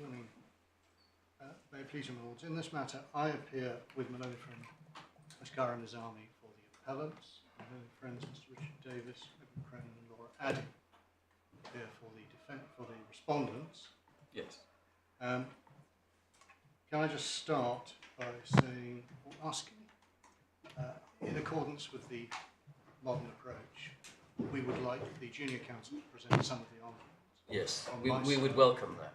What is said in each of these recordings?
morning. May it please you, my lords. In this matter, I appear with my learned friend, Sycurio Ltd, for the appellants. My learned friends, Mr. Richard Davis, Edward Cronin, and Laura Addy, appear for the respondents. Yes. Can I just start by saying or asking, in accordance with the modern approach, we would like the junior counsel to present some of the arguments. Yes, we would welcome that.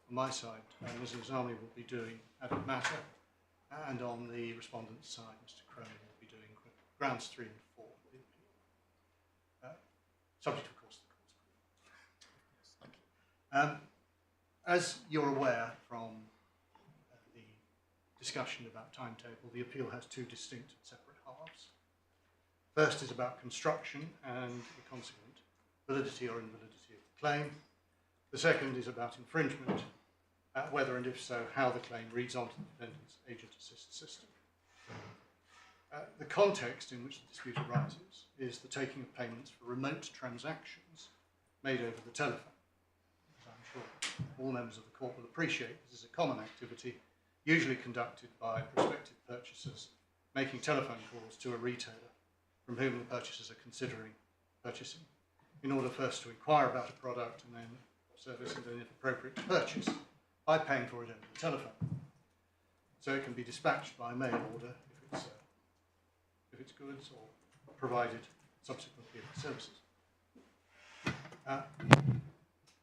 On my side, Ms. Lzami will be doing added matter, and on the respondent's side, Mr. Cronin will be doing grounds 3 and 4 of the appeal. Subject, of course, to the court's approval. Thank you. As you're aware from the discussion about timetable, the appeal has two distinct and separate halves. First is about construction and the consequent validity or invalidity of the claim. The second is about infringement, whether and if so, how the claim reads onto the defendant's agent assist system. The context in which the dispute arises is the taking of payments for remote transactions made over the telephone. As I'm sure all members of the court will appreciate, this is a common activity usually conducted by prospective purchasers making telephone calls to a retailer from whom the purchasers are considering purchasing, in order first to inquire about a product and then service and then, if appropriate, to purchase by paying for it over the telephone. So it can be dispatched by mail order if it's goods, or provided subsequently for services.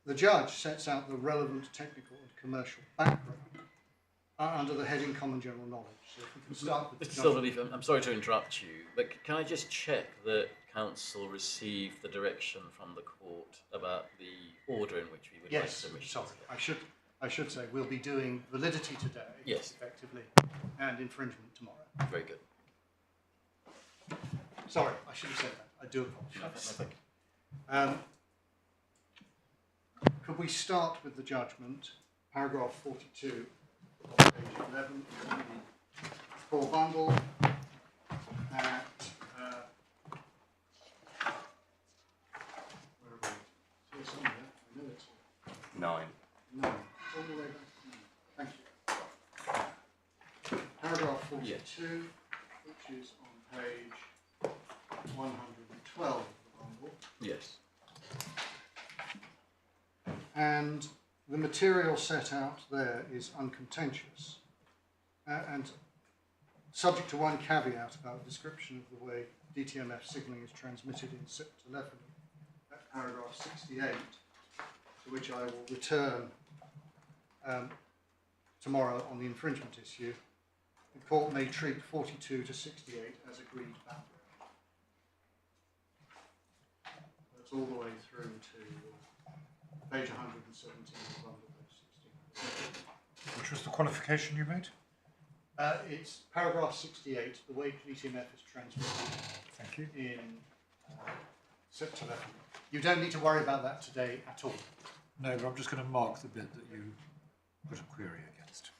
The judge sets out the relevant technical and commercial background under the heading Common General Knowledge. So if we can start with Mr. Silverleaf, I'm sorry to interrupt you, but can I just check that counsel received the direction from the court about the order in which we would like submission? Yes, sorry. I should say we'll be doing validity today, yes, effectively, and infringement tomorrow. Very good. Sorry, I should have said that. I do apologise. No, thank you. Could we start with the judgment, paragraph 42 on page 11 of the core bundle at where are we? It's here somewhere. I know it's here. 9. No, it's all the way back. Thank you. Paragraph 42, yes, which is on page 112 of the bundle. Yes. And the material set out there is uncontentious and subject to one caveat about the description of the way DTMF signalling is transmitted in SIP telephony, at paragraph 68, to which I will return tomorrow on the infringement issue. The court may treat 42 to 68 as agreed background. That's all the way through to page 117 of the bundle, page 16. Which was the qualification you made? It's paragraph 68, the way DTMF is transmitted. Thank you. In SIP telephony. You don't need to worry about that today at all. No, but I'm just going to mark the bit that you put a query against.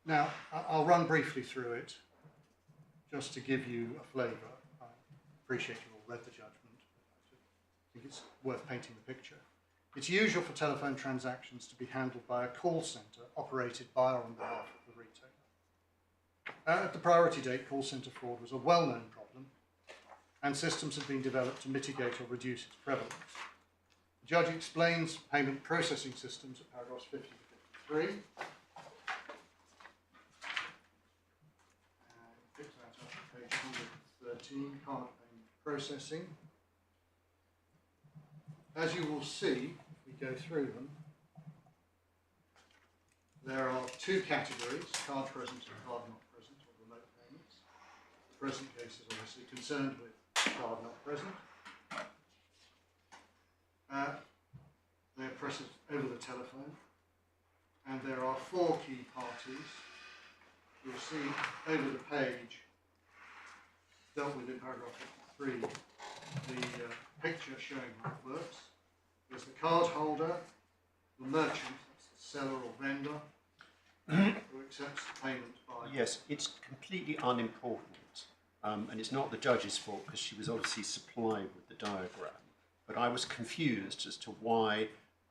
Now, I'll run briefly through it, just to give you a flavour. I appreciate you've all read the judgment. I think it's worth painting the picture. It's usual for telephone transactions to be handled by a call centre operated by or on behalf of the retailer. At the priority date, call centre fraud was a well-known problem, and systems have been developed to mitigate or reduce its prevalence. The judge explains payment processing systems at paragraphs 50 to 53. Pick that up at page 113, card payment processing. As you will see, if we go through them, there are two categories, card present and card not present, or remote payments. The present case is obviously concerned with card not present. They're processed over the telephone, and there are four key parties. You'll see over the page, dealt with in paragraph 53, the picture showing how it works. There's the card holder, the merchant, that's the seller or vendor, who accepts the payment by... Yes, it's completely unimportant, and it's not the judge's fault because she was obviously supplied with the diagram. but I was confused as to why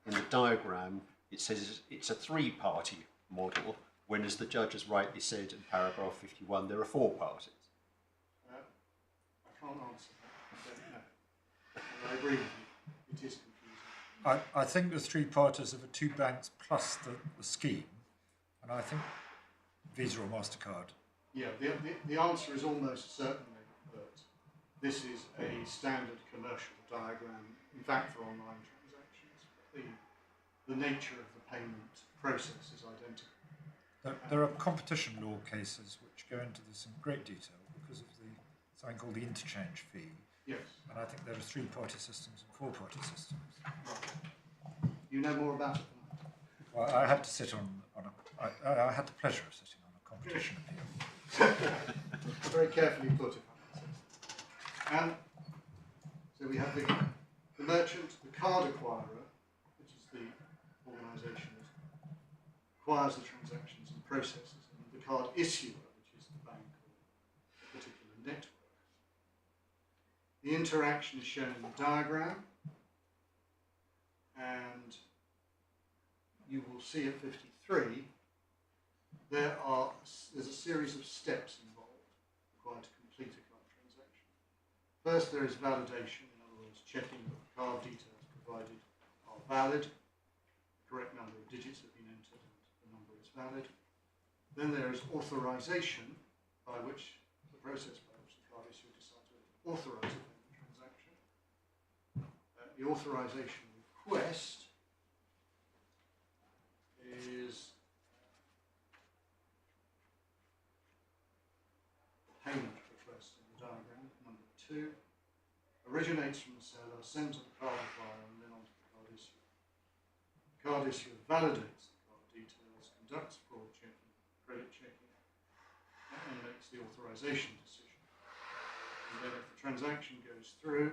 in the diagram it says it's a three-party model, when, as the judge has rightly said in paragraph 51, there are four parties. I can't answer that. I don't know. And I agree with you. It is confusing. I think the three parties are the two banks plus the scheme, and I think Visa or MasterCard. Yeah, the answer is almost certainly that this is a standard commercial diagram, in fact for online transactions. The nature of the payment process is identical. There are competition law cases which go into this in great detail because of something called the interchange fee. Yes. And I think there are three-party systems and four-party systems. Right. You know more about it than I. Well, I had to sit I had the pleasure of sitting on a competition appeal. Very carefully put, if I can say. So we have the merchant, the card acquirer, which is the organisation that acquires the transactions and processes, and the card issuer, which is the bank or a particular network. The interaction is shown in the diagram, and you will see at 53 there's a series of steps involved required to complete a card transaction. First, there is validation, in other words, checking that the card details provided are valid, the correct number of digits have been entered, and the number is valid. Then there is authorization, by which the process by which the card issuer decides whether to authorize a payment transaction. The authorization request is payment request in the diagram, number 2, originates from the seller, sent to the card acquirer, and then on to the card issuer. The card issuer validates the card details, conducts fraud checking, credit checking, and makes the authorization decision. And then if the transaction goes through,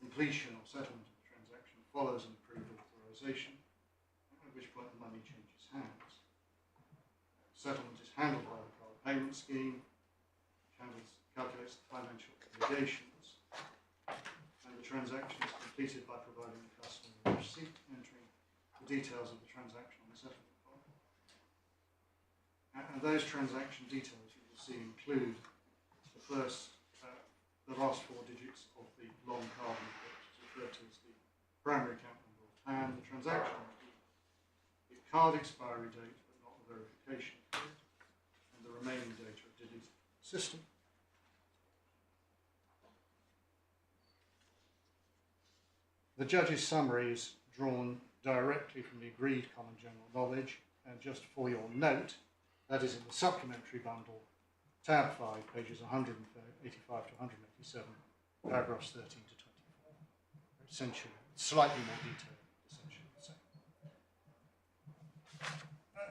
completion or settlement of the transaction follows an approved authorization, at which point the money changes hands. Settlement is handled by the card payment scheme, calculates the financial obligations, and the transaction is completed by providing the customer a receipt, entering the details of the transaction on the settlement file. And those transaction details you will see include the last 4 digits of the long card number, which is referred to as the primary account number or PAN, the transaction ID, the card expiry date but not the verification period, and the remaining data are deleted from the system. The judge's summary is drawn directly from the agreed common general knowledge, and just for your note, that is in the supplementary bundle, tab 5, pages 185 to 187, paragraphs 13 to 24. Essentially, slightly more detailed, essentially the same.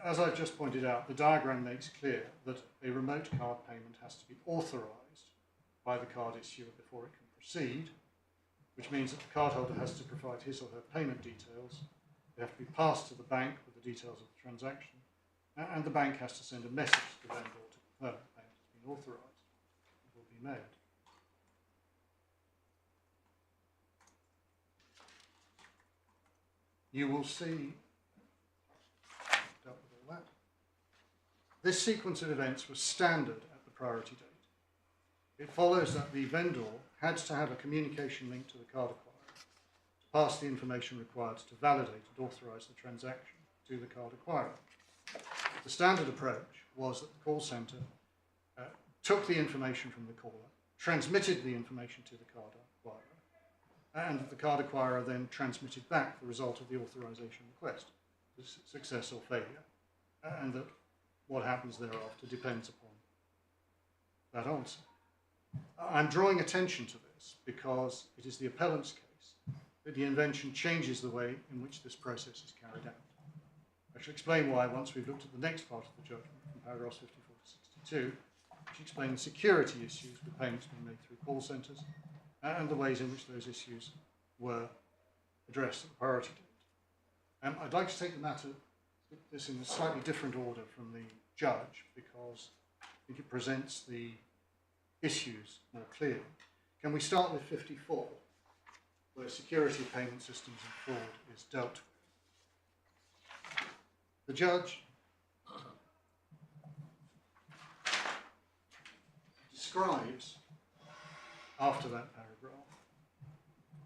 As I've just pointed out, the diagram makes clear that a remote card payment has to be authorised by the card issuer before it can proceed, which means that the cardholder has to provide his or her payment details. They have to be passed to the bank with the details of the transaction, and the bank has to send a message to the vendor to confirm the payment has been authorised and will be made. You will see, dealt with all that. This sequence of events was standard at the priority date. It follows that the vendor had to have a communication link to the card acquirer to pass the information required to validate and authorise the transaction to the card acquirer. The standard approach was that the call centre took the information from the caller, transmitted the information to the card acquirer, and the card acquirer then transmitted back the result of the authorisation request, success or failure, and that what happens thereafter depends upon that answer. I'm drawing attention to this because it is the appellant's case that the invention changes the way in which this process is carried out. I shall explain why once we've looked at the next part of the judgment from paragraphs 54 to 62, which explain the security issues with payments being made through call centres and the ways in which those issues were addressed at the priority date. I'd like to take the matter, this in a slightly different order from the judge, because I think it presents the issues more clearly. Can we start with 54, where security of payment systems and fraud is dealt with. The judge describes, after that paragraph,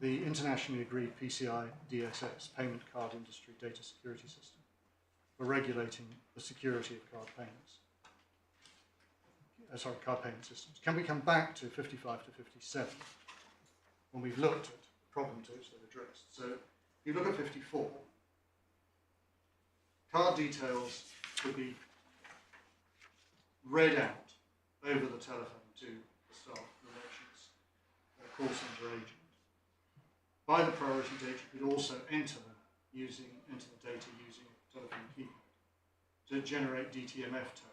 the internationally agreed PCI-DSS, Payment Card Industry Data Security System, for regulating the security of card payments. Card payment systems. Can we come back to 55 to 57 when we've looked at the problem to which they're addressed? So if you look at 54, card details could be read out over the telephone to the staff, the merchant's call centre agent. By the priority date, you could also enter the data using a telephone keypad to generate DTMF tones.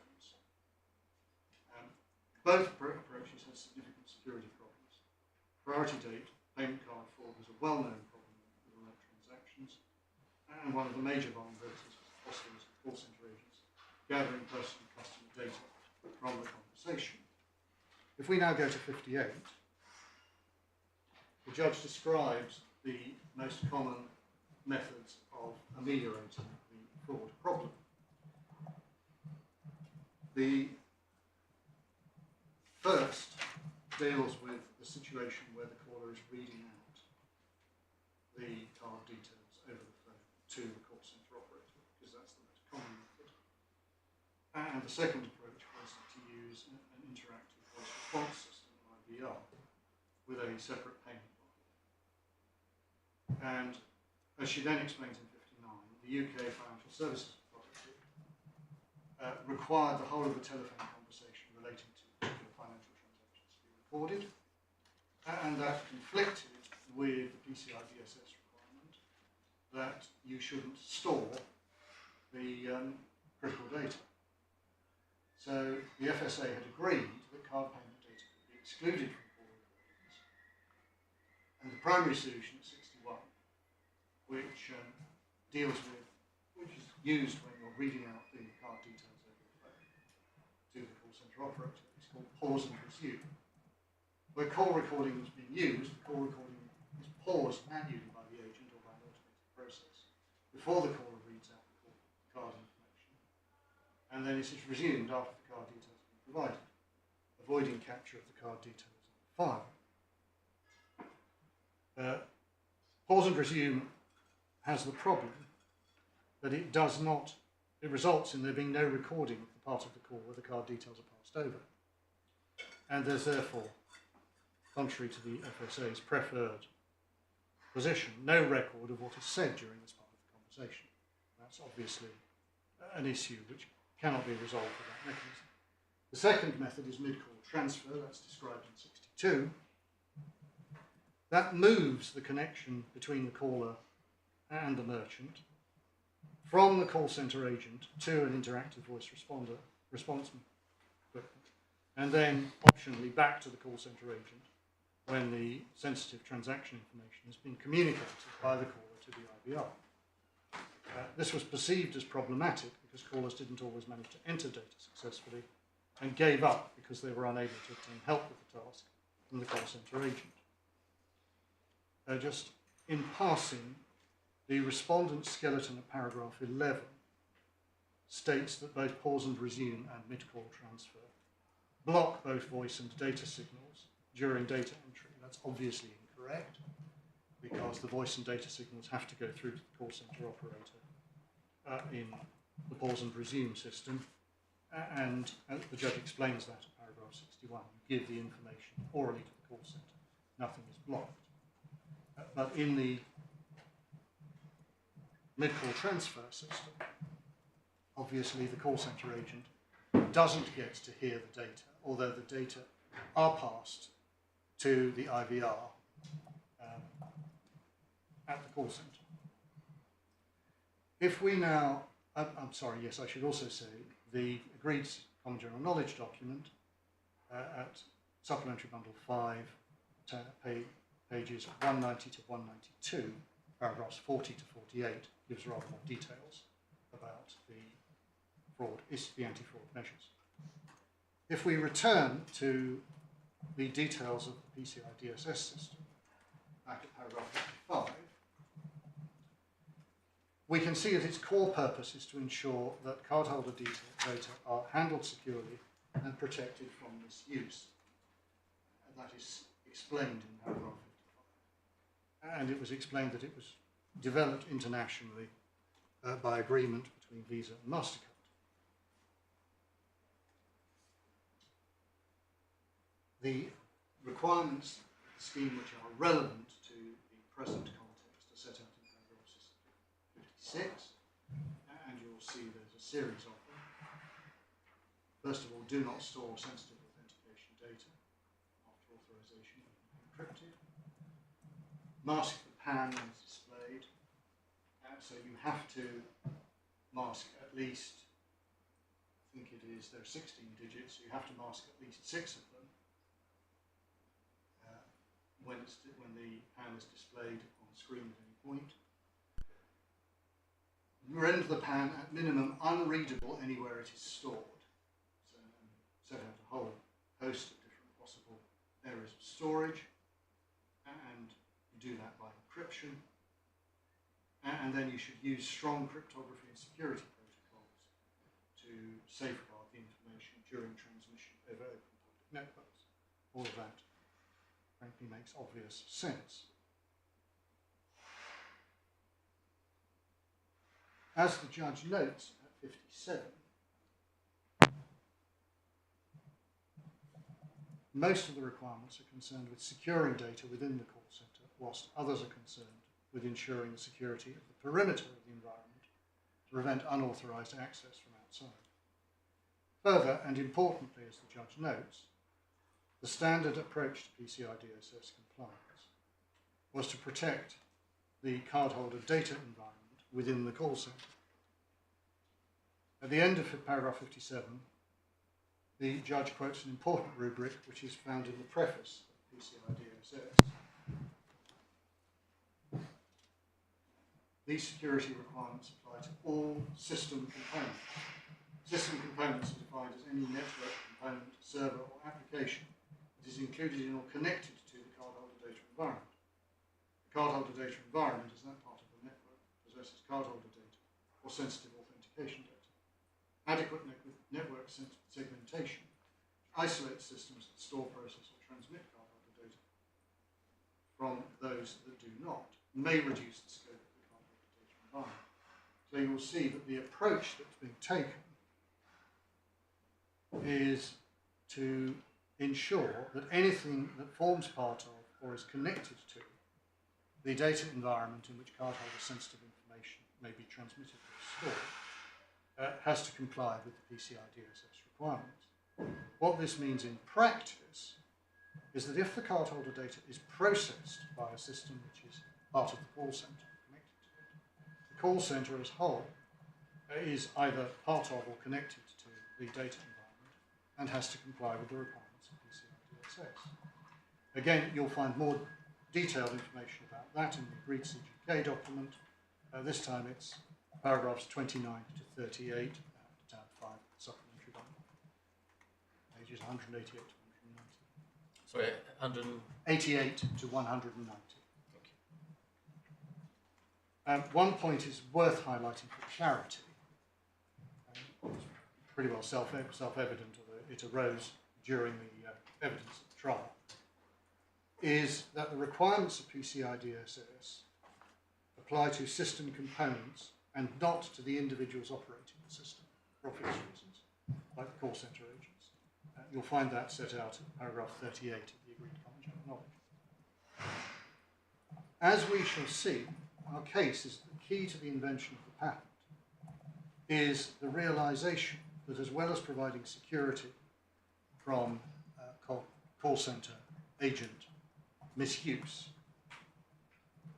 Both approaches have significant security problems. Priority date payment card fraud was a well-known problem with remote transactions, and one of the major vulnerabilities was the possibility of call centre agents gathering personal customer data from the conversation. If we now go to 58, the judge describes the most common methods of ameliorating the fraud problem. The first deals with the situation where the caller is reading out the card details over the phone to the call centre operator, because that's the most common method. And the second approach was to use an interactive voice response system, IVR, with a separate payment model. And as she then explains in 59, the UK Financial Services Authority required the whole of the telephone conversation relating to particular financial transactions to be recorded, and that conflicted with the PCI-DSS requirement that you shouldn't store the critical data. So the FSA had agreed that card payment data could be excluded from call recordings, and the primary solution at 61, which is used when you're reading out the card details over the phone to the call centre operator, is called pause and resume. Where call recording is being used, the call recording is paused manually by the agent or by an automated process before the caller reads out the card information, and then it is resumed after the card details have been provided, avoiding capture of the card details on the file. Pause and resume has the problem that it results in there being no recording of the part of the call where the card details are passed over. And there's therefore, contrary to the FSA's preferred position, no record of what is said during this part of the conversation. That's obviously an issue which cannot be resolved with that mechanism. The second method is mid-call transfer, that's described in 62. That moves the connection between the caller and the merchant from the call centre agent to an interactive voice response equipment, and then optionally back to the call centre agent when the sensitive transaction information has been communicated by the caller to the IVR. This was perceived as problematic because callers didn't always manage to enter data successfully and gave up because they were unable to obtain help with the task from the call centre agent. Just in passing, the respondent skeleton at paragraph 11 states that both pause and resume and mid-call transfer block both voice and data signals during data entry. That's obviously incorrect because the voice and data signals have to go through to the call centre operator in the pause and resume system, and the judge explains that at paragraph 61. You give the information orally to the call centre, nothing is blocked. But in the mid-call transfer system, obviously the call centre agent doesn't get to hear the data, although the data are passed to the IVR at the call centre. If we now, I'm sorry, yes, I should also say the agreed common general knowledge document at supplementary bundle 5, pages 190 to 192, paragraphs 40 to 48, gives rather more details about the fraud, the anti-fraud measures. If we return to the details of the PCI-DSS system, back at paragraph 55, we can see that its core purpose is to ensure that cardholder data are handled securely and protected from misuse. And that is explained in paragraph 55. And it was explained that it was developed internationally by agreement between Visa and MasterCard. The requirements of the scheme which are relevant to the present context are set out in paragraph 56, and you'll see there's a series of them. First of all, do not store sensitive authentication data after authorization encrypted. Mask the PAN as displayed, so you have to mask at least, I think it is, there are 16 digits, so you have to mask at least 6 of them when the PAN is displayed on screen at any point. Render the PAN at minimum unreadable anywhere it is stored. So set out a whole host of different possible areas of storage, and you do that by encryption. And then you should use strong cryptography and security protocols to safeguard the information during transmission over open public networks. All of that, frankly, makes obvious sense. As the judge notes at 57, most of the requirements are concerned with securing data within the call centre, whilst others are concerned with ensuring the security of the perimeter of the environment to prevent unauthorised access from outside. Further, and importantly, as the judge notes, the standard approach to PCI-DSS compliance was to protect the cardholder data environment within the call centre. At the end of paragraph 57, the judge quotes an important rubric which is found in the preface of PCI-DSS. These security requirements apply to all system components. System components are defined as any network component, server or application that is included in or connected to the cardholder data environment. The cardholder data environment is that part of the network that possesses cardholder data or sensitive authentication data. Adequate network segmentation isolates systems that store, process or transmit cardholder data from those that do not, may reduce the scope of the cardholder data environment. So you will see that the approach that's being taken is to ensure that anything that forms part of or is connected to the data environment in which cardholder sensitive information may be transmitted or stored has to comply with the PCI-DSS requirements. What this means in practice is that if the cardholder data is processed by a system which is part of the call centre connected to it, the call centre as whole is either part of or connected to the data environment and has to comply with the requirements of PCI-DSS. Again, you'll find more detailed information about that in the agreed CGK document. This time it's paragraphs 29 to 38, tab 5, supplementary document, pages 188 to 190. Sorry, 100. 88 to 190. One point is worth highlighting for clarity. It's pretty well self-evident, although it arose during the evidence at the trial, is that the requirements of PCI-DSS apply to system components and not to the individuals operating the system for obvious reasons, like the call centre agents. You'll find that set out in paragraph 38 of the agreed common general knowledge. As we shall see, our case is the key to the invention of the patent is the realisation that as well as providing security from call centre agent misuse,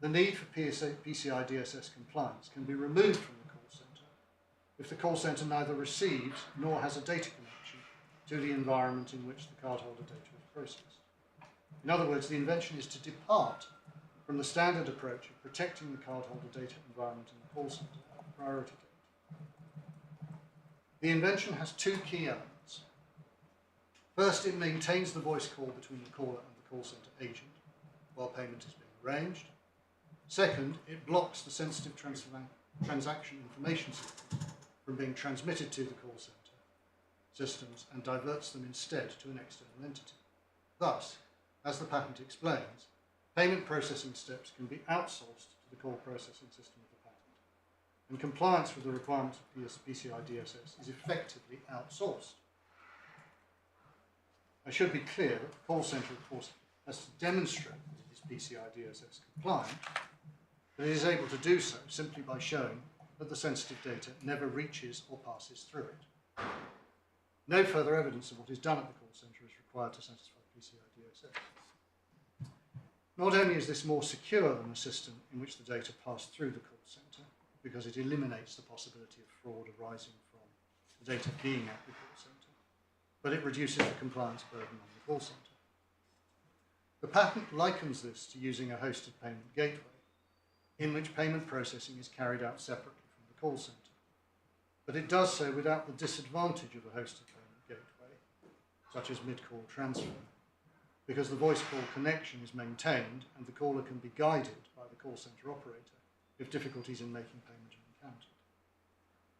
the need for PCI-DSS compliance can be removed from the call centre if the call centre neither receives nor has a data connection to the environment in which the cardholder data is processed. In other words, the invention is to depart from the standard approach of protecting the cardholder data environment in the call centre at the priority date. The invention has two key elements. First, it maintains the voice call between the caller and the call centre agent while payment is being arranged. Second, it blocks the sensitive transaction information systems from being transmitted to the call centre systems and diverts them instead to an external entity. Thus, as the patent explains, payment processing steps can be outsourced to the call processing system of the patent, and compliance with the requirements of PCI-DSS is effectively outsourced. I should be clear that the call centre, of course, has to demonstrate that it is PCI-DSS compliant, but it is able to do so simply by showing that the sensitive data never reaches or passes through it. No further evidence of what is done at the call centre is required to satisfy PCI-DSS. Not only is this more secure than a system in which the data pass through the call centre, because it eliminates the possibility of fraud arising from the data being at the call centre, but it reduces the compliance burden on the call centre. The patent likens this to using a hosted payment gateway, in which payment processing is carried out separately from the call centre. But it does so without the disadvantage of a hosted payment gateway, such as mid-call transfer, because the voice call connection is maintained and the caller can be guided by the call centre operator if difficulties in making payment are encountered.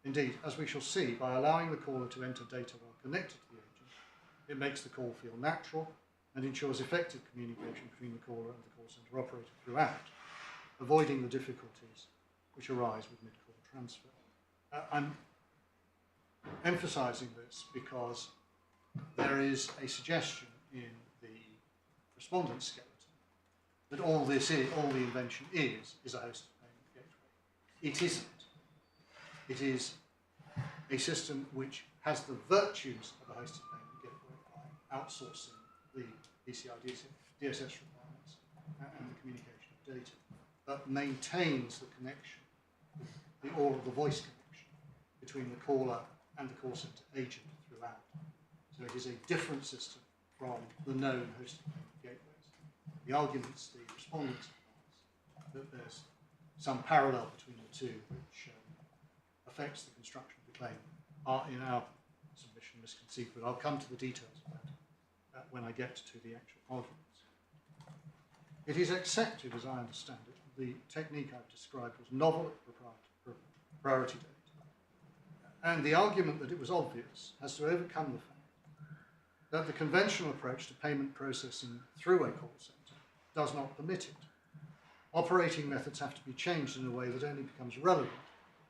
Indeed, as we shall see, by allowing the caller to enter data while connected to the agent, it makes the call feel natural and ensures effective communication between the caller and the call centre operator throughout, avoiding the difficulties which arise with mid-call transfer. I'm emphasising this because there is a suggestion in the respondent skeleton that all the invention is a hosted payment gateway. It isn't. It is a system which has the virtues of a hosted payment gateway by outsourcing the PCI-DSS requirements and the communication of data, but maintains the connection, or the voice connection, between the caller and the call centre agent throughout. So it is a different system from the known hosted payment gateways. The arguments the respondents advance that there's some parallel between the two which affects the construction of the claim are in our submission misconceived, but I'll come to the details of that when I get to the actual arguments. It is accepted, as I understand it, the technique I've described was novel at priority date, and the argument that it was obvious has to overcome the fact that the conventional approach to payment processing through a call centre does not permit it. Operating methods have to be changed in a way that only becomes relevant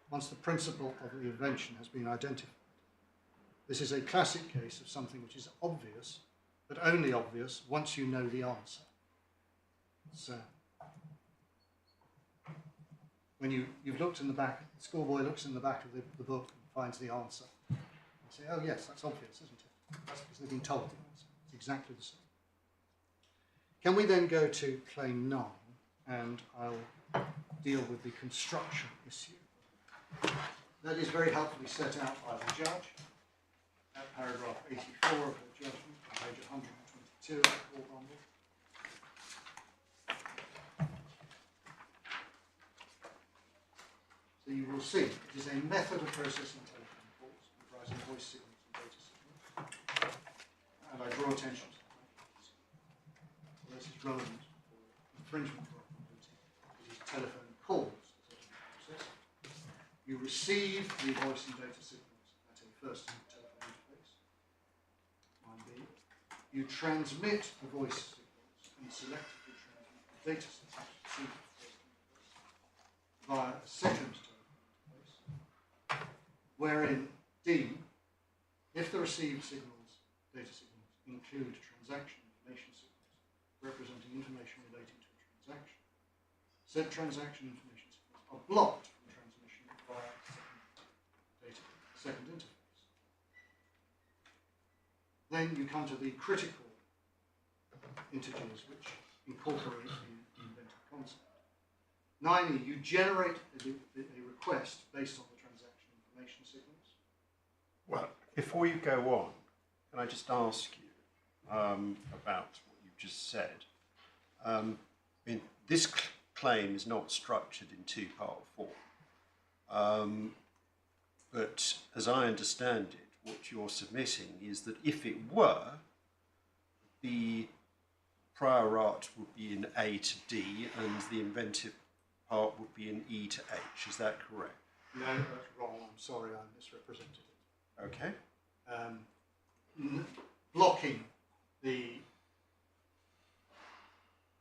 once the principle of the invention has been identified. This is a classic case of something which is obvious, but only obvious once you know the answer. So, when you've looked in the back, the schoolboy looks in the back of the book and finds the answer, and say, oh yes, that's obvious, isn't it? That's because they've been told the answer. It's exactly the same. Can we then go to Claim 9, and I'll deal with the construction issue. That is very helpfully set out by the judge at paragraph 84 of the judgment, on page 122 of the court bundle. So you will see it is a method of processing telephone calls comprising voice signals and data signals. And I draw attention to that. So this is relevant for infringement probability. It is telephone calls that are processed. You receive the voice and data signals at a first telephone interface. Line B. You transmit the voice signals and selectively transmit the data signals received at the first interface via a second telephone interface, wherein D, if the received signals, data signals, include transaction information signals representing information relating to a transaction, said transaction information signals are blocked from transmission via second interface. Then you come to the critical integers which incorporate the invented concept. 9E, you generate a request based on the transaction information signals. Well, before you go on, can I just ask you about what you've just said? I mean, this claim is not structured in two-part form, but as I understand it, what you're submitting is that if it were, the prior art would be in A to D and the inventive part would be in E to H. Is that correct? No, that's wrong. I'm sorry, I misrepresented it. Okay. Blocking the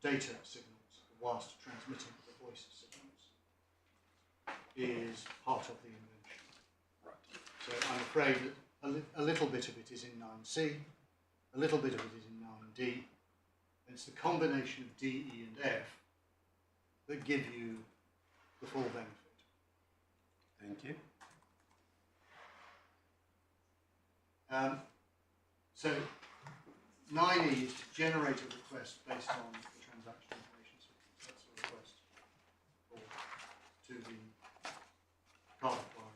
data signals whilst transmitting the voice signals is part of the invention. Right. So I'm afraid that a little bit of it is in 9C, a little bit of it is in 9D. It's the combination of D, E and F that give you the full benefit. Thank you. So 9E is to generate a request based on the transaction information sequence. That's a request to the card acquirer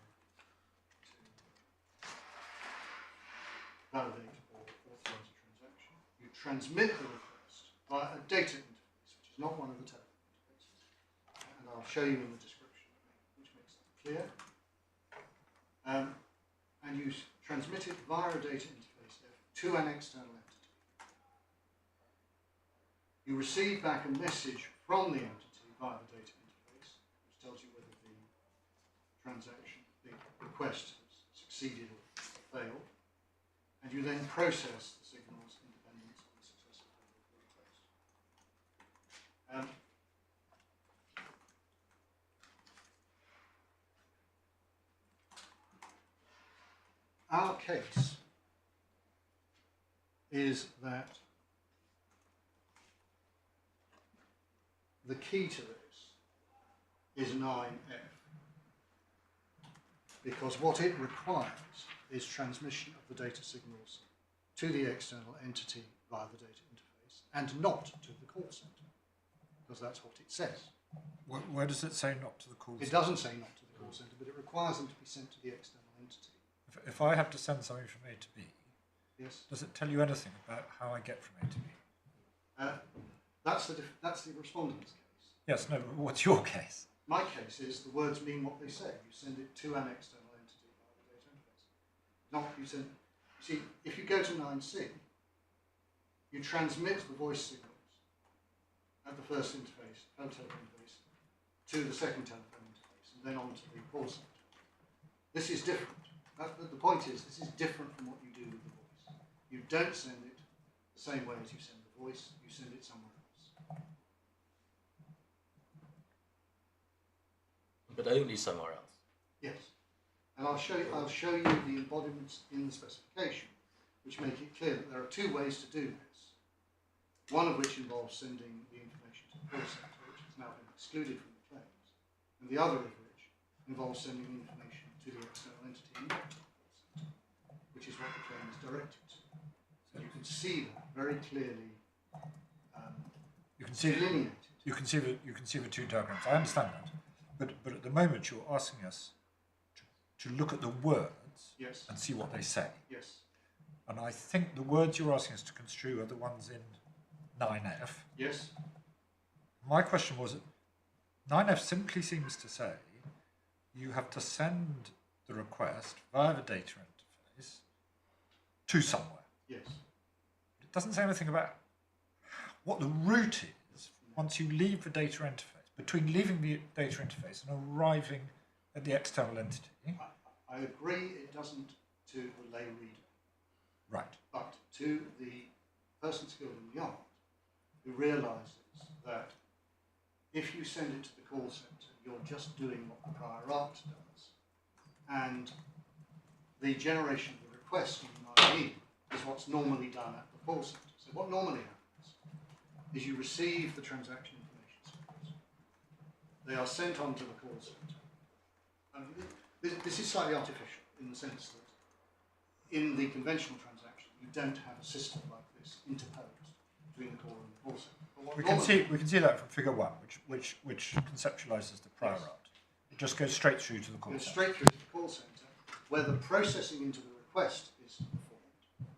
to validate or authorize a transaction. You transmit the request via a data interface, which is not one of the telephone interfaces. And I'll show you in the description, which makes that clear. And you transmit it via a data interface to an external entity. You receive back a message from the entity via the data interface, which tells you whether the transaction, the request has succeeded or failed, and you then process the signals independent of the success or failure of the request. Our case is that the key to this is 9F, because what it requires is transmission of the data signals to the external entity via the data interface and not to the call center, because that's what it says. Where does it say not to the call It center? doesn't say not to the call center, but it requires them to be sent to the external entity. If I have to send something from A to B, Yes. does it tell you anything about how I get from A to B? That's the respondent's case. Yes, no, but what's your case? My case is the words mean what they say. You send it to an external entity via the data interface. Not you send. See, if you go to 9C, you transmit the voice signals at the first interface, telephone interface, to the second telephone interface, and then on to the call center. This is different. The point is, this is different from what you do with the voice. You don't send it the same way as you send the voice. You send it somewhere else. But only somewhere else. Yes, and I'll show you the embodiments in the specification, which make it clear that there are two ways to do this. One of which involves sending the information to the call center, which has now been excluded from the claims, and the other of which involves sending the information to the external entity in the call center, which is what the claim is directed to. So you can see that very clearly You can see delineated. you can see the two diagrams. I understand that, but at the moment you're asking us to look at the words Yes. and see what they say. Yes. And I think the words you're asking us to construe are the ones in 9F. Yes. My question was, 9F simply seems to say you have to send the request via the data interface to somewhere. Yes. It doesn't say anything about what the route is once you leave the data interface, between leaving the data interface and arriving at the external entity. I agree it doesn't to the lay reader, Right. but to the person skilled in the art who realises that if you send it to the call centre, you're just doing what the prior art does, and the generation of the request in IE is what's normally done at the call centre. So what normally happens is you receive the transaction information signals. They are sent on to the call centre. And this is slightly artificial in the sense that in the conventional transaction you don't have a system like this interposed between the caller and the call centre. But what We can see that from Figure 1, which conceptualises the prior art. It just goes straight through to the call goes centre. straight through to the call centre, where the processing into the request is performed,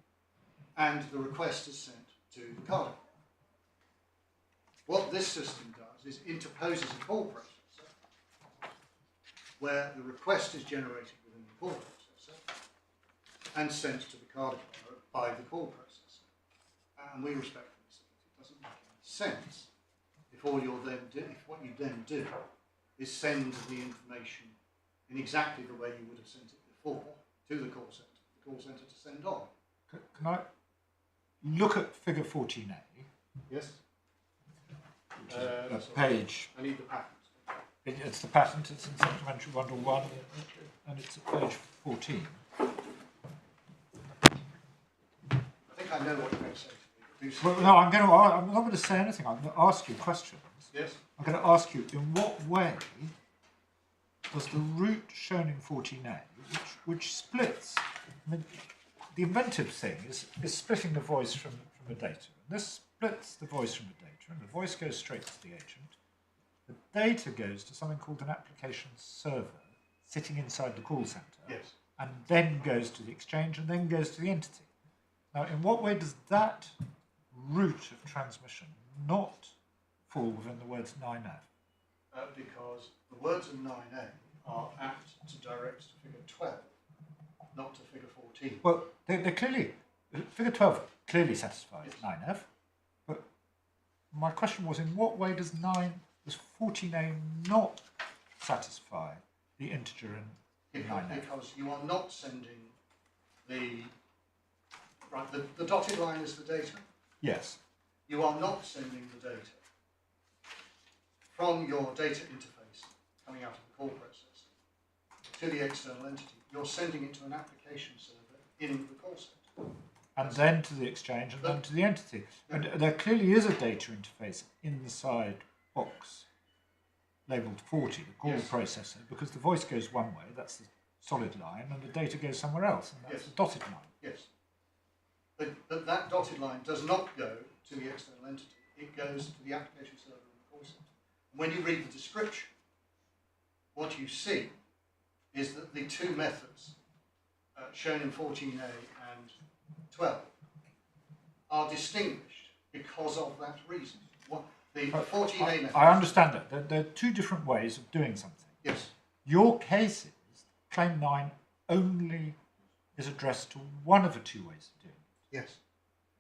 and the request is sent to the card acquirer. What this system does is interposes a call processor, where the request is generated within the call processor and sent to the card acquirer by the call processor. And we respectfully say it doesn't make sense if what you then do is send the information in exactly the way you would have sent it before to the call centre to send on. Can I look at figure 14A? Yes. Page. I need the patent. It's the patent, it's in Supplementary Bundle 1, and it's at page 14. I think I know what you're going to say to me. Well, no, I'm not going to say anything. I'm going to ask you questions. Yes. I'm going to ask you, in what way does the route shown in 14A, which splits, I mean, the inventive thing is splitting the voice from the data. This splits the voice from the data, and the voice goes straight to the agent. The data goes to something called an application server sitting inside the call centre, Yes. and then goes to the exchange, and then goes to the entity. Now, in what way does that route of transmission not fall within the words 9F? Because the words in 9A are apt to direct to figure 12, not to figure 14. Well, they clearly, figure 12 clearly satisfies Yes. 9F, but my question was, in what way does 14A not satisfy the integer in 9F? Because you are not sending the dotted line is the data. Yes. You are not sending the data from your data interface coming out of the call processor to the external entity. You're sending it to an application server in the call center. And then to the exchange, and then to the entity. And there clearly is a data interface inside box labelled 40, the call Yes. processor, because the voice goes one way, that's the solid line, and the data goes somewhere else, and that's Yes. the dotted line. Yes. But that dotted line does not go to the external entity. It goes to the application server in the call center. When you read the description, what you see is that the two methods shown in 14A and 12 are distinguished because of that reason. The 14A method. I understand that. There are two different ways of doing something. Yes. Your case is, claim 9 only is addressed to one of the two ways of doing it. Yes.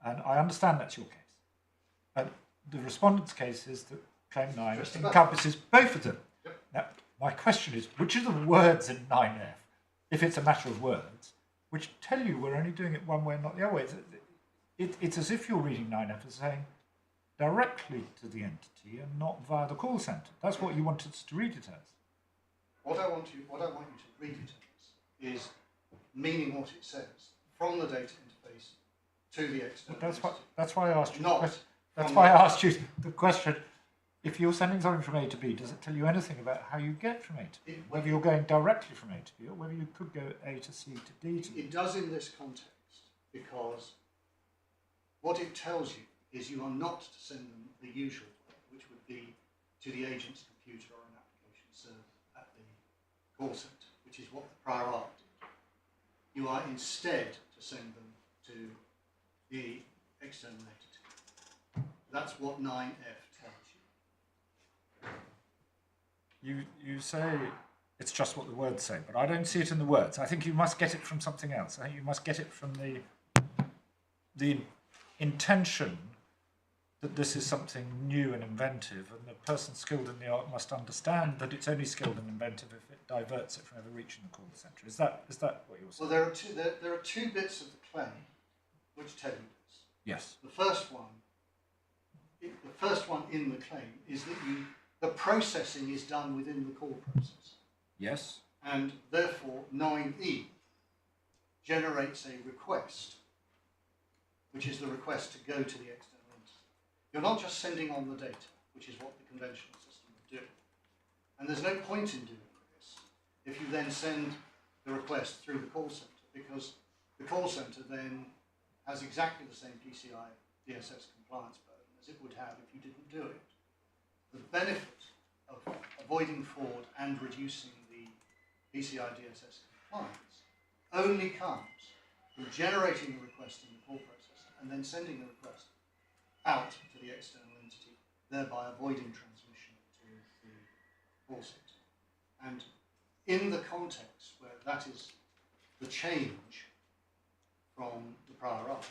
And I understand that's your case. The respondent's case is that claim 9 Just about. encompasses both of them. Yep. Now, my question is, which of the words in 9F, if it's a matter of words, which tell you we're only doing it one way and not the other way? It's as if you're reading 9F as saying directly to the entity and not via the call centre. That's what you wanted us to read it as. What I want you to read it as is meaning what it says from the data interface to the external entity. That's why I asked you. Not That's from why the- I asked you the question. If you're sending something from A to B, does it tell you anything about how you get from A to B? Whether you're going directly from A to B, or whether you could go A to C to D to B? It does in this context because what it tells you is you are not to send them the usual way, which would be to the agent's computer or an application server at the call centre, which is what the prior art did. You are instead to send them to the external entity. That's what 9F tells you. You say it's just what the words say, but I don't see it in the words. I think you must get it from something else. I think you must get it from the intention that this is something new and inventive, and the person skilled in the art must understand that it's only skilled and inventive if it diverts it from ever reaching the call centre. Is that what you're saying? Well, there are two bits of the claim which tell you this. Yes. The first one in the claim is that the processing is done within the call process, Yes. and therefore 9E generates a request, which is the request to go to the external entity. You're not just sending on the data, which is what the conventional system would do. And there's no point in doing this if you then send the request through the call centre, because the call centre then has exactly the same PCI DSS compliance burden as it would have if you didn't do it. The benefit of avoiding fraud and reducing the PCI DSS compliance only comes from generating the request in the call processor and then sending the request out to the external entity, thereby avoiding transmission to the call center. And in the context where that is the change from the prior art,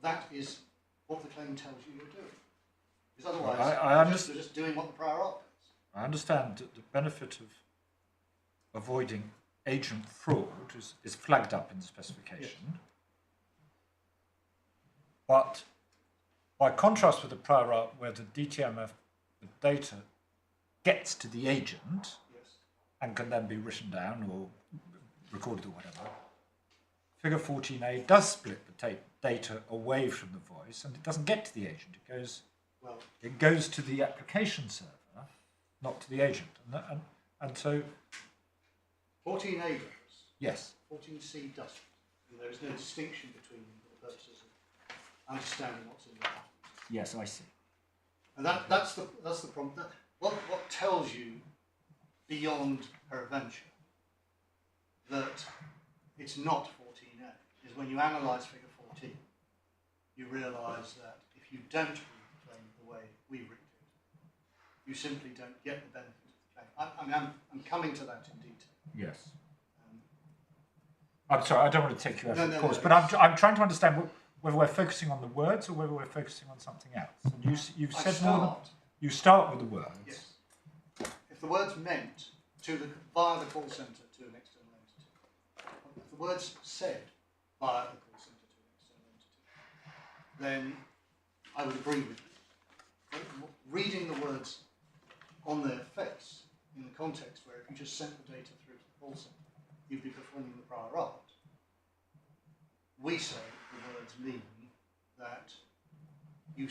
that is what the claim tells you you're doing. Because otherwise, they're just doing what the prior art does. I understand that the benefit of avoiding agent fraud is flagged up in the specification. Yes. But by contrast with the prior art where the DTMF, the data, gets to the agent and can then be written down or recorded or whatever, Figure 14A does split the data away from the voice, and it doesn't get to the agent. It goes to the application server, not to the agent. And so 14A does. Yes. 14C doesn't. And there is no distinction between them for the purposes of understanding what's in the document. Yes, I see. And that's the problem. What tells you beyond peradventure that it's not 14A is when you analyse Figure 14, you realise that if you don't read the claim the way we read it, you simply don't get the benefit of the claim. I'm coming to that in detail. Yes. I'm sorry, I don't want to take you out of the course, but I'm trying to understand whether we're focusing on the words or whether we're focusing on something else. And you've said more than... You start with the words. Yes. If the words meant via the call centre to an external entity, if the words said via the call centre to an external entity, then I would agree with you. But reading the words on their face in the context where if you just sent the data through to the call centre, you'd be performing the prior art. We say the words mean that you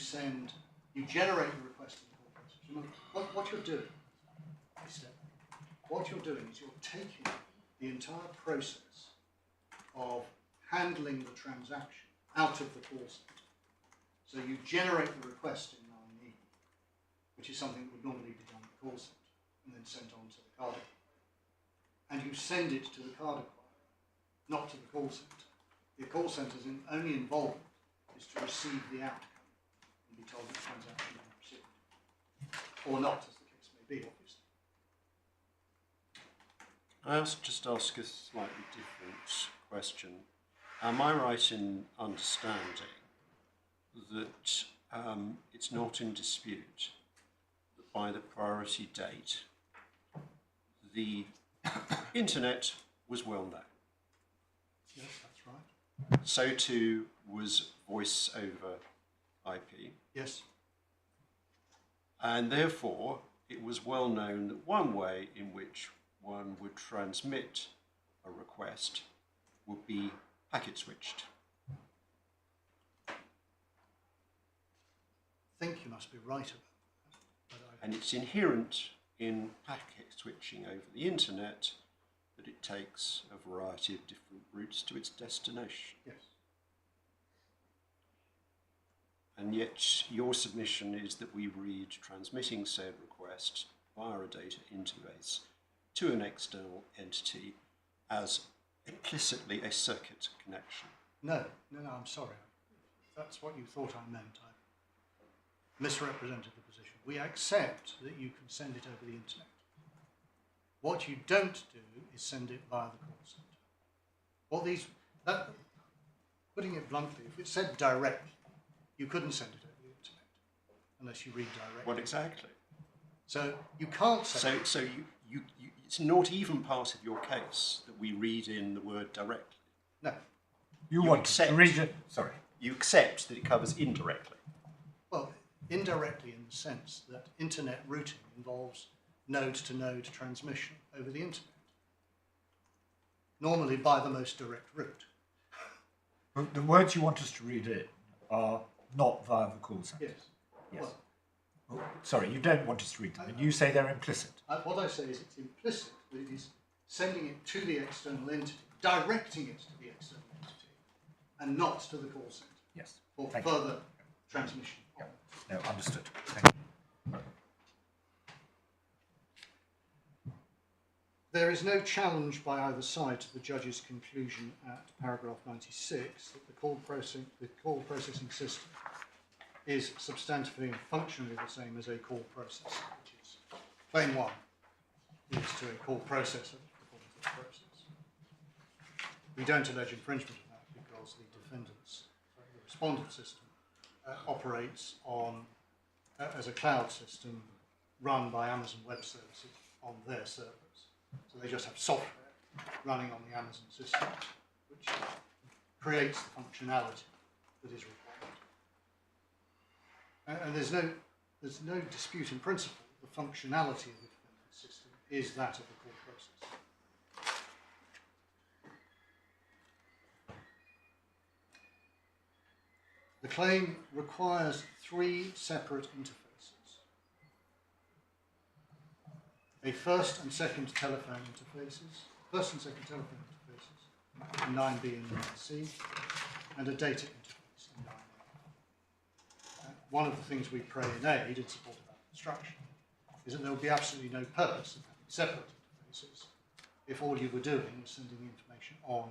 generate the request in the call process. Remember, what you're doing, what you're doing is you're taking the entire process of handling the transaction out of the call centre. So you generate the request in 9E, which is something that would normally be done at the call centre, and then sent on to the card acquirer. And you send it to the card acquirer, not to the call centre. The call centre's only involvement is to receive the outcome and be told that the transaction is received. Or not, as the case may be, obviously. I also just ask a slightly different question. Am I right in understanding that it's not in dispute that by the priority date, the internet was well known? Yes, that's right. So too was voice over IP. Yes. And therefore, it was well known that one way in which one would transmit a request would be packet switched. I think you must be right about that. And it's inherent in packet switching over the internet that it takes a variety of different routes to its destination. Yes. And yet your submission is that we read transmitting said request via a data interface to an external entity as implicitly a circuit connection. No, I'm sorry. If that's what you thought I meant, I misrepresented the position. We accept that you can send it over the internet. What you don't do is send it via the call centre. Putting it bluntly, if it said directly, you couldn't send it over the internet unless you read directly. What exactly? So you can't say. So you it's not even part of your case that we read in the word directly. No. You want to read it. Sorry. You accept that it covers indirectly. Well, indirectly in the sense that internet routing involves node-to-node transmission over the internet. Normally by the most direct route. But the words you want us to read in are not via the call centre. Yes. Yes. Well, sorry, you don't want us to read them, and you say they're implicit. What I say is it's implicit that it is sending it to the external entity, directing it to the external entity, and not to the call centre. Yes. For Thank further transmission. you. No, understood. Thank you. There is no challenge by either side to the judge's conclusion at paragraph 96 that the call processing system is substantively and functionally the same as a call processor, which is claim 1 leads to a call processor which performs this process. We don't allege infringement of that because the respondent system operates on as a cloud system run by Amazon Web Services on their servers. So they just have software running on the Amazon system, which creates the functionality that is required. And there's no dispute in principle. The functionality of the defendant's system is that of the core process. The claim requires 3 separate interfaces. A first and second telephone interfaces, in 9b and 9c, and a data interface in 9a. One of the things we pray in aid in support of that construction is that there will be absolutely no purpose of having separate interfaces if all you were doing was sending the information on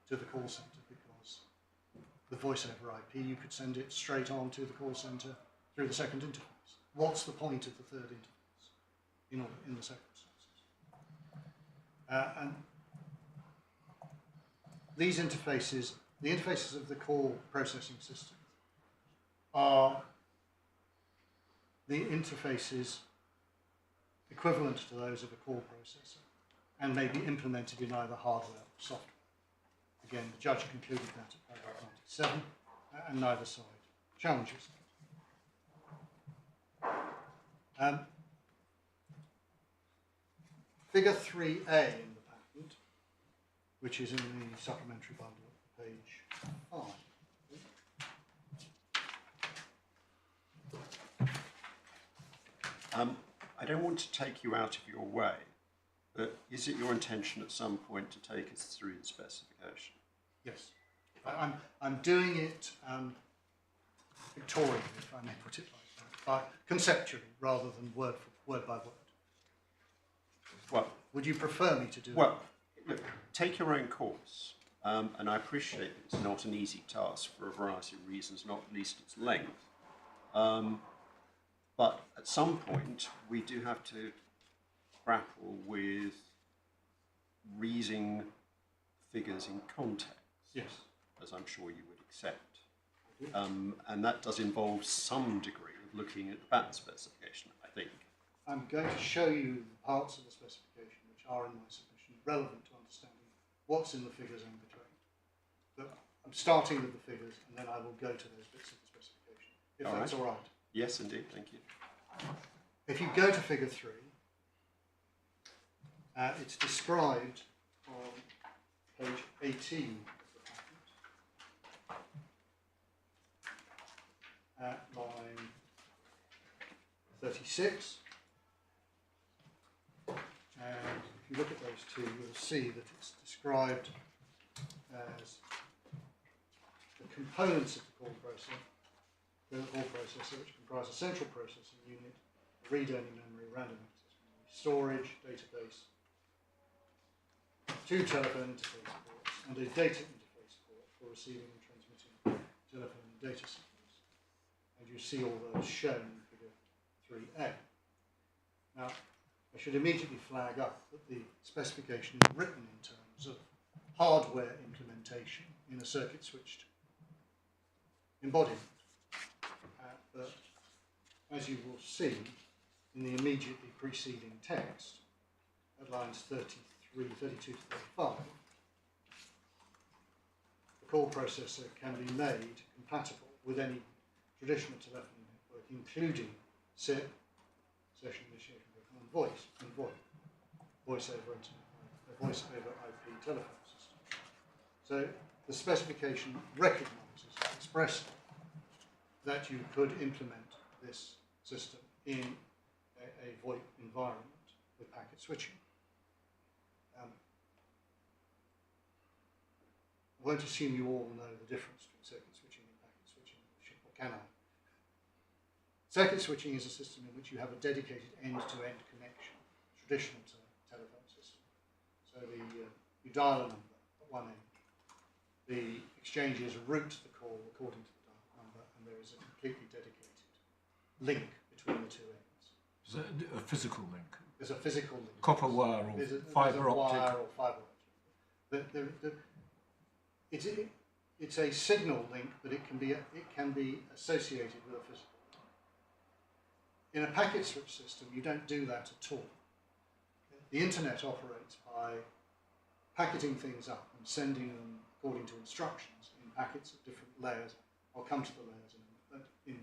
to the call centre, because the voice over IP, you could send it straight on to the call centre through the second interface. What's the point of the third interface in the circumstances? And these interfaces, the interfaces of the call processing system, are the interfaces equivalent to those of a call processor and may be implemented in either hardware or software. Again, the judge concluded that at paragraph 97, and neither side challenges that. Figure 3A in the patent, which is in the supplementary bundle at page 5. I don't want to take you out of your way, but is it your intention at some point to take us through the specification? Yes. I'm doing it pictorially, if I may put it like that, conceptually rather than word by word. Well, would you prefer me to do well, look, take your own course, and I appreciate it's not an easy task for a variety of reasons, not least its length. But at some point, we do have to grapple with reading figures in context. Yes. As I'm sure you would accept. And that does involve some degree of looking at the patent specification, I think. I'm going to show you the parts of the specification which are in my submission relevant to understanding what's in the figures in between. But I'm starting with the figures, and then I will go to those bits of the specification, if that's all right. Yes, indeed, thank you. If you go to figure 3, it's described on page 18 at line 36, and if you look at those two, you'll see that it's described as the components of the call processor, which comprise a central processing unit, a read-only memory, random access memory, storage, database, 2 telephone interface ports, and a data interface port for receiving and transmitting telephone and data signals. And you see all those shown in figure 3A. Now, I should immediately flag up that the specification is written in terms of hardware implementation in a circuit-switched embodiment. But as you will see in the immediately preceding text, at lines 32 to 35, the call processor can be made compatible with any traditional telephony network, including SIP, session initiated and voice over internet, voice over IP telephone system. So the specification recognises expressly that you could implement this system in a VoIP environment with packet switching. I won't assume you all know the difference between circuit switching and packet switching, or can I? Circuit switching is a system in which you have a dedicated end-to-end connection, traditional telephone system. So you dial a number at one end, the exchanges route the call according to the dial number, and there is a completely dedicated link between the two ends. Is it a physical link? There's a physical link. Copper wire or fibre optic? Wire or fibre optic. It's a signal link, but it can be associated with a physical link. In a packet switch system, you don't do that at all. The internet operates by packaging things up and sending them according to instructions in packets of different layers. I'll come to the layers in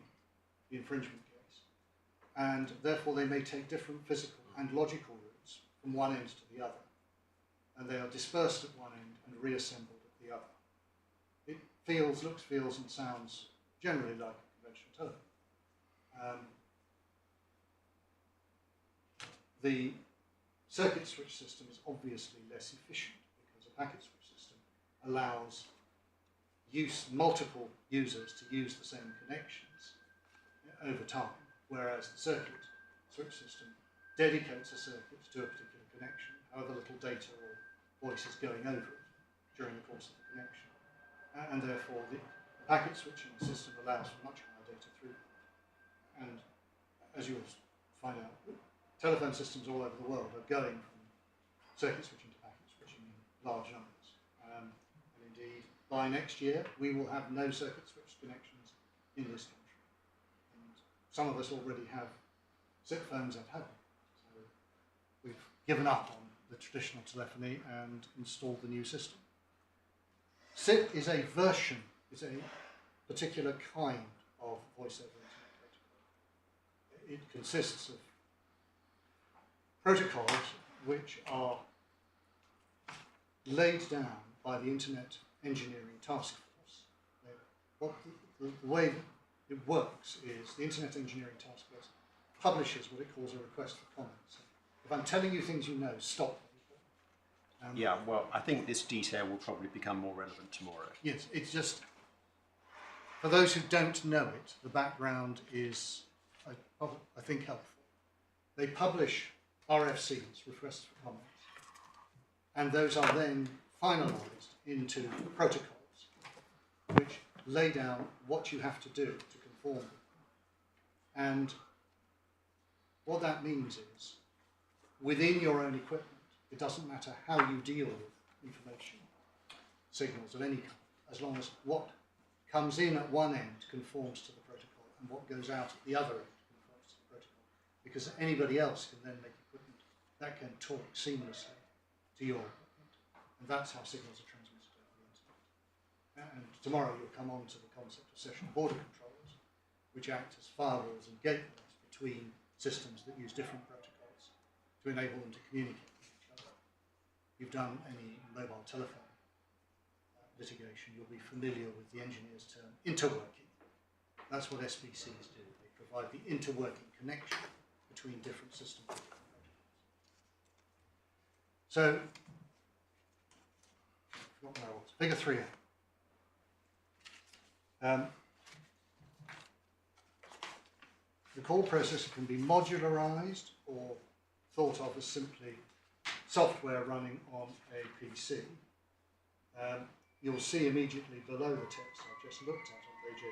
the infringement case. And therefore they may take different physical and logical routes from one end to the other. And they are dispersed at one end and reassembled at the other. It looks, feels and sounds generally like a conventional telephone. The circuit switch system is obviously less efficient because a packet switch system allows multiple users to use the same connections over time, whereas the circuit switch system dedicates a circuit to a particular connection, however little data or voice is going over it during the course of the connection. And therefore the packet switching system allows for much higher data throughput. And as you'll find out, telephone systems all over the world are going from circuit switching to packet switching in large numbers. And indeed, by next year, we will have no circuit switch connections in this country. And some of us already have SIP phones at home. So we've given up on the traditional telephony and installed the new system. SIP is a version, is a particular kind of voice over internet protocol. It consists of protocols which are laid down by the Internet Engineering Task Force. The way it works is the Internet Engineering Task Force publishes what it calls a request for comments. If I'm telling you things you know, stop. Yeah, well, I think this detail will probably become more relevant tomorrow. Yes, it's just, for those who don't know it, the background is, I think, helpful. They publish RFCs, requests for comments, and those are then finalised into protocols which lay down what you have to do to conform with them. And what that means is, within your own equipment, it doesn't matter how you deal with information, signals of any kind, as long as what comes in at one end conforms to the protocol and what goes out at the other end conforms to the protocol. Because anybody else can then make equipment that can talk seamlessly to your equipment. And that's how signals are transmitted over the internet. And tomorrow you'll come on to the concept of session border controllers, which act as firewalls and gateways between systems that use different protocols to enable them to communicate. If you've done any mobile telephone litigation, you'll be familiar with the engineer's term interworking. That's what SBCs do. They provide the interworking connection between different systems. So, I forgot where I was. Figure 3A. The call processor can be modularized or thought of as simply software running on a PC. You'll see immediately below the text I've just looked at on page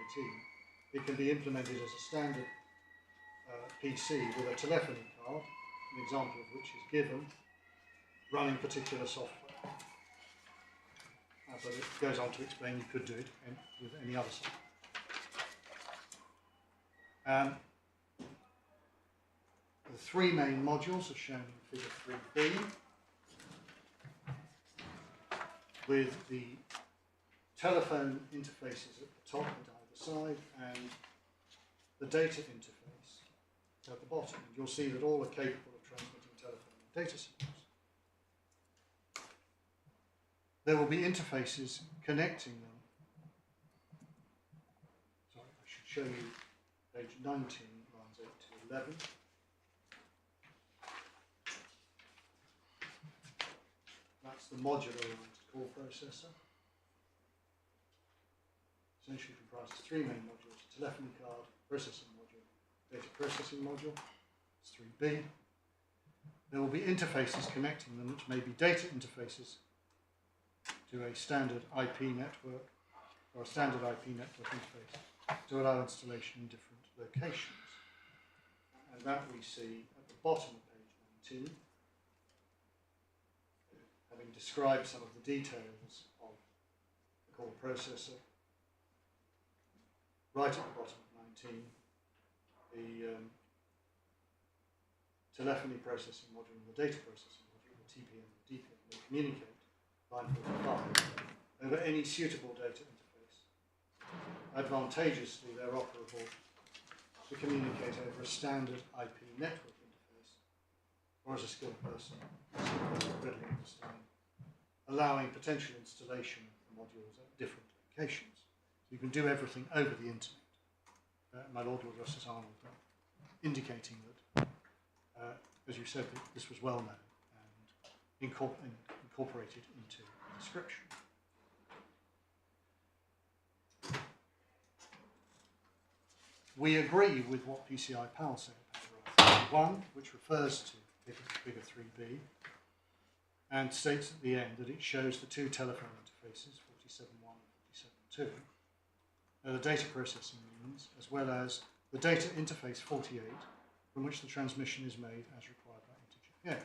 18, it can be implemented as a standard PC with a telephony card, an example of which is given, running particular software. But it goes on to explain you could do it with any other software. The three main modules are shown in figure 3B, with the telephone interfaces at the top and either side and the data interface at the bottom. And you'll see that all are capable of transmitting telephone and data signals. There will be interfaces connecting them. Sorry, I should show you page 19, lines 8 to 11. That's the modularized call processor. Essentially comprises three main modules: telephony card, processing module, data processing module. It's 3B. There will be interfaces connecting them, which may be data interfaces to a standard IP network or a standard IP network interface to allow installation in different locations. And that we see at the bottom of page 19. Having described some of the details of the call processor, right at the bottom of 19, the telephony processing module and the data processing module, the TPM and DPM, will communicate, line 45, over any suitable data interface. Advantageously, they're operable to communicate over a standard IP network interface, or as a skilled person readily understand, allowing potential installation of the modules at different locations. So you can do everything over the internet. My Lord Justice Arnold indicating that, as you said, that this was well known and incorporated into the description. We agree with what PCI-PAL said in paragraph 1, which refers to figure 3b, and states at the end that it shows the two telephone interfaces, 47.1 and 47.2, the data processing means, as well as the data interface 48, from which the transmission is made as required by DMTF.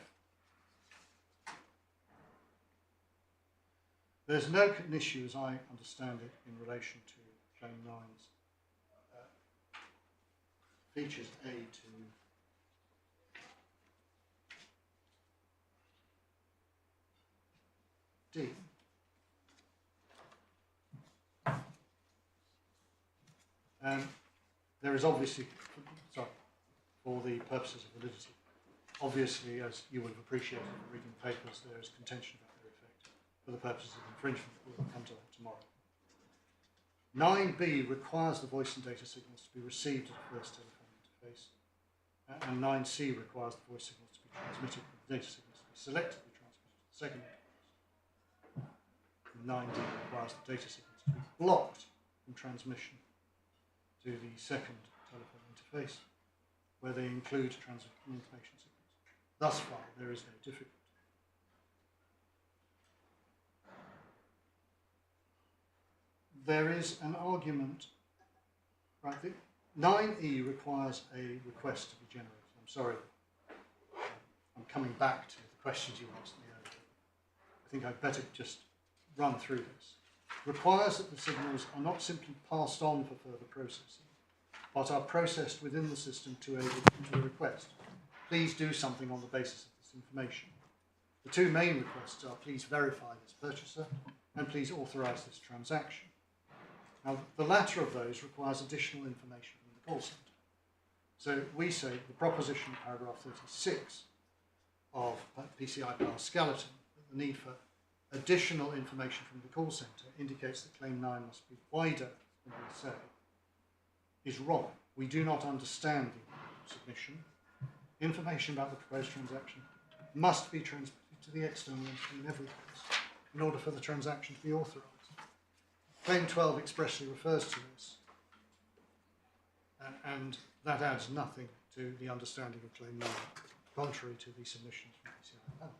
There's no issue, as I understand it, in relation to Claim 9's features A to D. There is obviously, for the purposes of validity, obviously, as you would have appreciated from reading the papers, there is contention about their effect. For the purposes of infringement, we'll come to that tomorrow. 9b requires the voice and data signals to be received at the first telephone interface, and 9c requires the voice signals to be transmitted and the data signals to be selectively transmitted to the second interface. And 9d requires the data signals to be blocked from transmission to the second telephone interface, where they include information signals. Thus far, there is no difficulty. There is an argument, right? 9e requires a request to be generated. I'm sorry, I'm coming back to the questions you asked me earlier. I think I'd better just run through this. Requires that the signals are not simply passed on for further processing, but are processed within the system to a request. Please do something on the basis of this information. The two main requests are please verify this purchaser and please authorize this transaction. Now, the latter of those requires additional information from the call center. So we say the proposition in paragraph 36 of PCI-PAL skeleton, that the need for additional information from the call center indicates that claim 9 must be wider than we say, is wrong. We do not understand the submission. Information about the proposed transaction must be transmitted to the external entity in every case in order for the transaction to be authorized. Claim 12 expressly refers to this, and that adds nothing to the understanding of Claim 9, contrary to the submissions from PCI-PAL.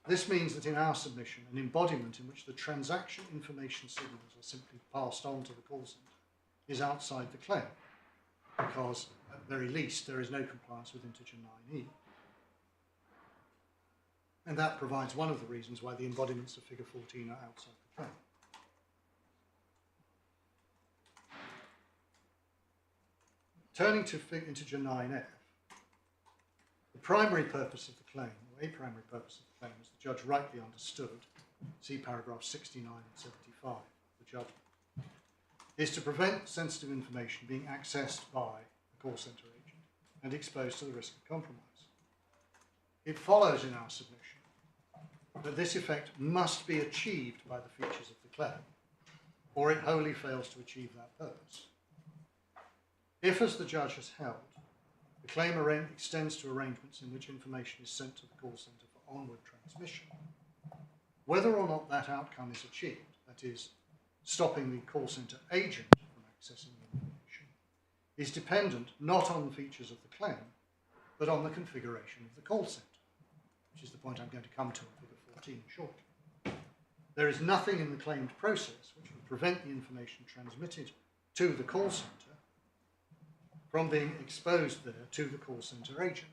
This means that in our submission, an embodiment in which the transaction information signals are simply passed on to the call center is outside the claim, because at the very least there is no compliance with integer 9e. And that provides one of the reasons why the embodiments of figure 14 are outside the claim. Turning to integer 9f, the primary purpose of the claim, or a primary purpose of the claim, as the judge rightly understood, see paragraphs 69 and 75 of the judgment, is to prevent sensitive information being accessed by the call center agent and exposed to the risk of compromise. It follows in our submission that this effect must be achieved by the features of the claim, or it wholly fails to achieve that purpose. If, as the judge has held, the claim extends to arrangements in which information is sent to the call center for onward transmission, whether or not that outcome is achieved, that is, stopping the call center agent from accessing the information, is dependent not on the features of the claim, but on the configuration of the call center, which is the point I'm going to come to in figure 14 shortly. There is nothing in the claimed process which would prevent the information transmitted to the call center from being exposed there to the call center agent.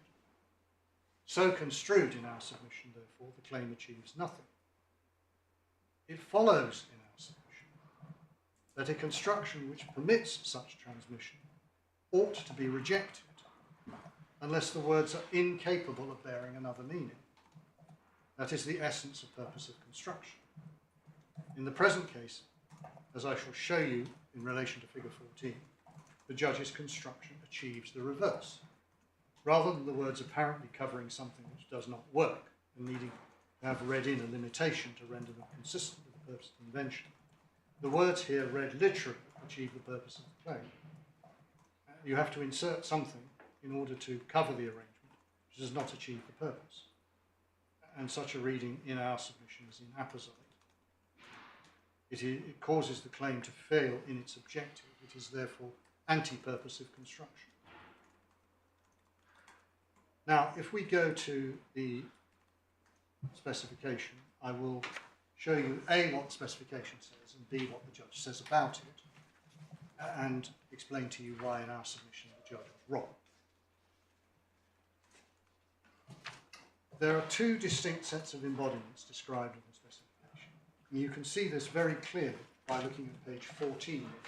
So construed in our submission, therefore, the claim achieves nothing. It follows in our submission that a construction which permits such transmission ought to be rejected unless the words are incapable of bearing another meaning. That is the essence of purposive construction. In the present case, as I shall show you in relation to figure 14, the judge's construction achieves the reverse. Rather than the words apparently covering something which does not work and needing to have read in a limitation to render them consistent with the purpose of the invention, the words here read literally achieve the purpose of the claim. You have to insert something in order to cover the arrangement which does not achieve the purpose. And such a reading in our submission is inapposite. It causes the claim to fail in its objective. It is therefore anti-purposive construction. Now, if we go to the specification, I will show you A, what the specification says, and B, what the judge says about it, and explain to you why in our submission the judge was wrong. There are two distinct sets of embodiments described in the specification. And you can see this very clearly by looking at page 14 of the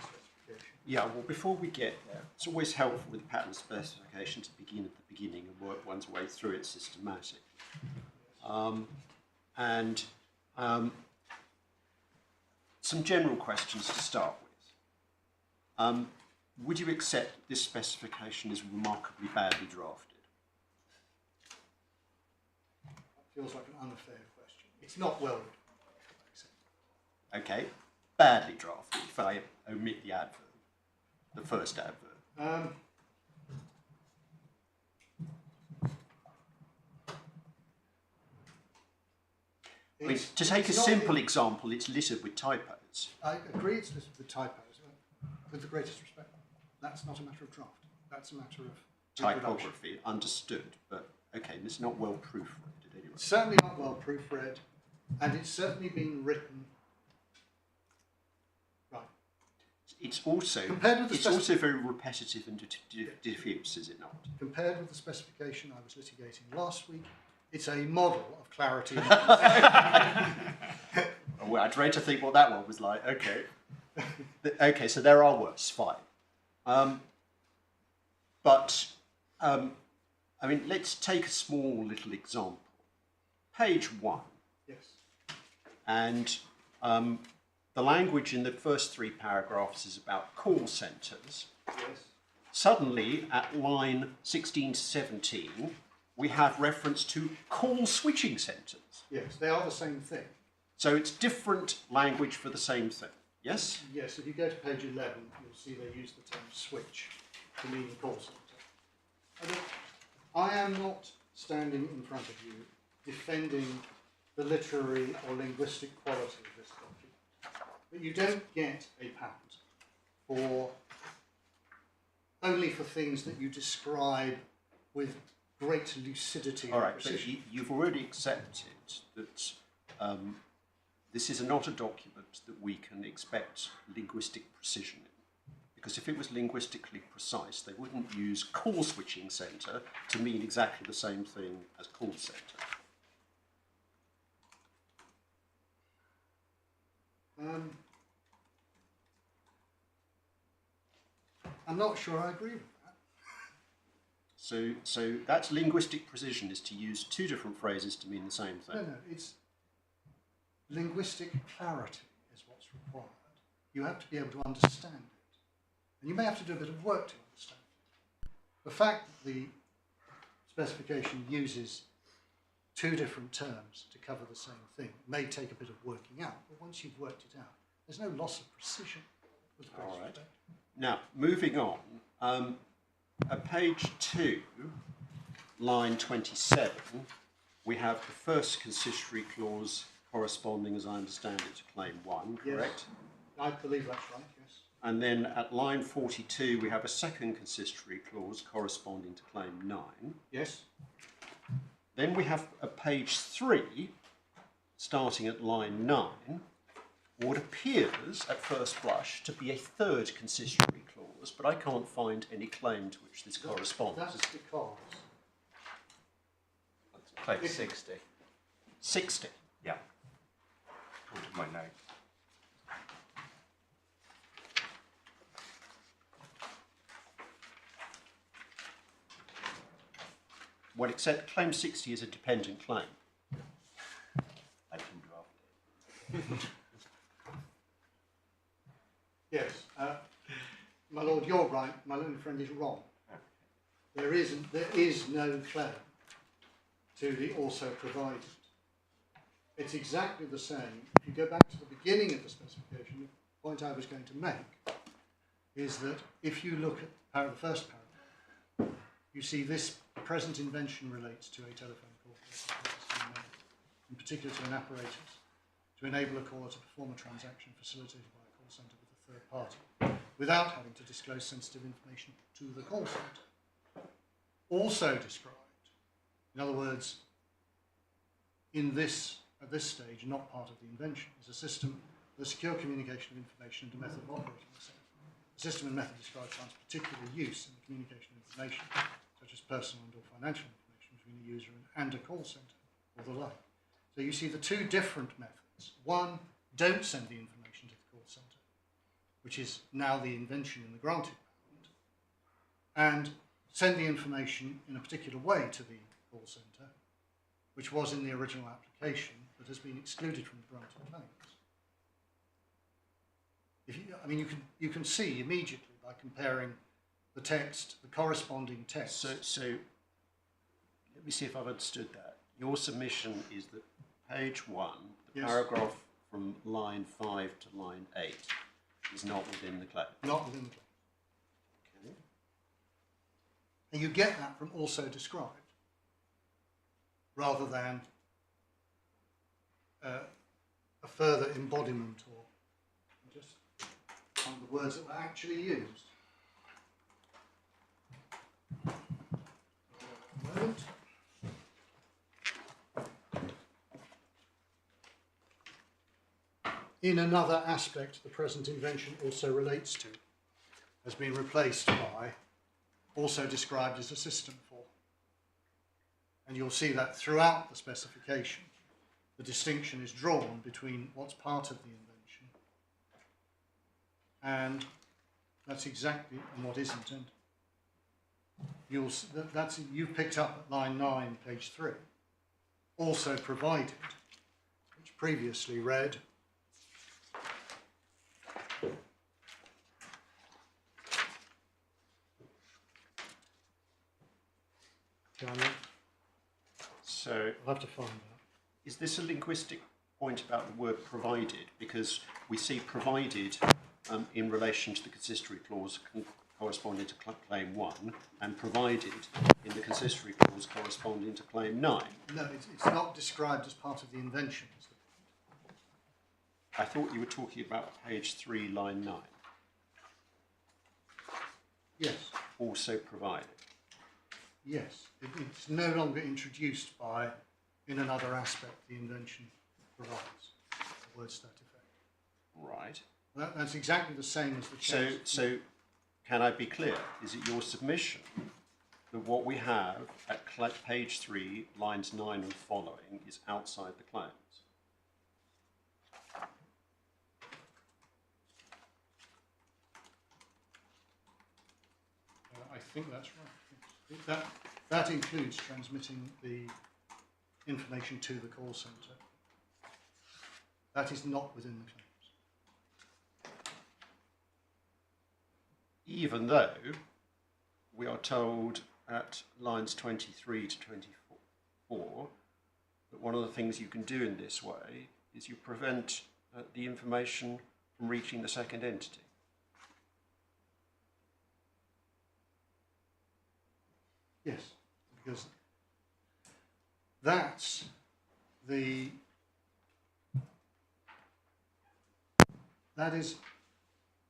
specification. Yeah, well, before we get there, it's always helpful with the patent specification to begin at the beginning and work one's way through it systematically. Some general questions to start with. Would you accept that this specification is remarkably badly drafted? Feels like an unfair question. It's not well written. Okay, badly drafted, if I omit the adverb, the first adverb. I mean, to take a simple example, it's littered with typos. I agree it's littered with typos, with the greatest respect. That's not a matter of draft. That's a matter of Typography, understood, but okay, it's not well proofread anyway. It's certainly not well proofread, and it's certainly been written. Right. It's also very repetitive and diffuse, is it not? Compared with the specification I was litigating last week, it's a model of clarity. Well, I dread to think what that one was like. Okay. Okay, so there are worse, fine. I mean, let's take a small little example. Page 1. Yes. And the language in the first 3 paragraphs is about call centres. Yes. Suddenly, at line 16 to 17, we have reference to call switching centres. Yes, they are the same thing. So it's different language for the same thing, yes? Yes, if you go to page 11, you'll see they use the term switch to mean call centre. I am not standing in front of you defending the literary or linguistic quality of this document. But you don't get a patent only for things that you describe with great lucidity. All right, but you've already accepted that this is not a document that we can expect linguistic precision in. Because if it was linguistically precise, they wouldn't use call switching centre to mean exactly the same thing as call centre. I'm not sure I agree with that. So that's linguistic precision, is to use 2 different phrases to mean the same thing. No, it's linguistic clarity is what's required. You have to be able to understand it. And you may have to do a bit of work to understand it. The fact that the specification uses 2 different terms to cover the same thing may take a bit of working out, but once you've worked it out, there's no loss of precision. All right. Now, moving on, at page 2, line 27, we have the first consistory clause corresponding, as I understand it, to claim 1, correct? Yes. I believe that's right, yes. And then at line 42, we have a second consistory clause corresponding to claim 9. Yes. Then we have at page 3, starting at line 9, what appears at first blush to be a third consistory clause, but I can't find any claim to which this corresponds. That's because... Page 60. 60. Yeah. According to my note. Well, except claim 60 is a dependent claim. I can draft it. Yes, my lord, you're right. My learned friend is wrong. There is no claim to the also provided. It's exactly the same. If you go back to the beginning of the specification, the point I was going to make is that if you look at the first paragraph, you see this present invention relates to a telephone call, in particular to an apparatus, to enable a caller to perform a transaction facilitated by a call centre with a third party, without having to disclose sensitive information to the call centre. Also described, in other words, at this stage, not part of the invention, is a system, the secure communication of information and a method of operating the same. The system and method described finds particular use in the communication of information, such as personal and or financial information between a user and a call centre, or the like. So you see the two different methods. One, don't send the information to the call centre, which is now the invention in the granted patent, and send the information in a particular way to the call centre, which was in the original application, but has been excluded from the granted claims. You can see immediately by comparing the text, the corresponding text. So let me see if I've understood that. Your submission is that page 1, the Yes. paragraph from line 5 to line 8, is not within the claim. Not within the claim. Okay. And you get that from also described, rather than a further embodiment, or just on the words that were actually used. A moment. In another aspect, the present invention also relates to, has been replaced by, also described as a system for. And you'll see that throughout the specification, the distinction is drawn between what's part of the invention and that's exactly what is intended. You've picked up at line 9, page 3, also provided, which previously read, So I'll have to find that. is this a linguistic point about the word provided? Because we see provided in relation to the consistory clause corresponding to claim 1, and provided in the consistory clause corresponding to claim 9. No, it's not described as part of the invention. I thought you were talking about page 3, line 9. Yes, Also provided. yes. It's no longer introduced by, in another aspect, the invention provides. The words to that effect. Right. That's exactly the same as the change. So can I be clear? Is it your submission that what we have at page 3, lines 9 and following, is outside the claims? I think that's right. Yes. That includes transmitting the information to the call centre. That is not within the claims. Even though we are told at lines 23 to 24 that one of the things you can do in this way is you prevent the information from reaching the second entity. Yes, because that's that is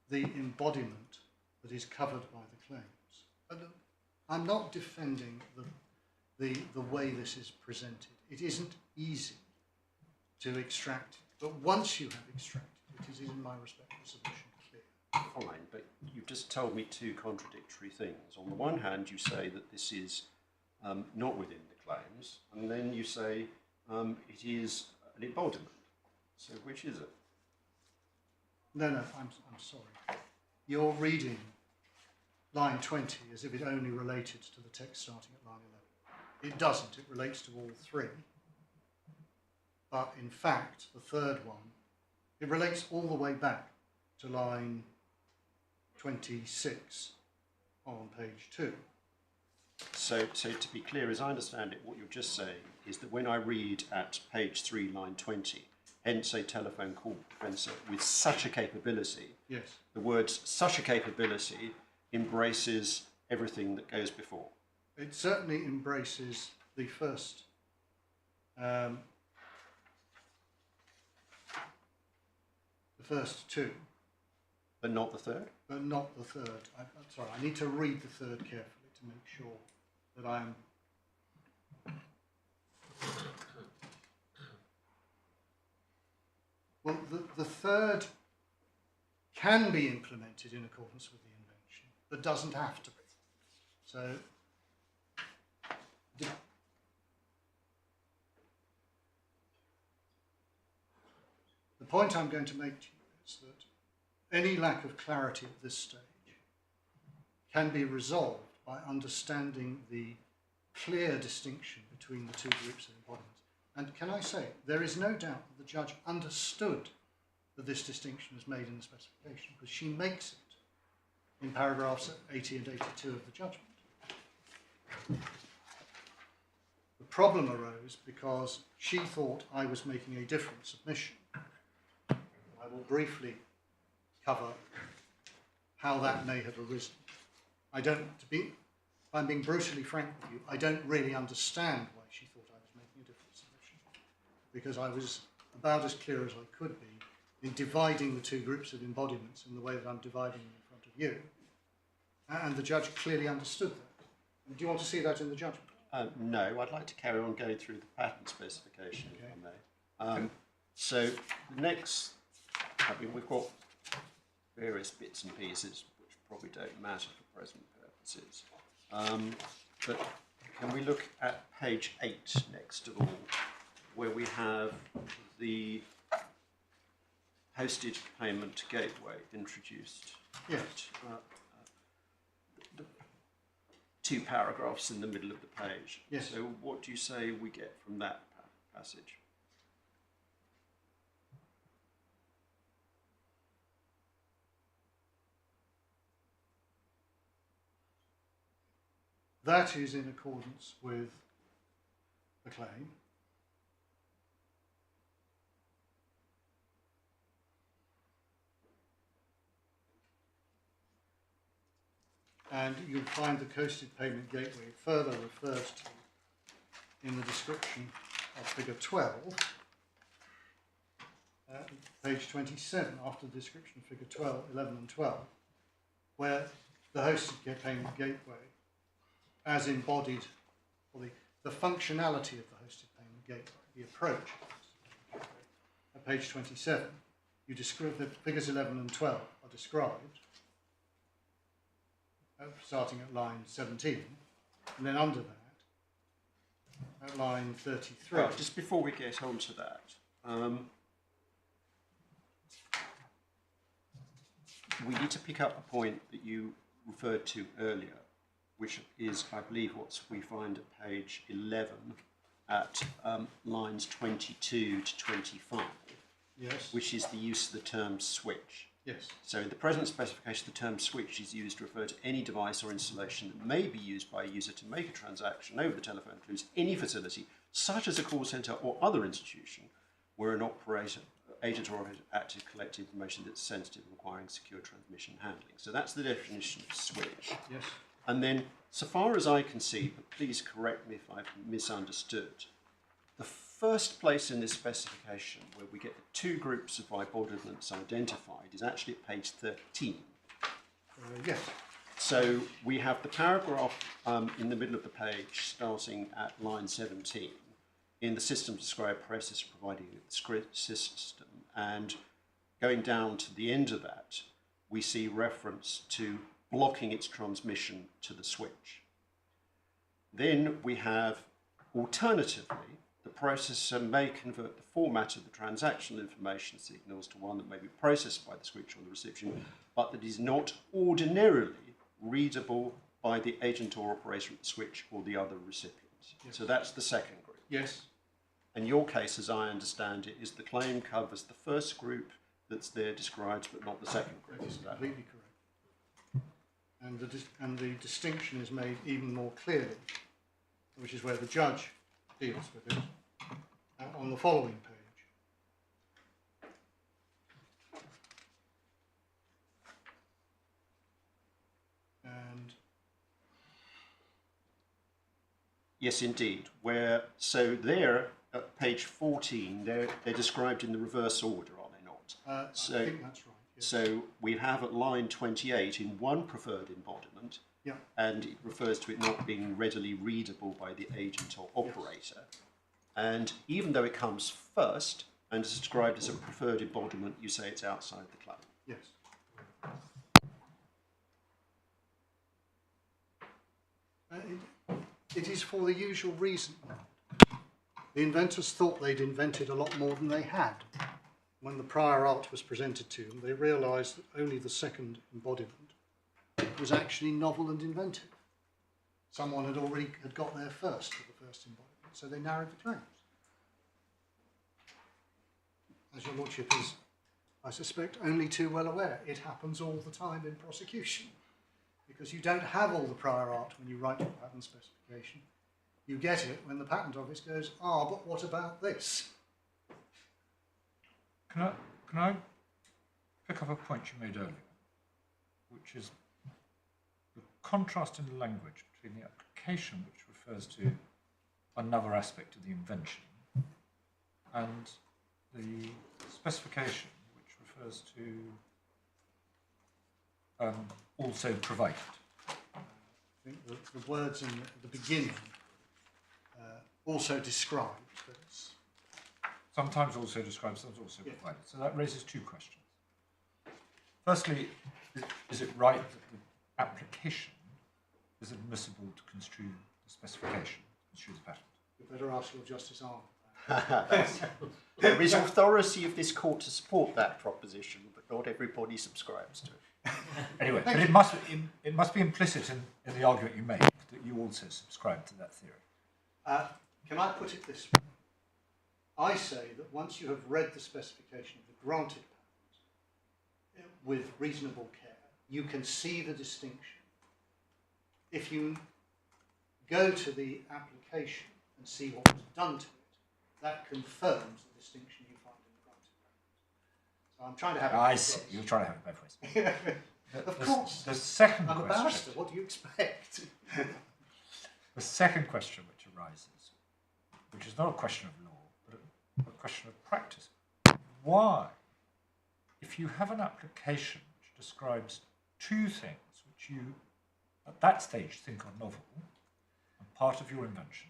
the embodiment that is covered by the claims. And I'm not defending the way this is presented. It isn't easy to extract it, but once you have extracted it, it is, in my respectful submission, clear. Fine, but you've just told me two contradictory things. On the one hand, you say that this is not within the claims, and then you say it is an embodiment. So which is it? No, I'm sorry. You're reading line 20 as if it only related to the text starting at line it doesn't. It relates to all three. But in fact, the third one, it relates all the way back to line 26 on page 2. So to be clear, as I understand it, what you're just saying is that when I read at page 3, line 20, hence a telephone call preventer with such a capability, Yes. the words such a capability embraces everything that goes before. It certainly embraces the first two, But not the third? but not the third. I'm sorry, I need to read the third carefully to make sure that I'm... Well, the third can be implemented in accordance with the invention, but doesn't have to be. So, the point I'm going to make to you is that any lack of clarity at this stage can be resolved by understanding the clear distinction between the two groups of embodiments. And can I say, there is no doubt that the judge understood that this distinction was made in the specification, because she makes it in paragraphs 80 and 82 of the judgment. The problem arose because she thought I was making a different submission. I will briefly cover how that may have arisen. If I'm being brutally frank with you, I don't really understand why she thought I was making a different submission, because I was about as clear as I could be in dividing the two groups of embodiments in the way that I'm dividing them in front of you. And the judge clearly understood that. Do you want to see that in the judgment? No, I'd like to carry on going through the patent specification, Okay. if I may. So the next, we've got various bits and pieces which probably don't matter for present purposes. But can we look at page 8 next of all, where we have the hosted payment gateway introduced? Yes. The 2 paragraphs in the middle of the page. Yes. So what do you say we get from that passage? That is in accordance with the claim. And you'll find the hosted payment gateway further refers to in the description of figure 12, page 27, after the description of figure 12, 11 and 12, where the hosted payment gateway as embodied, or the functionality of the hosted payment gateway, the approach. At page 27, you describe the figures 11 and 12 are described, starting at line 17, and then under that, at line 33. Well, just before we get on to that, we need to pick up a point that you referred to earlier, which is, I believe, what we find at page 11 at lines 22 to 25, Yes. which is the use of the term switch. Yes. So in the present specification, the term switch is used to refer to any device or installation that may be used by a user to make a transaction over the telephone, includes any facility, such as a call centre or other institution, where an agent or operator active collect information that's sensitive, requiring secure transmission handling. So that's the definition of switch. Yes. And then, so far as I can see, but please correct me if I've misunderstood, the first place in this specification where we get the 2 groups of embodiments identified is actually at page 13. Yes. So we have the paragraph in the middle of the page starting at line 17 in the system described process providing the script system, and going down to the end of that we see reference to blocking its transmission to the switch. Then we have, alternatively, the processor may convert the format of the transactional information signals to one that may be processed by the switch or the recipient, but that is not ordinarily readable by the agent or operator at the switch or the other recipient. Yes. So that's the second group. Yes. And your case, as I understand it, is the claim covers the first group that's there described, but not the second group. That is Is that completely correct. And the distinction is made even more clearly, which is where the judge deals with it, on the following page. And Yes, indeed. So there, at page 14, they're described in the reverse order, are they not? I So- think that's right. Yes. So we have at line 28 in one preferred embodiment, Yeah. and it refers to it not being readily readable by the agent or operator. And even though it comes first and is described as a preferred embodiment, you say it's outside the claim. Yes. It is for the usual reason. The inventors thought they'd invented a lot more than they had. When the prior art was presented to them, they realised that only the second embodiment was actually novel and inventive. Someone had already got there first with the first embodiment, so they narrowed the claims. As your lordship is, I suspect, only too well aware, it happens all the time in prosecution, because you don't have all the prior art when you write your patent specification. You get it when the patent office goes, but what about this? Can I pick up a point you made earlier, which is the contrast in the language between the application, which refers to another aspect of the invention, and the specification, which refers to also provided. I think the words in the beginning also describe, but it's Sometimes also described, sometimes also Yes. provided. So that raises two questions. Firstly, is it right that the application is admissible to construe the specification, construe the patent? you better ask your Justice Arnold. There is authority of this court to support that proposition, but not everybody subscribes to it. Anyway, but it must be implicit in the argument you make that you also subscribe to that theory. Can I put it this way? I say that once you have read the specification of the granted patent with reasonable care, you can see the distinction. If you go to the application and see what was done to it, that confirms the distinction you find in the granted patent. So I'm trying to have it I both see. ways. You're trying to have it both ways. Of course. The second I'm a question. barrister, what do you expect? The second question which arises, which is not a question of law, but a question of practice. Why, if you have an application which describes two things which you, at that stage, think are novel and part of your invention,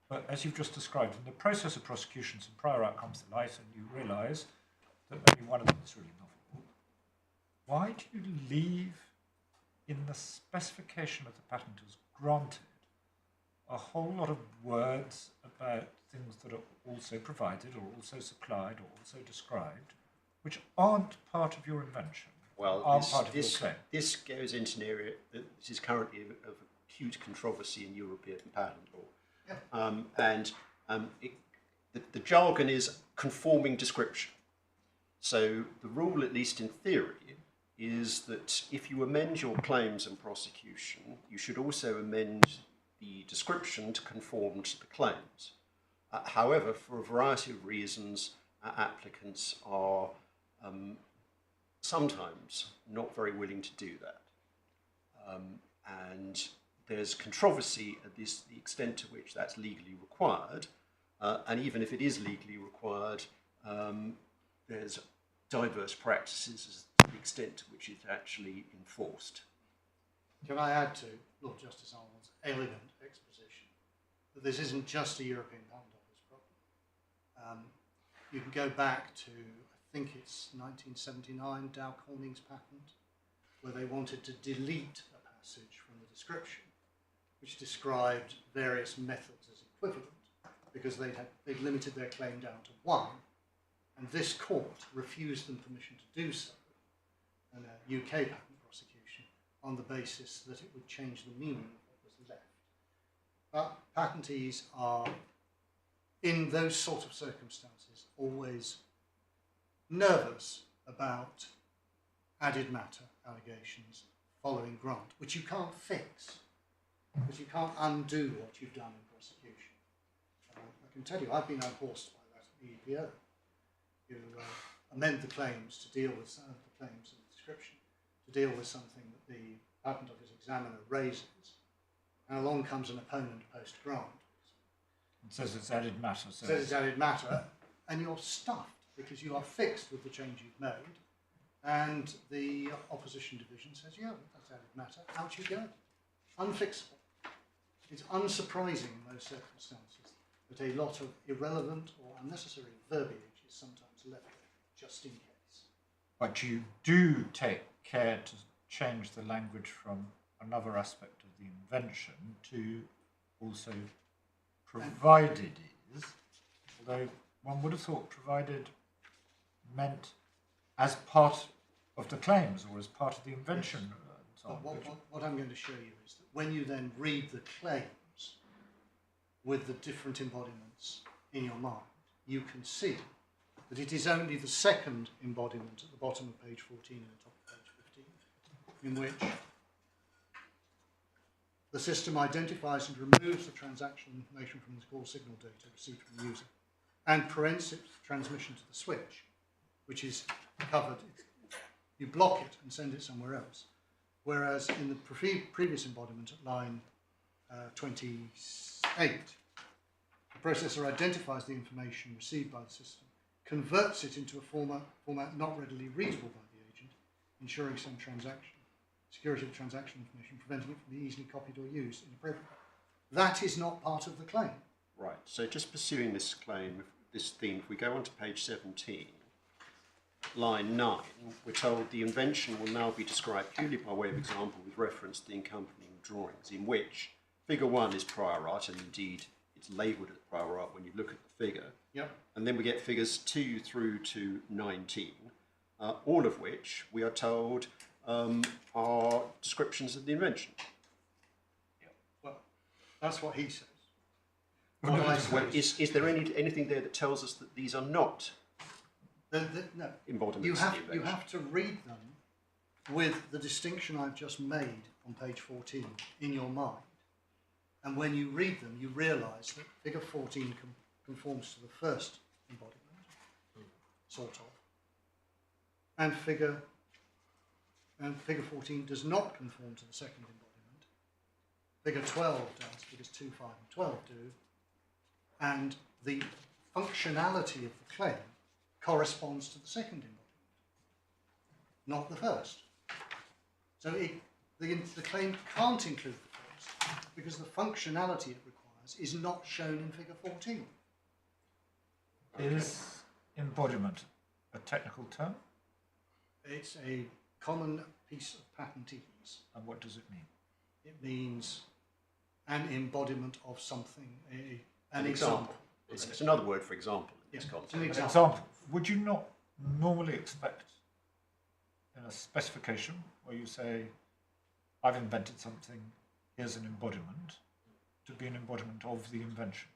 but as you've just described, in the process of prosecution, some prior art comes to light and you realise that only one of them is really novel, why do you leave in the specification of the patent as granted a whole lot of words about things that are also provided or also supplied or also described, which aren't part of your invention, aren't part of your claim? This goes into an area that is currently of acute controversy in European patent law. The jargon is conforming description. So the rule, at least in theory, is that if you amend your claims and prosecution, you should also amend the description to conform to the claims. However, for a variety of reasons, applicants are sometimes not very willing to do that. And there's controversy at the extent to which that's legally required. And even if it is legally required, there's diverse practices as to the extent to which it's actually enforced. Can I add to Lord Justice Arnold's elegant exposition that this isn't just a European Patent Office problem? You can go back to, I think it's 1979, Dow Corning's patent, where they wanted to delete a passage from the description, which described various methods as equivalent, because they'd limited their claim down to one, and this court refused them permission to do so in a UK patent prosecution on the basis that it would change the meaning of what was left. patentees are, in those sort of circumstances, always nervous about added matter allegations following grant, which you can't fix, because you can't undo what you've done in prosecution. I can tell you, I've been unhorsed by that at the EPO. You amend the claims to deal with some of the claims in the description, to deal with something that the Patent Office examiner raises, and along comes an opponent post-grant. It says it's added matter. So Says it's added matter, and you're stuffed because you are fixed with the change you've made, and the opposition division says, yeah, that's added matter, out you go. Unfixable. It's unsurprising in those circumstances that a lot of irrelevant or unnecessary verbiage is sometimes left there, just in case. But you do take care to change the language from another aspect of the invention to also provided is, although one would have thought provided meant as part of the claims or as part of the invention. Yes. And so on. What I'm going to show you is that when you then read the claims with the different embodiments in your mind, you can see that it is only the second embodiment at the bottom of page 14 and the top of page 15 in which the system identifies and removes the transaction information from the call signal data received from the user and prevents its transmission to the switch, which is covered. You block it and send it somewhere else. Whereas in the previous embodiment at line 28, the processor identifies the information received by the system, converts it into a format not readily readable by the agent, ensuring some security of the transaction information, preventing it from being easily copied or used inappropriately. That is not part of the claim. Right, so just pursuing this claim, this theme, if we go on to page 17, line 9, we're told the invention will now be described purely by way of example with reference to the accompanying drawings, in which figure 1 is prior art, and indeed it's labelled as prior art when you look at the figure. Yep. And then we get figures 2 through to 19, all of which we are told are descriptions of the invention. Well, that's what he says. Well, What I say is there anything there that tells us that these are not no. embodiments You of the invention? have to read them with the distinction I've just made on page 14 in your mind. And when you read them, you realise that figure 14 conforms to the first embodiment, sort of. And figure 14 does not conform to the second embodiment. Figure 12 does, figures 2, 5 and 12 do. And the functionality of the claim corresponds to the second embodiment, not the first. So the claim can't include the first because the functionality it requires is not shown in figure 14. Is embodiment a technical term? It's a common piece of patentese. And what does it mean? It means an embodiment of something, an example. It's another word for example in this Yeah, context. an An example. example. Would you not normally expect in a specification where you say, I've invented something, here's an embodiment, to be an embodiment of the invention?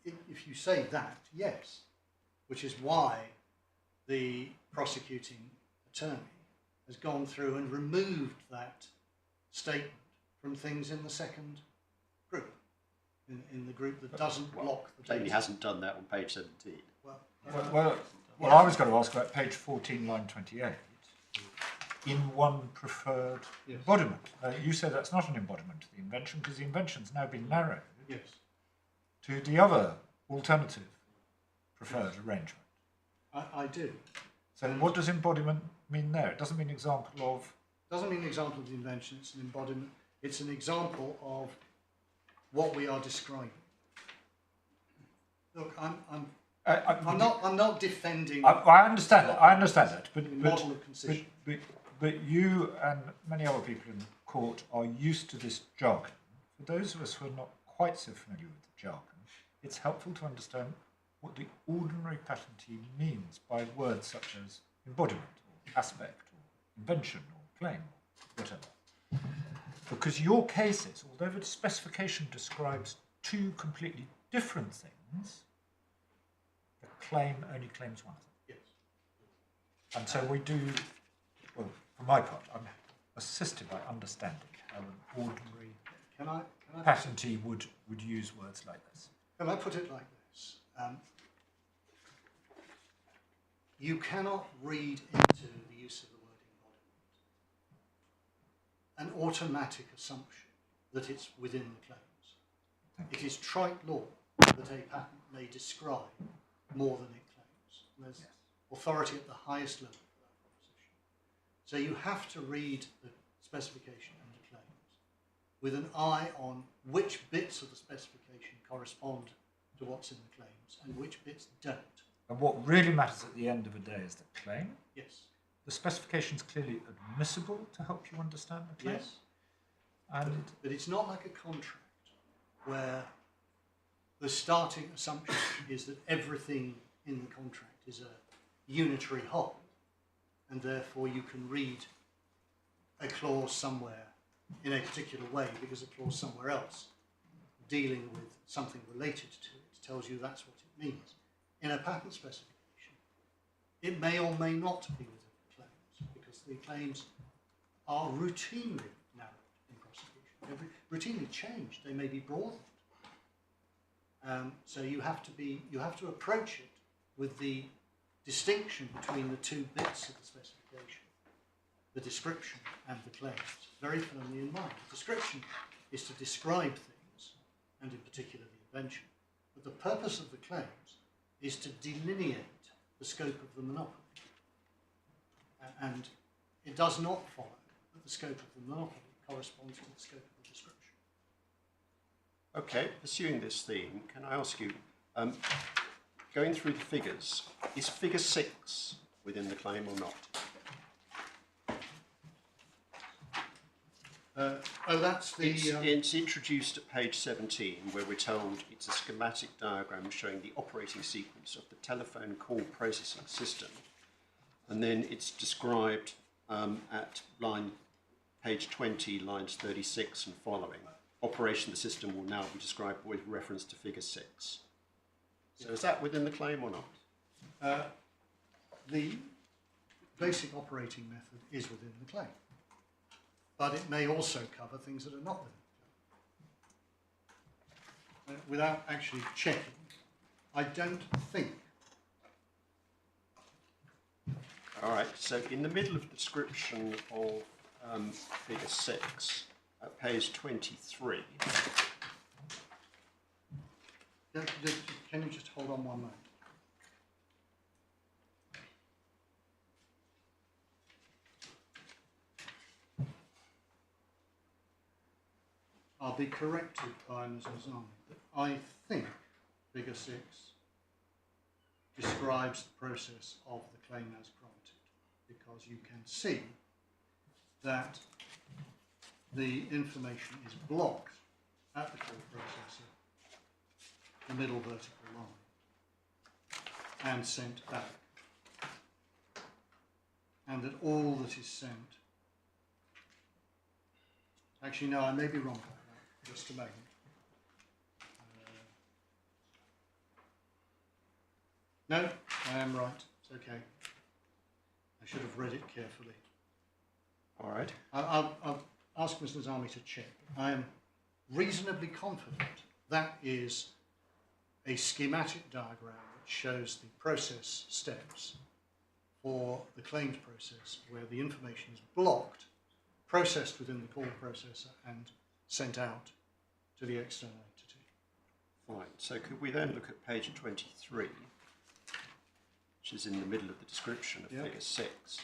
If you say that, yes, which is why the prosecuting attorney has gone through and removed that statement from things in the second group, in the group that doesn't block the Plainly data. hasn't done that on page 17. Well, I was going to ask about page 14, line 28, in one preferred Yes. embodiment. You say that's not an embodiment of the invention because the invention's now been narrowed Yes, to the other alternative preferred arrangement. I do. So what does embodiment mean there? It doesn't mean example of... Doesn't mean an example of the invention, it's an embodiment. It's an example of what we are describing. Look, I'm not defending I understand that. I understand that. the model of concision. But you and many other people in the court are used to this jargon. For those of us who are not quite so familiar with the jargon, it's helpful to understand what the ordinary patentee means by words such as embodiment, or aspect, or invention, or claim, or whatever. Because your cases, although the specification describes two completely different things, the claim only claims one of them. Yes. And so we do, well, for my part, I'm assisted by understanding how an ordinary Can I patentee would use words like this. Can I put it like this? You cannot read into the use of the word embodiment an automatic assumption that it's within the claims. It is trite law that a patent may describe more than it claims. And there's authority at the highest level for that proposition. So you have to read the specification and the claims with an eye on which bits of the specification correspond to what's in the claims and which bits don't. And what really matters at the end of the day is the claim. Yes. The specification is clearly admissible to help you understand the claim. Yes. And But it's not like a contract where the starting assumption is that everything in the contract is a unitary whole, and therefore you can read a clause somewhere in a particular way because a clause somewhere else dealing with something related to it tells you that's what it means. In a patent specification, it may or may not be within the claims because the claims are routinely narrowed in prosecution, routinely changed. They may be broadened. So you have to approach it with the distinction between the two bits of the specification, the description and the claims, very firmly in mind. The description is to describe things, and in particular the invention. But the purpose of the claims is to delineate the scope of the monopoly. And it does not follow that the scope of the monopoly corresponds to the scope of the description. Okay, pursuing this theme, can I ask you, going through the figures, is figure 6 within the claim or not? That's the... It's introduced at page 17, where we're told it's a schematic diagram showing the operating sequence of the telephone call processing system. And then it's described at page 20, lines 36 and following. Operation of the system will now be described with reference to figure 6. So is that within the claim or not? The basic operating method is within the claim, but it may also cover things that are not within the claim. Without actually checking, I don't think. All right, so in the middle of the description of figure 6, at page 23. Can you just hold on one moment? I'll be corrected by Ms. Nuzami, but I think figure 6 describes the process of the claim as granted, because you can see that the information is blocked at the call processor, the middle vertical line, and sent back. And that all that is sent... Actually, no, I may be wrong about that. Just a moment. No, I am right. It's okay. I should have read it carefully. All right. I'll ask Ms. Nuzami to check. I am reasonably confident that is a schematic diagram which shows the process steps for the claims process where the information is blocked, processed within the call processor and sent out to the external entity. Fine. So could we then look at page 23, which is in the middle of the description of figure 6.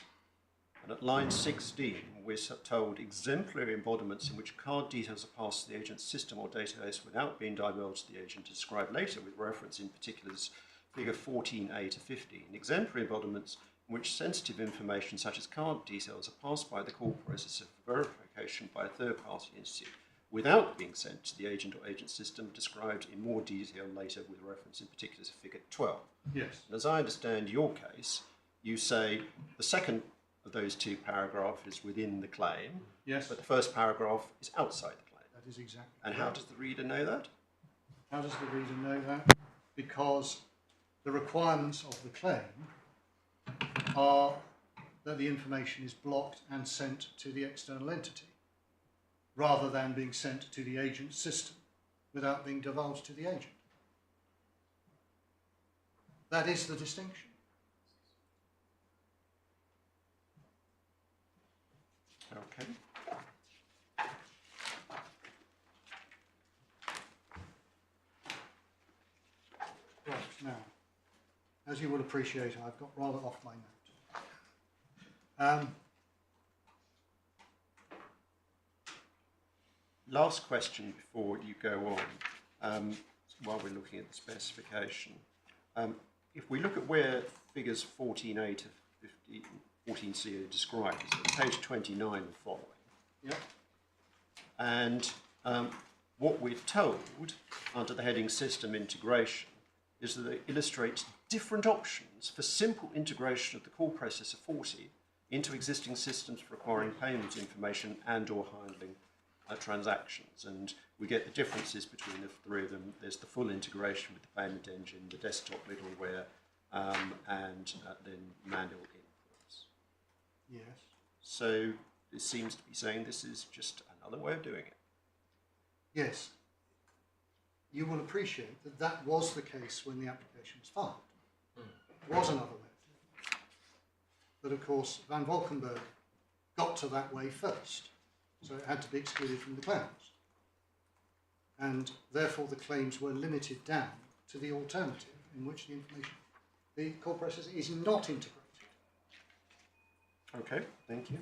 And at line 16, we're told exemplary embodiments in which card details are passed to the agent's system or database without being divulged to the agent to describe later with reference in particulars figure 14a to 15. Exemplary embodiments in which sensitive information such as card details are passed by the call processor for verification by a third-party entity without being sent to the agent or agent system, described in more detail later with reference in particulars to figure 12. Yes. And as I understand your case, you say the second of those two paragraphs is within the claim, Yes, but the first paragraph is outside the claim. that is exactly And correct. how does the reader know that? How does the reader know that? Because the requirements of the claim are that the information is blocked and sent to the external entity, rather than being sent to the agent's system without being divulged to the agent. That is the distinction. Okay. Right, now, as you will appreciate, I've got rather off my note. Last question before you go on, while we're looking at the specification. If we look at where figures 14a to 14c are described, it's at page 29 and following. Yep. And what we're told under the heading System Integration is that it illustrates different options for simple integration of the call processor 40 into existing systems for acquiring payment information and or handling transactions. And we get the differences between the three of them. There's the full integration with the payment engine, the desktop middleware, and then manual inputs. Yes. So this seems to be saying this is just another way of doing it. Yes. You will appreciate that that was the case when the application was filed. It was another way of doing it. But of course, Van Valkenburg got to that way first, so it had to be excluded from the claims. And therefore the claims were limited down to the alternative in which the information, the call processor is not integrated. Okay, thank you.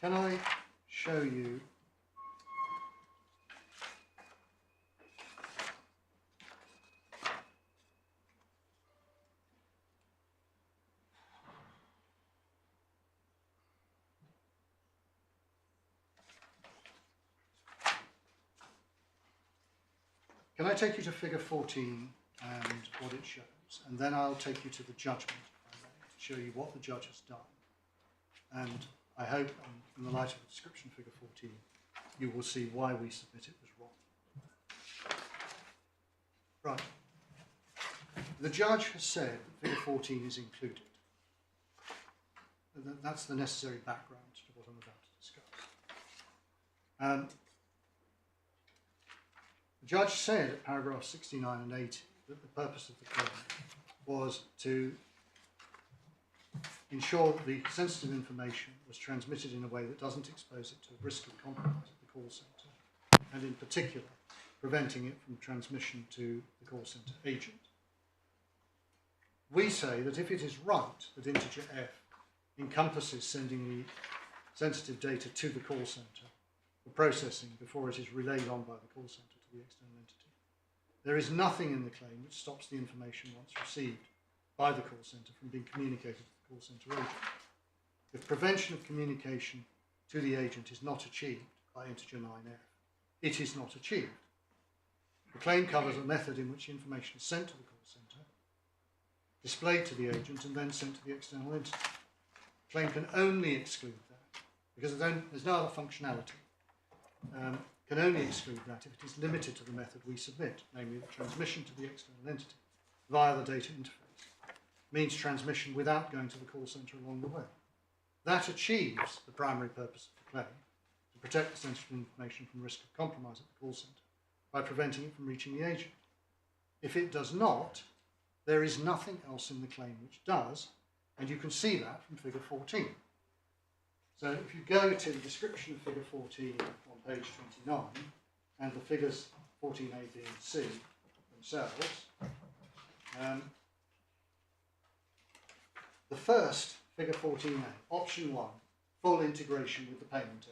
Can I show you Can I take you to figure 14 and what it shows, and then I'll take you to the judgment, if I may, to show you what the judge has done. And I hope, in the light of the description of figure 14, you will see why we submit it was wrong. Right. The judge has said that figure 14 is included. That's the necessary background to what I'm about to discuss. The judge said at paragraphs 69 and 80 that the purpose of the claim was to ensure that the sensitive information was transmitted in a way that doesn't expose it to a risk of compromise at the call centre, and in particular, preventing it from transmission to the call centre agent. We say that if it is right that integer f encompasses sending the sensitive data to the call centre for processing before it is relayed on by the call centre to the external entity, there is nothing in the claim which stops the information once received by the call centre from being communicated to the call centre agent. If prevention of communication to the agent is not achieved by integer 9f, it is not achieved. The claim covers a method in which information is sent to the call centre, displayed to the agent, and then sent to the external entity. The claim can only exclude that because there's no other functionality. Can only exclude that if it is limited to the method we submit, namely the transmission to the external entity via the data interface. Means transmission without going to the call centre along the way. That achieves the primary purpose of the claim, to protect the sensitive information from risk of compromise at the call centre by preventing it from reaching the agent. If it does not, there is nothing else in the claim which does, and you can see that from figure 14. So if you go to the description of figure 14 on page 29, and the figures 14a, b and c themselves, the first, figure 14a, option 1, full integration with the payment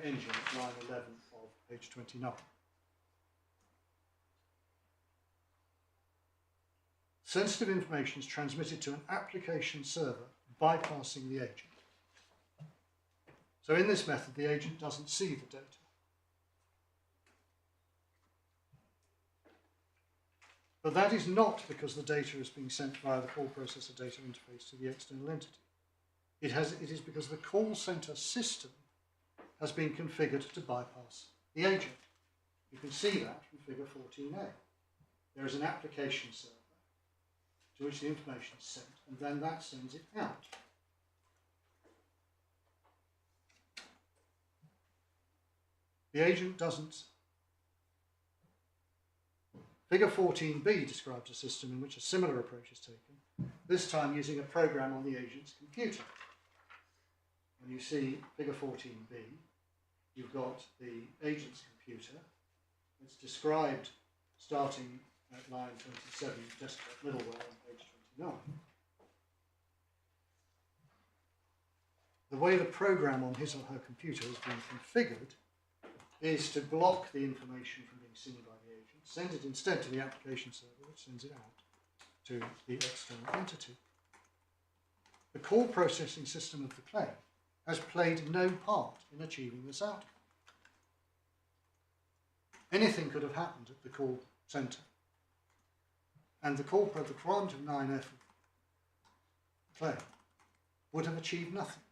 engine, line 11 of page 29. Sensitive information is transmitted to an application server bypassing the agent. So in this method, the agent doesn't see the data. But that is not because the data is being sent via the call processor data interface to the external entity. It is because the call center system has been configured to bypass the agent. You can see that from figure 14a. There is an application server to which the information is sent, and then that sends it out. The agent doesn't. Figure 14b describes a system in which a similar approach is taken, this time using a program on the agent's computer. When you see figure 14b, you've got the agent's computer. It's described starting at line 27, desktop middleware on page 29. The way the program on his or her computer has been configured is to block the information from being seen by the agent, send it instead to the application server, which sends it out to the external entity. The call processing system of the claim has played no part in achieving this outcome. Anything could have happened at the call center, and the quantum 9F of the claim would have achieved nothing.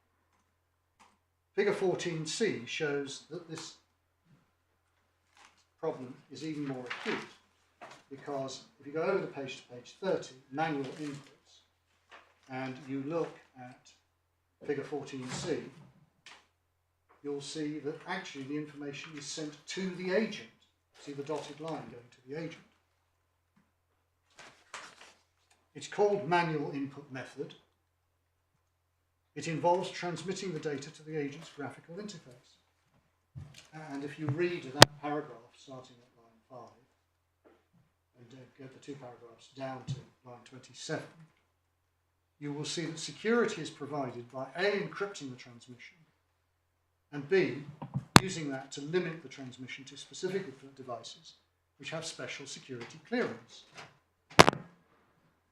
Figure 14c shows that this problem is even more acute, because if you go over the page to page 30, manual inputs, and you look at figure 14c, you'll see that actually the information is sent to the agent. See the dotted line going to the agent. It's called manual input method. It involves transmitting the data to the agent's graphical interface. And if you read that paragraph starting at line 5 and get the 2 paragraphs down to line 27, you will see that security is provided by A, encrypting the transmission, and B, using that to limit the transmission to specific devices which have special security clearance.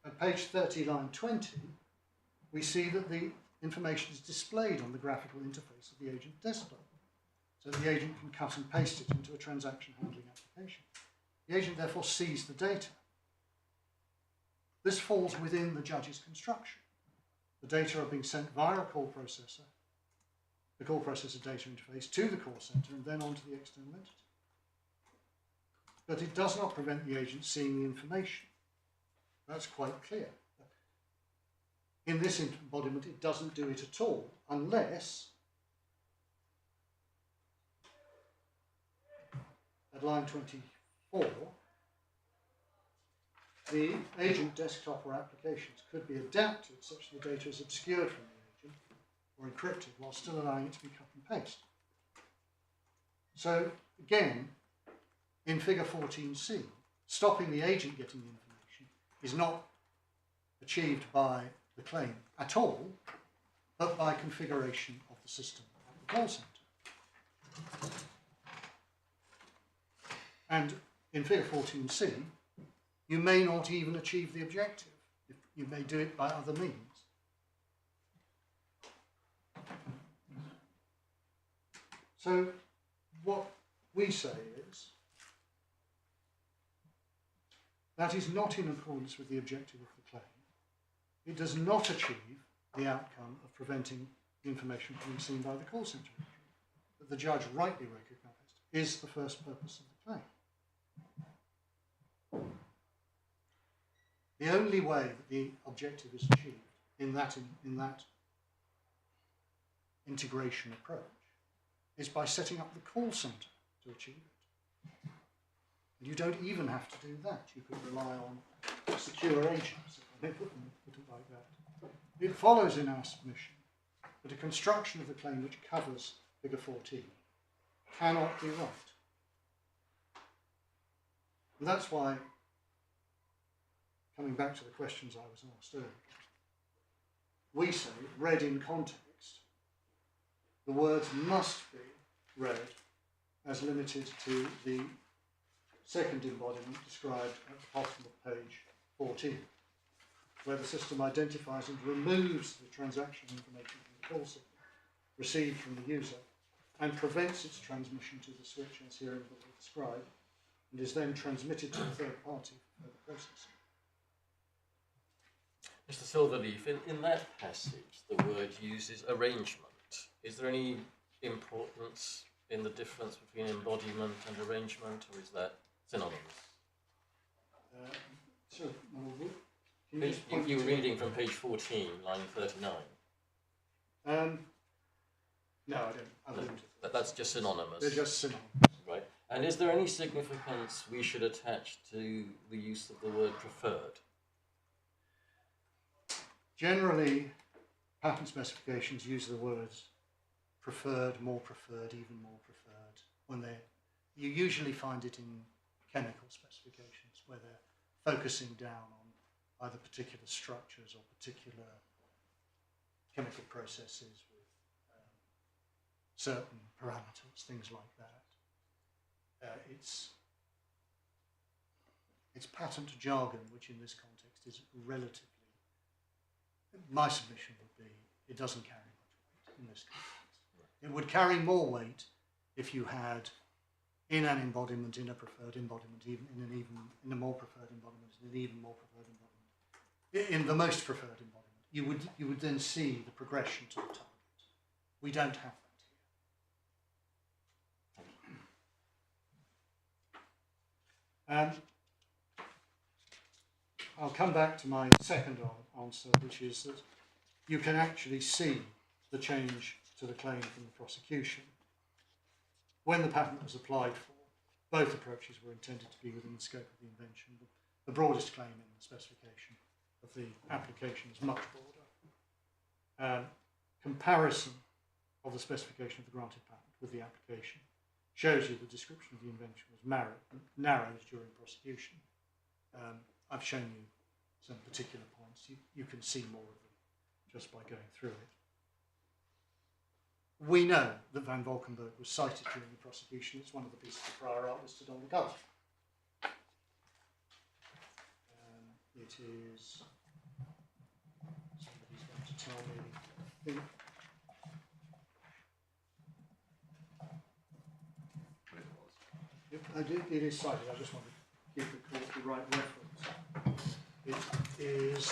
At page 30, line 20, we see that the information is displayed on the graphical interface of the agent desktop, so the agent can cut and paste it into a transaction handling application. The agent therefore sees the data. This falls within the judge's construction. The data are being sent via a call processor, the call processor data interface, to the call center and then on to the external entity. But it does not prevent the agent seeing the information. That's quite clear. In this embodiment, it doesn't do it at all, unless at line 24, the agent desktop or applications could be adapted such that the data is obscured from the agent or encrypted while still allowing it to be cut and paste. So again, in figure 14c, stopping the agent getting the information is not achieved by the claim at all, but by configuration of the system at the call center. And in figure 14c, you may not even achieve the objective. You may do it by other means. So what we say is that is not in accordance with the objective of the claim. It does not achieve the outcome of preventing the information from being seen by the call center that the judge rightly recognised is the first purpose of the claim. The only way that the objective is achieved in that integration approach is by setting up the call center to achieve it. And you don't even have to do that. You could rely on secure agents, if I may put it like that. It follows in our submission that a construction of the claim which covers figure 14 cannot be right. And that's why, coming back to the questions I was asked earlier, we say, read in context, the words must be read as limited to the second embodiment described at the bottom of page 14, where the system identifies and removes the transaction information from the call signal received from the user and prevents its transmission to the switch as herein described, and is then transmitted to a third party for further processing. Mr. Silverleaf, in that passage, the word uses arrangement. Is there any importance in the difference between embodiment and arrangement, or is that synonymous? So, can you just point You were to- reading from page 14, line 39. No, I don't. I wouldn't. That's just synonymous. They're just synonymous. Right. And is there any significance we should attach to the use of the word preferred? Generally, patent specifications use the words preferred, more preferred, even more preferred. You usually find it in chemical specifications where they're focusing down on either particular structures or particular chemical processes with certain parameters, things like that. It's patent jargon, which in this context is relatively. My submission would be it doesn't carry much weight in this context. It would carry more weight if you had in an embodiment, in a preferred embodiment, even in a more preferred embodiment, in an even more preferred embodiment, in the most preferred embodiment. You would then see the progression to the target. We don't have that here. I'll come back to my second answer, which is that you can actually see the change to the claim from the prosecution. When the patent was applied for, both approaches were intended to be within the scope of the invention. The broadest claim in the specification of the application is much broader. Comparison of the specification of the granted patent with the application shows you the description of the invention was narrowed during prosecution. I've shown you some particular points. You can see more of them just by going through it. We know that Van Valkenburg was cited during the prosecution. It's one of the pieces of prior art listed on the cover. It is, somebody's going to tell me, I think, it is cited. I just want to give the court the right reference. It is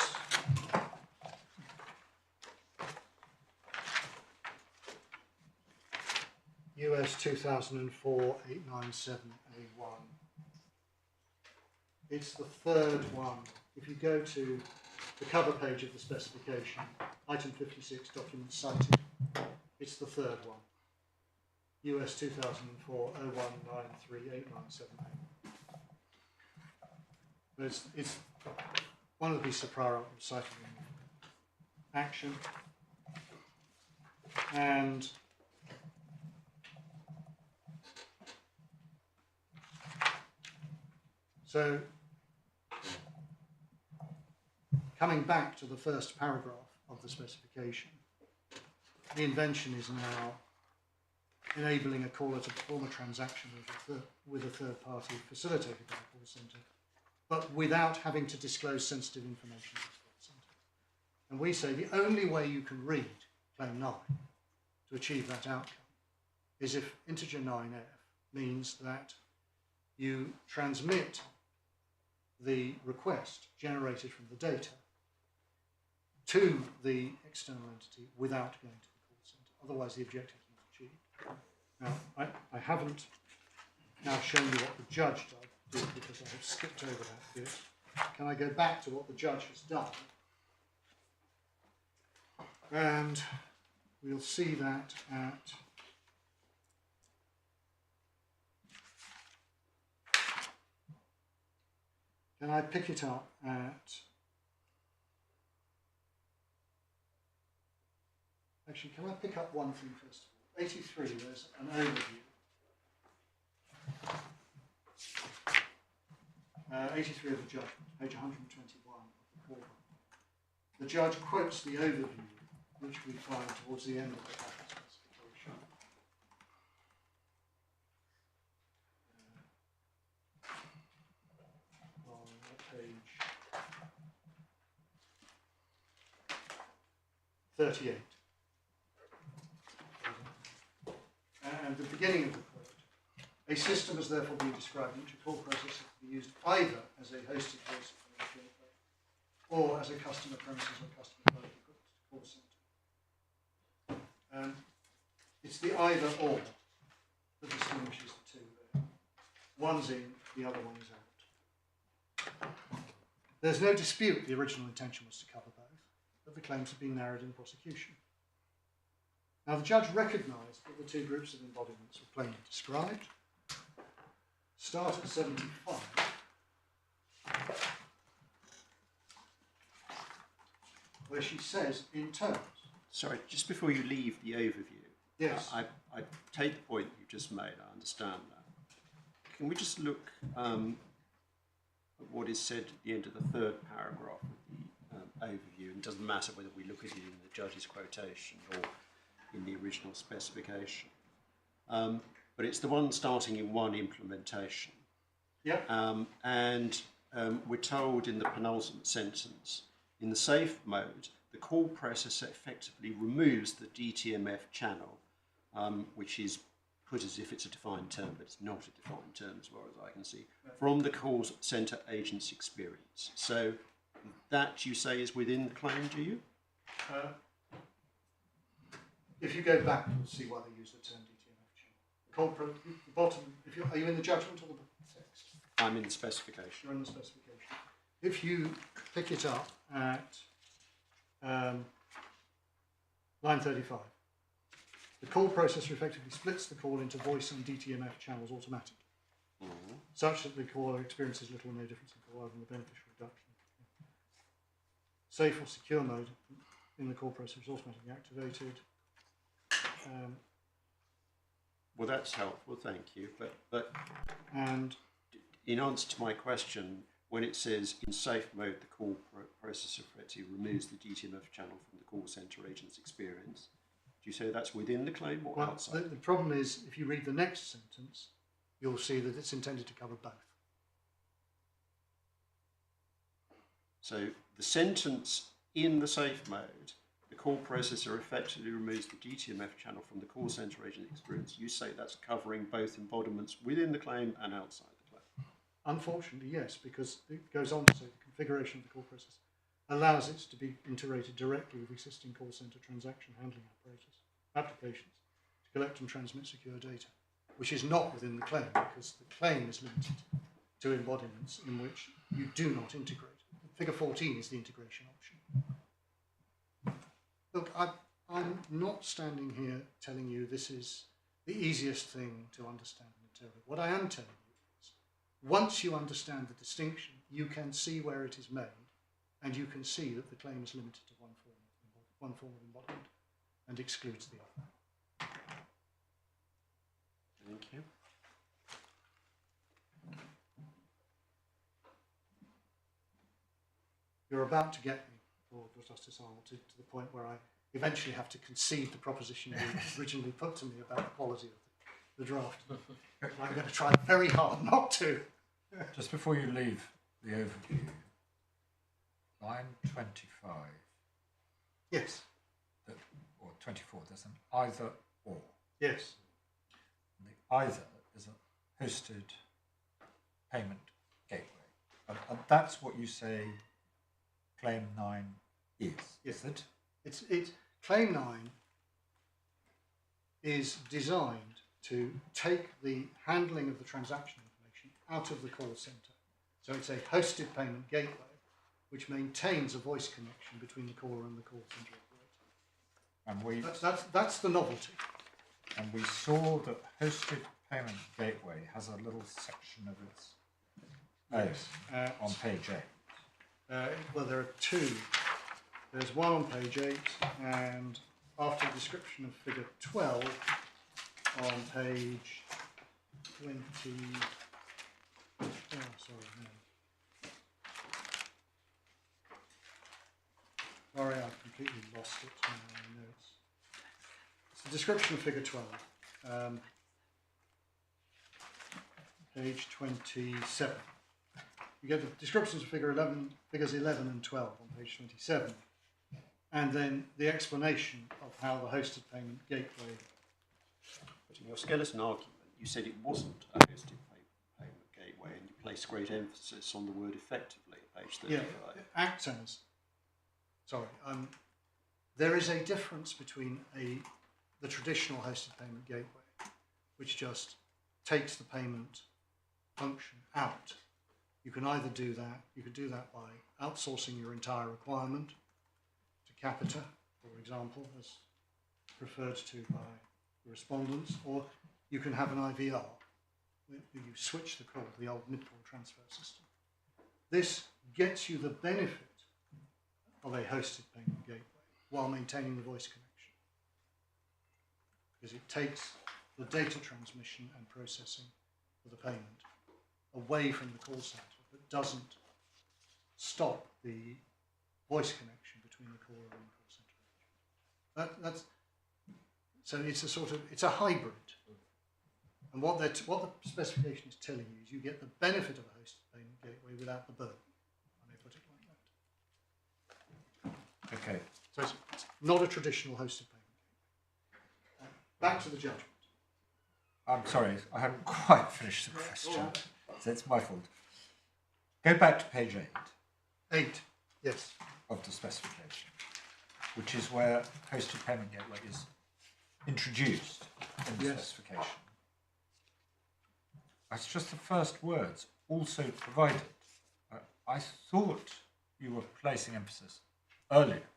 US 2004 897A1. It's the third one. If you go to the cover page of the specification, item 56, document cited, it's the third one. US 2004 01938978. It's one of the pieces of prior art cited in action, and so coming back to the first paragraph of the specification, the invention is now enabling a caller to perform a transaction with a third party facilitated by the call centre, but without having to disclose sensitive information to the call centre. And we say the only way you can read Claim 9 to achieve that outcome is if integer 9f means that you transmit the request generated from the data to the external entity without going to the call centre. Otherwise, the objective is not achieved. Now, I haven't now shown you what the judge did because I have skipped over that bit. Can I go back to what the judge has done? And we'll see that at can I pick it up at actually, can I pick up one thing first of all? 83, there's an overview. 83 of the judgment, page 121 of the court. The judge quotes the overview, which we find towards the end of the patent specification. On page 38. And the beginning of the quote, A system has therefore been described in which a call processor can be used either as a hosted voice gateway or as a customer premises or customer call centre. It's the either or that distinguishes the two there. One's in, the other one is out. There's no dispute the original intention was to cover both, but the claims have been narrowed in prosecution. Now, the judge recognised that the two groups of embodiments were plainly described. Start at 75. Where she says, in terms. Sorry, just before you leave the overview. Yes. I take the point you just made, I understand that. Can we just look at what is said at the end of the third paragraph of the overview? And it doesn't matter whether we look at it in the judge's quotation or in the original specification. But it's the one starting in one implementation. Yeah. We're told in the penultimate sentence, in the safe mode, the call processor effectively removes the DTMF channel, which is put as if it's a defined term, but it's not a defined term as far as I can see, from the call centre agent's experience. So that, you say, is within the claim, do you? If you go back, you'll see why they use the term DTMF channel. The bottom, are you in the judgment or the text? I'm in the specification. You're in the specification. If you pick it up at line 35, the call processor effectively splits the call into voice and DTMF channels automatically, such that the caller experiences little or no difference in call other than the beneficial reduction. Safe or secure mode in the call processor is automatically activated. Well, that's helpful, thank you. But and in answer to my question, when it says in safe mode, the call processor effectively removes the DTMF channel from the call centre agent's experience, do you say that's within the claim or outside? The problem is, if you read the next sentence, you'll see that it's intended to cover both. So the sentence in the safe mode, the call processor effectively removes the DTMF channel from the call centre agent experience, you say that's covering both embodiments within the claim and outside the claim? Unfortunately, yes, because it goes on to say the configuration of the call processor allows it to be integrated directly with existing call centre transaction handling applications to collect and transmit secure data, which is not within the claim because the claim is limited to embodiments in which you do not integrate. Figure 14 is the integration option. Look, I'm not standing here telling you this is the easiest thing to understand and interpret. What I am telling you is, once you understand the distinction, you can see where it is made, and you can see that the claim is limited to one form of embodiment and excludes the other. Thank you. You're about to get me, Lord Justice Arnold, to the point where I eventually have to concede the proposition you originally put to me about the quality of the draft. I'm going to try very hard not to. Just before you leave the overview, line 25, Yes, or 24, there's an either or. yes. And the either is a hosted payment gateway. And that's what you say Claim 9 is. Yes. Is it? Claim 9 is designed to take the handling of the transaction information out of the call centre. So it's a hosted payment gateway which maintains a voice connection between the caller and the call centre operator. And That's the novelty. And we saw that hosted payment gateway has a little section of its own on page 8. Well, there are two. There's one on page 8, and after the description of figure 12 on page 20. Oh, sorry, no. Sorry, I've completely lost it in my notes. It's the description of figure 12, page 27. You get the descriptions of figures 11 and 12 on page 27, and then the explanation of how the hosted payment gateway. But in your skeleton argument, you said it wasn't a hosted payment gateway, and you placed great emphasis on the word effectively at page 35. Yeah, acts as. Sorry, there is a difference between the traditional hosted payment gateway, which just takes the payment function out. You can either do that, you could do that by outsourcing your entire requirement to Capita, for example, as referred to by the respondents, or you can have an IVR. You switch the call, the old mid-call transfer system. This gets you the benefit of a hosted payment gateway while maintaining the voice connection, because it takes the data transmission and processing for the payment away from the call centre, but doesn't stop the voice connection between the caller and the call centre. So it's a hybrid. And what the specification is telling you is you get the benefit of a hosted payment gateway without the burden. I may put it like that. Okay. So it's not a traditional hosted payment gateway. Back to the judgment. I'm sorry, I haven't quite finished the question. So it's my fault. Go back to page 8. 8, yes. Of the specification, which is where hosted payment gateway is introduced in the specification. That's just the first words, also provided. I thought you were placing emphasis earlier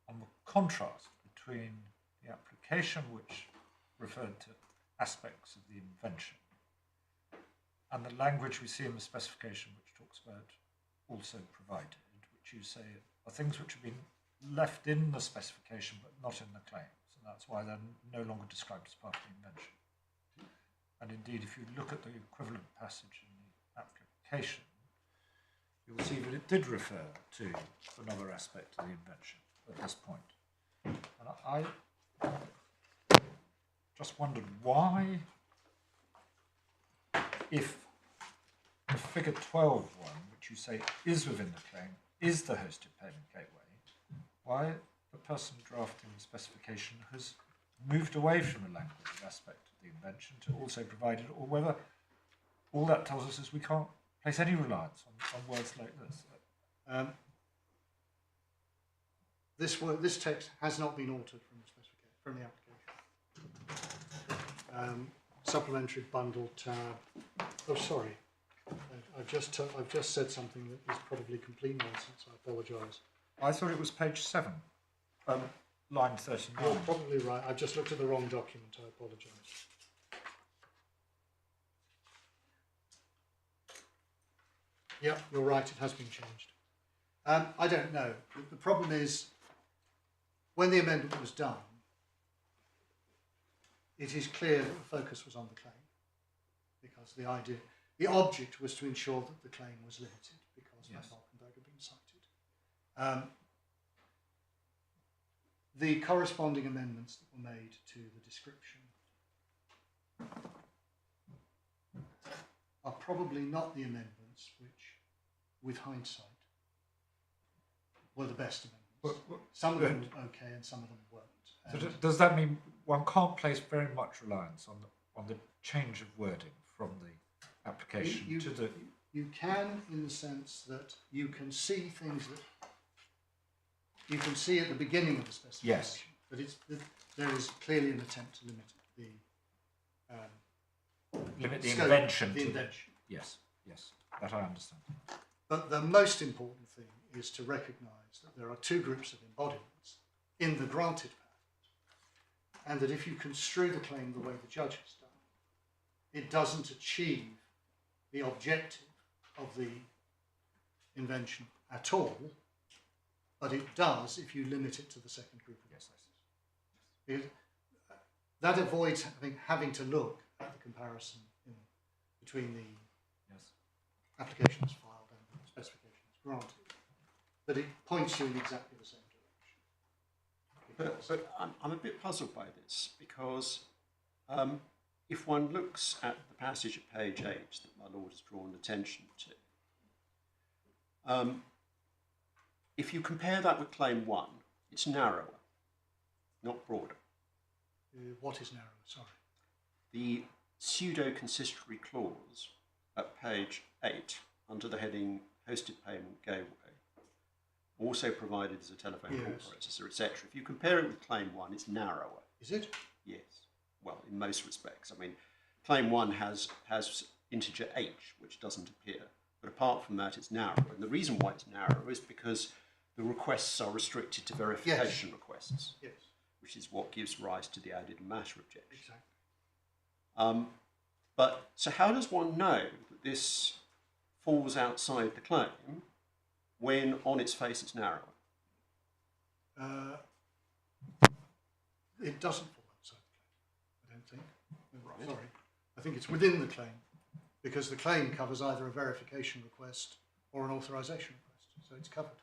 on the contrast between the application, which referred to aspects of the invention, and the language we see in the specification, which talks about also provided, which you say are things which have been left in the specification but not in the claims, and that's why they're no longer described as part of the invention. And indeed, if you look at the equivalent passage in the application, you will see that it did refer to another aspect of the invention at this point. And I just wondered why, if the figure 12 one, which you say is within the claim, is the hosted payment gateway, why the person drafting the specification has moved away from the language aspect of the invention to also provided, or whether all that tells us is we can't place any reliance on words like this. This text has not been altered from the specification, from the application. Supplementary bundle tab. Oh, sorry. I've just said something that is probably complete nonsense. I apologise. I thought it was page 7, line 39. You're probably right. I've just looked at the wrong document. I apologise. Yeah, you're right. It has been changed. I don't know. The problem is, when the amendment was done, it is clear that the focus was on the claim, because the object was to ensure that the claim was limited, because Falkenberg had been cited. The corresponding amendments that were made to the description are probably not the amendments which, with hindsight, were the best amendments. Some of them were okay and some of them weren't. So does that mean one can't place very much reliance on the change of wording from the application to the... You can, in the sense that you can see things that you can see at the beginning of the specification, but there is clearly an attempt to limit the invention. The invention. Yes, that I understand. But the most important thing is to recognise that there are two groups of embodiments in the granted patent, and that if you construe the claim the way the judge has done, it doesn't achieve the objective of the invention at all, but it does if you limit it to the second group of because that avoids having to look at the comparison between the applications filed and the specifications granted. But it points you in exactly the same direction. But I'm a bit puzzled by this, because if one looks at the passage at page 8 that my Lord has drawn attention to, if you compare that with claim 1, it's narrower, not broader. What is narrower? Sorry. The pseudo-consistory clause at page 8 under the heading Hosted Payment Gateway, also provided as a telephone call Yes. processor, etc. If you compare it with Claim 1, it's narrower. Is it? Yes. Well, in most respects. I mean, Claim 1 has integer h, which doesn't appear. But apart from that, it's narrower. And the reason why it's narrower is because the requests are restricted to verification requests, Yes, which is what gives rise to the added matter objection. exactly. But so how does one know that this falls outside the claim when on its face it's narrower? It doesn't fall outside the claim, I don't think. Right. Sorry. I think it's within the claim, because the claim covers either a verification request or an authorization request, so it's covered.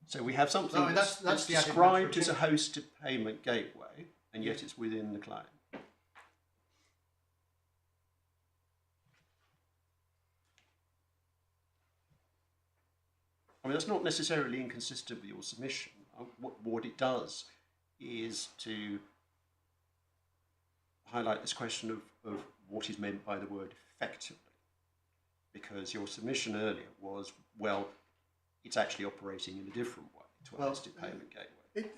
So we have something No, I mean, that's that's the added described matter as a hosted payment gateway, and yet it's within the claim. I mean, that's not necessarily inconsistent with your submission. What it does is to highlight this question of what is meant by the word effectively. Because your submission earlier was, well, it's actually operating in a different way to a hosted payment gateway.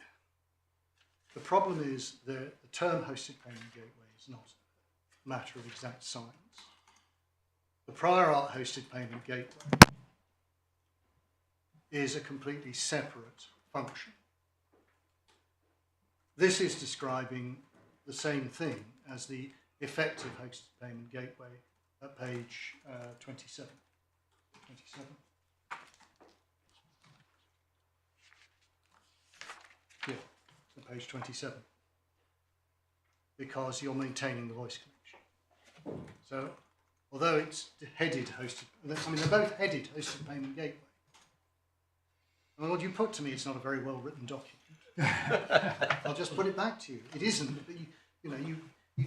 The problem is the term hosted payment gateway is not a matter of exact science. The prior art hosted payment gateway is a completely separate function. This is describing the same thing as the effective hosted payment gateway at page 27. 27. Yeah, at page 27. Because you're maintaining the voice connection. So, although it's headed hosted, I mean, they're both headed hosted payment gateway. And what you put to me, it's not a very well written document. I'll just put it back to you. It isn't, but you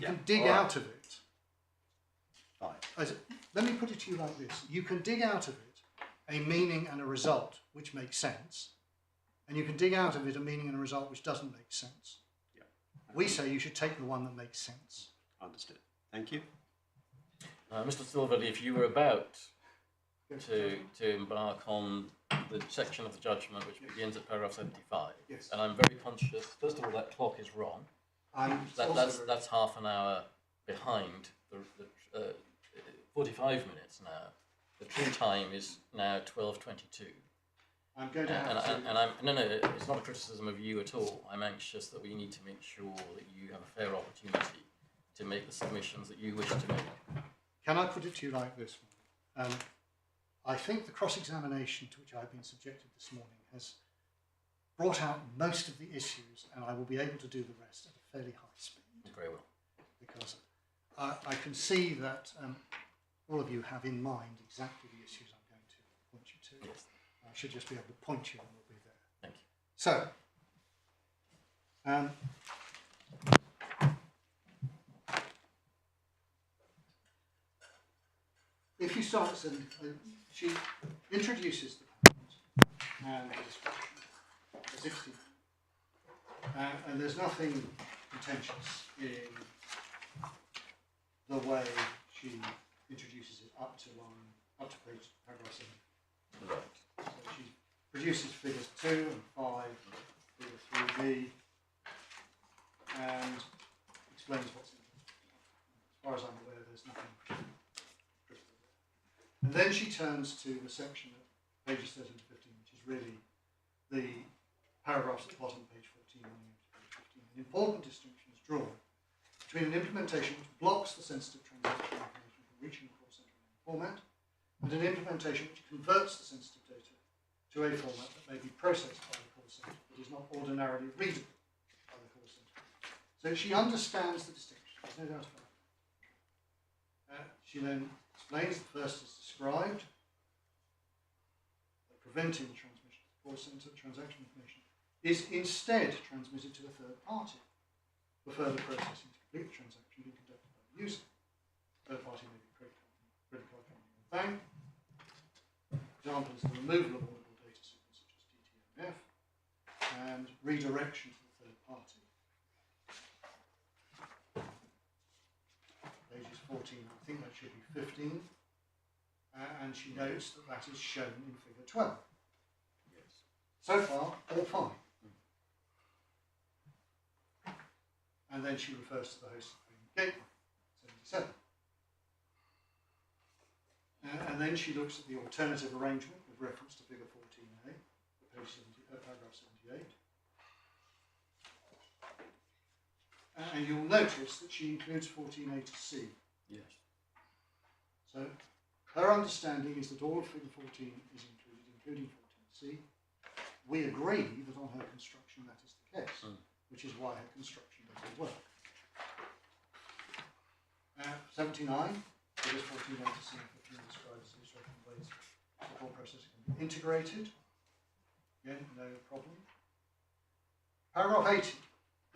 can dig out of it. Fine. Let me put it to you like this. You can dig out of it a meaning and a result which makes sense, and you can dig out of it a meaning and a result which doesn't make sense. Yeah. We say you should take the one that makes sense. Understood. Thank you. Mr. Silverley, if you were about to embark on the section of the judgment which begins at paragraph 75, Yes. and I'm very conscious, first of all, that clock is wrong. That's half an hour behind the 45 minutes now. The true time is now 12:22. I'm going to have to... And no, it's not a criticism of you at all. I'm anxious that we need to make sure that you have a fair opportunity to make the submissions that you wish to make. Can I put it to you like this? I think the cross-examination to which I've been subjected this morning has brought out most of the issues, and I will be able to do the rest at a fairly high speed. Very well. Because I can see that all of you have in mind exactly the issues I'm going to point you to. Yes. I should just be able to point you and we'll be there. Thank you. So, if you start, she introduces the patent and the description as if to, and there's nothing contentious in the way she introduces it up to page paragraph 7. Right. So she produces figures 2 and 5, figure 3b, and explains what's in it. As far as I'm aware, there's nothing critical there. And then she turns to the section at pages 13 to 15, which is really the paragraphs at the bottom of page 14 and page 15. An important distinction is drawn between an implementation which blocks the sensitive transaction information from reaching the call center in any format, and an implementation which converts the sensitive data to a format that may be processed by the call center but is not ordinarily readable by the call center. So she understands the distinction, there's no doubt about it. She then explains the first is described, that preventing the transmission to the call center transaction information is instead transmitted to a third party for further processing to complete the transaction being conducted by the user. Third party may be a credit card company or bank. Examples: the removal of audible data signals such as DTMF and redirection to the third party. 14, I think that should be 15. And she notes that that is shown in figure 12. Yes. So far, all fine. And then she refers to the host gateway, 77. And then she looks at the alternative arrangement with reference to figure 14a, page 70, paragraph 78. And you'll notice that she includes 14a to c. Yes. So her understanding is that all of figure 14 is included, including 14c. We agree that on her construction that is the case, which is why her construction doesn't work. 79, figures 14a to c and 15 describes these different ways the whole process can be integrated. Again, no problem. Paragraph 80.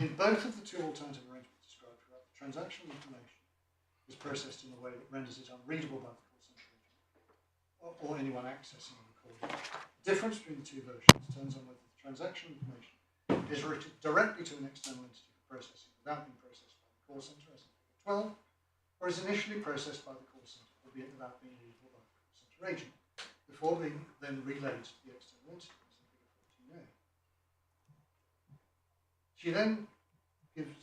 In both of the two alternative arrangements described throughout, the transactional information is processed in a way that renders it unreadable by the call center agent or anyone accessing the recording. The difference between the two versions turns on whether the transactional information is routed directly to an external entity for processing without being processed by the call center, as in figure 12, or is initially processed by the call center, albeit without being readable by the call center agent, before being then relayed to the external entity, as in figure 14a. She then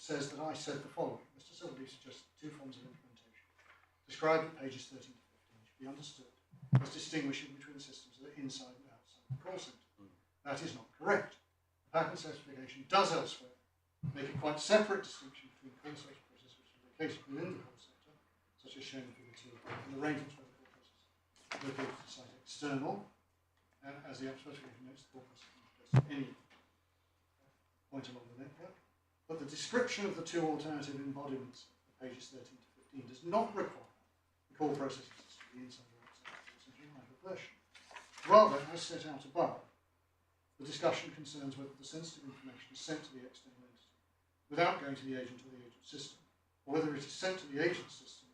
says that I said the following. Mr. Silverby suggests two forms of implementation described at pages 13 to 15 should be understood as distinguishing between the systems that are inside and outside the call center. That is not correct. The patent specification does elsewhere make a quite separate distinction between call center processes which are located within the call center, such as shown in figure 2, and arrangements where the call process is located to the site external, as the specification notes, the call process can be placed at any point along the network. But the description of the two alternative embodiments of pages 13 to 15 does not require the call processing system to be inside or outside the call center in either version. Rather, as set out above, the discussion concerns whether the sensitive information is sent to the external entity without going to the agent or the agent system, or whether it is sent to the agent system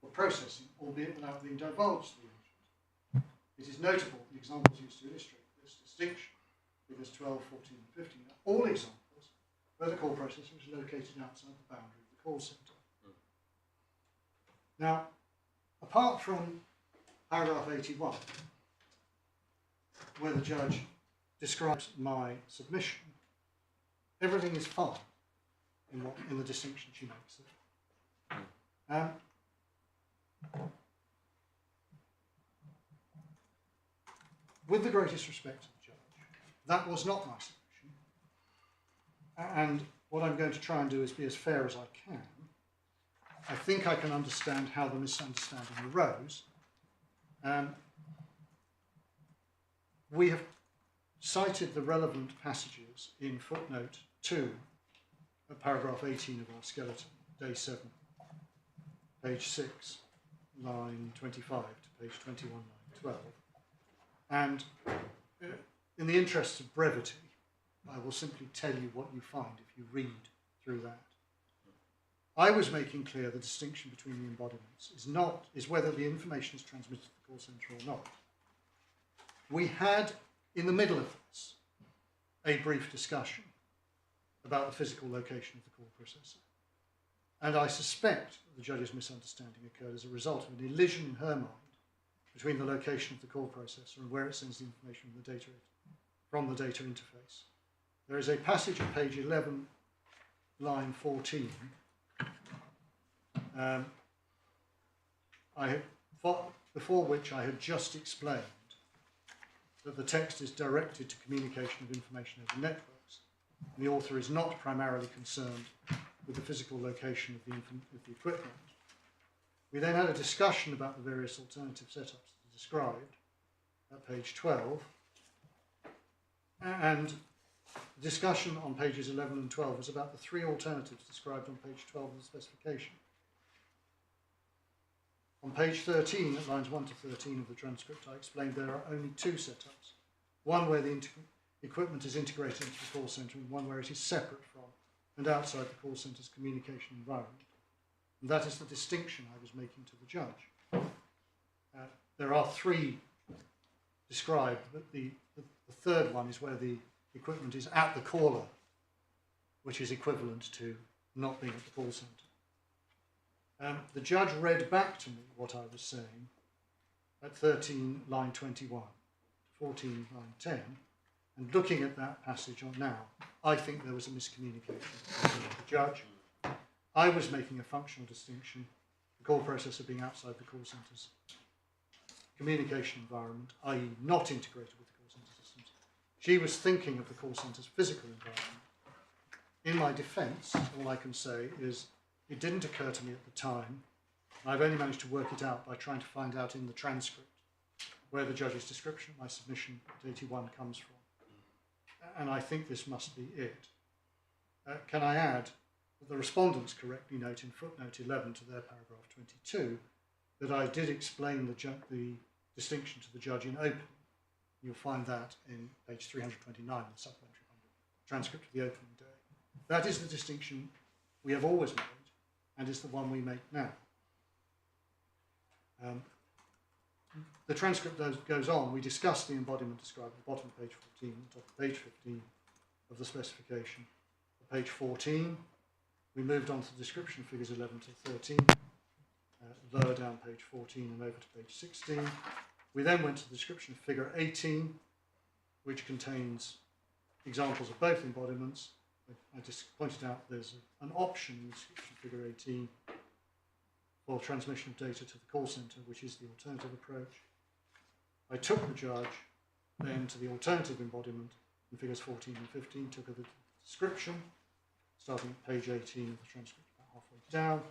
for processing, albeit without being divulged to the agent. It is notable the examples used to illustrate this distinction, figures 12, 14, and 15, are all examples where the call processor is located outside the boundary of the call center. Now, apart from paragraph 81, where the judge describes my submission, everything is fine in the distinction she makes there. With the greatest respect to the judge, that was not my submission. And what I'm going to try and do is be as fair as I can. I think I can understand how the misunderstanding arose. We have cited the relevant passages in footnote 2 of paragraph 18 of our skeleton, day 7, page 6, line 25 to page 21, line 12. And in the interest of brevity, I will simply tell you what you find if you read through that. I was making clear the distinction between the embodiments is whether the information is transmitted to the call center or not. We had, in the middle of this, a brief discussion about the physical location of the call processor. And I suspect that the judge's misunderstanding occurred as a result of an elision in her mind between the location of the call processor and where it sends the information from the data interface. There is a passage on page 11, line 14. Before which I had just explained that the text is directed to communication of information over networks, and the author is not primarily concerned with the physical location of the equipment. We then had a discussion about the various alternative setups that are described at page 12, and the discussion on pages 11 and 12 was about the three alternatives described on page 12 of the specification. On page 13, at lines 1 to 13 of the transcript, I explained there are only two setups. One where the equipment is integrated into the call center, and one where it is separate from and outside the call center's communication environment. And that is the distinction I was making to the judge. There are three described, but the third one is where the equipment is at the caller, which is equivalent to not being at the call center. The judge read back to me what I was saying at 13 line 21, 14 line 10, and looking at that passage on now, I think there was a miscommunication between the judge. I was making a functional distinction, the call processor being outside the call centre's communication environment, i.e. not integrated with the call centre systems. She was thinking of the call centre's physical environment. In my defence, all I can say is it didn't occur to me at the time. I've only managed to work it out by trying to find out in the transcript where the judge's description of my submission at 81 comes from. And I think this must be it. Can I add that the respondents correctly note in footnote 11 to their paragraph 22 that I did explain the distinction to the judge in opening. You'll find that in page 329 of the supplementary transcript of the opening day. That is the distinction we have always made, and is the one we make now. The transcript goes on. We discuss the embodiment described at the bottom of page 14, top of page 15 of the specification. At page 14, we moved on to the description of figures 11 to 13, lower down page 14 and over to page 16. We then went to the description of figure 18, which contains examples of both embodiments. I just pointed out there's an option in the description of figure 18 for transmission of data to the call centre, which is the alternative approach. I took the judge then to the alternative embodiment in figures 14 and 15, took her the description, starting at page 18 of the transcript about halfway down,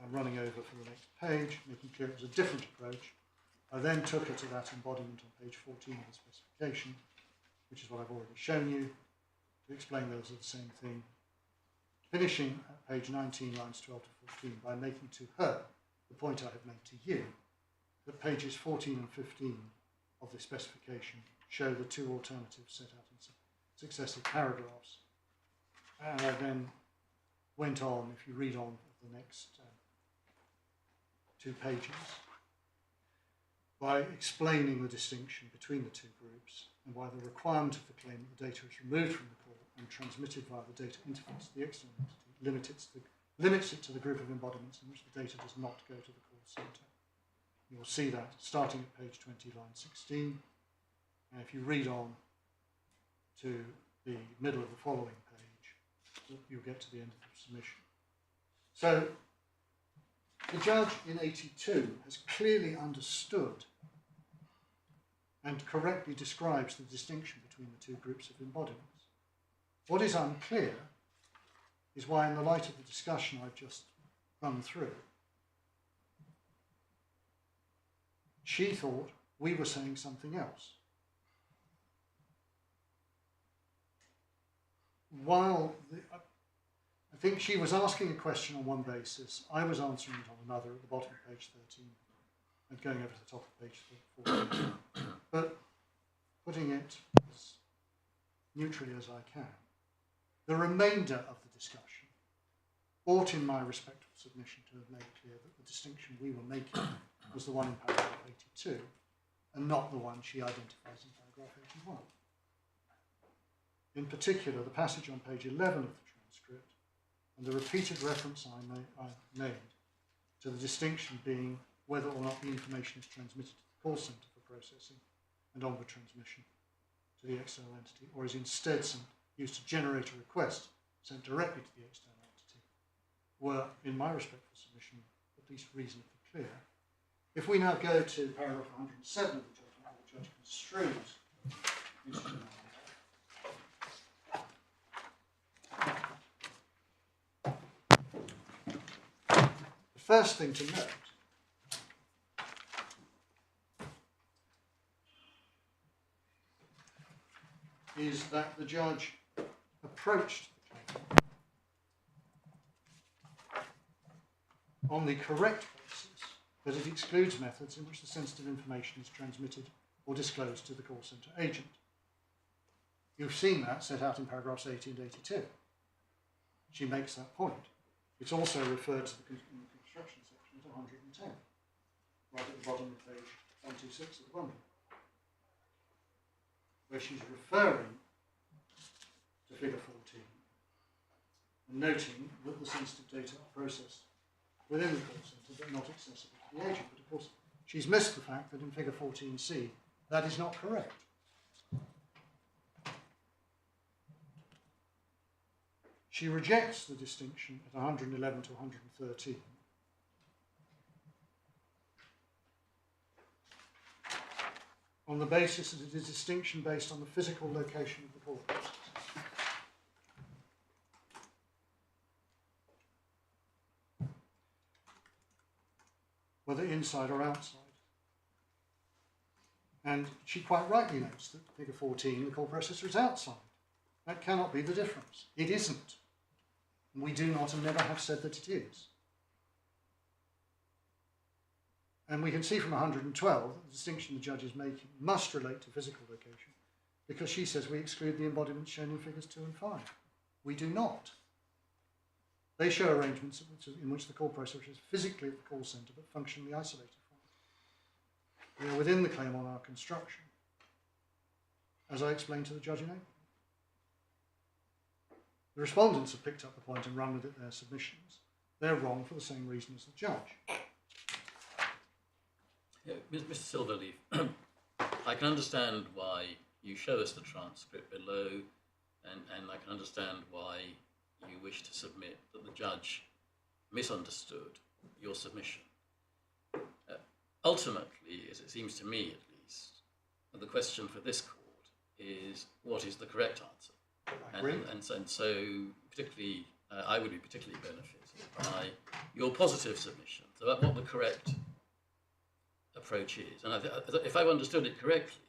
and running over for the next page, making clear it was a different approach. I then took her to that embodiment on page 14 of the specification, which is what I've already shown you, to explain those are the same thing, finishing at page 19, lines 12 to 14, by making to her the point I have made to you, that pages 14 and 15 of the specification show the two alternatives set out in successive paragraphs. And I then went on, if you read on the next 2 pages, by explaining the distinction between the two groups and why the requirement of the claim that the data is removed from the call and transmitted via the data interface to the external entity limits it to the group of embodiments in which the data does not go to the call centre. You'll see that starting at page 20, line 16, and if you read on to the middle of the following page, you'll get to the end of the submission. So the judge in 82 has clearly understood and correctly describes the distinction between the two groups of embodiments. What is unclear is why, in the light of the discussion I've just run through, she thought we were saying something else. I think she was asking a question on one basis, I was answering it on another at the bottom of page 13 and going over to the top of page 14. But putting it as neutrally as I can, the remainder of the discussion ought, in my respectful submission, to have made clear that the distinction we were making was the one in paragraph 82 and not the one she identifies in paragraph 81. In particular, the passage on page 11 of the transcript and the repeated reference I made to the distinction being whether or not the information is transmitted to the call centre for processing and onward transmission to the external entity, or is instead used to generate a request sent directly to the external entity, were, in my respectful submission, at least reasonably clear. If we now go to paragraph 107 of the judgment, where the judge construes instrument. The first thing to note is that the judge approached the claim on the correct basis that it excludes methods in which the sensitive information is transmitted or disclosed to the call centre agent. You've seen that set out in paragraphs 80 and 82. She makes that point. It's also referred to in the construction section at 110, right at the bottom of page 126 of the bundle, where she's referring to figure 14 and noting that the sensitive data are processed within the call centre but not accessible to the agent. But of course, she's missed the fact that in figure 14C, that is not correct. She rejects the distinction at 111 to 113 on the basis that it is a distinction based on the physical location of the call process. Whether inside or outside. And she quite rightly notes that figure 14, the call processor is outside. That cannot be the difference. It isn't. We do not and never have said that it is. And we can see from 112 that the distinction the judge is making must relate to physical location, because she says we exclude the embodiments shown in figures 2 and 5. We do not. They show arrangements in which the call processor is physically at the call centre but functionally isolated from it. We are within the claim on our construction, as I explained to the judge in April. The respondents have picked up the point and run with it in their submissions. They're wrong for the same reason as the judge. Yeah, Mr. Silverleaf, I can understand why you show us the transcript below, and I can understand why you wish to submit that the judge misunderstood your submission. Ultimately, as it seems to me at least, the question for this court is what is the correct answer? And so particularly, I would be particularly benefited by your positive submissions about what the correct approach is. And if I've understood it correctly,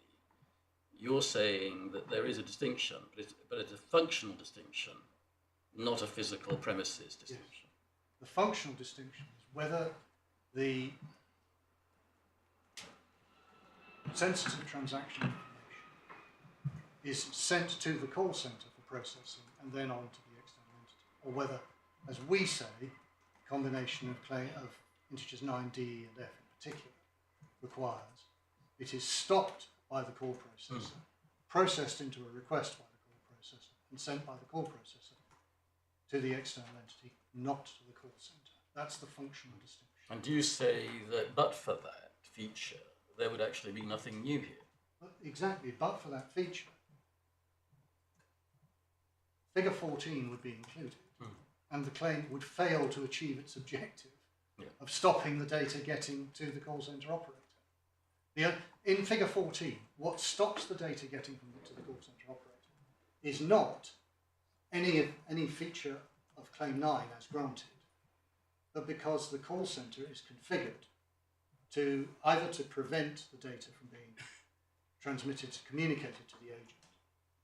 you're saying that there is a distinction, but it's a functional distinction, not a physical premises distinction. Yes. The functional distinction is whether the sensitive transaction information is sent to the call centre for processing and then on to the external entity, or whether, as we say, a combination of integers 9d and f in particular requires it is stopped by the call processor, processed into a request by the call processor, and sent by the call processor to the external entity, not to the call centre. That's the functional distinction. And do you say that but for that feature, there would actually be nothing new here? Exactly, but for that feature, figure 14 would be included, and the claim would fail to achieve its objective of stopping the data getting to the call centre operator. In figure 14, what stops the data getting to the call centre operator is not any feature of claim 9 as granted, but because the call centre is configured to either to prevent the data from being transmitted, communicated to the agent,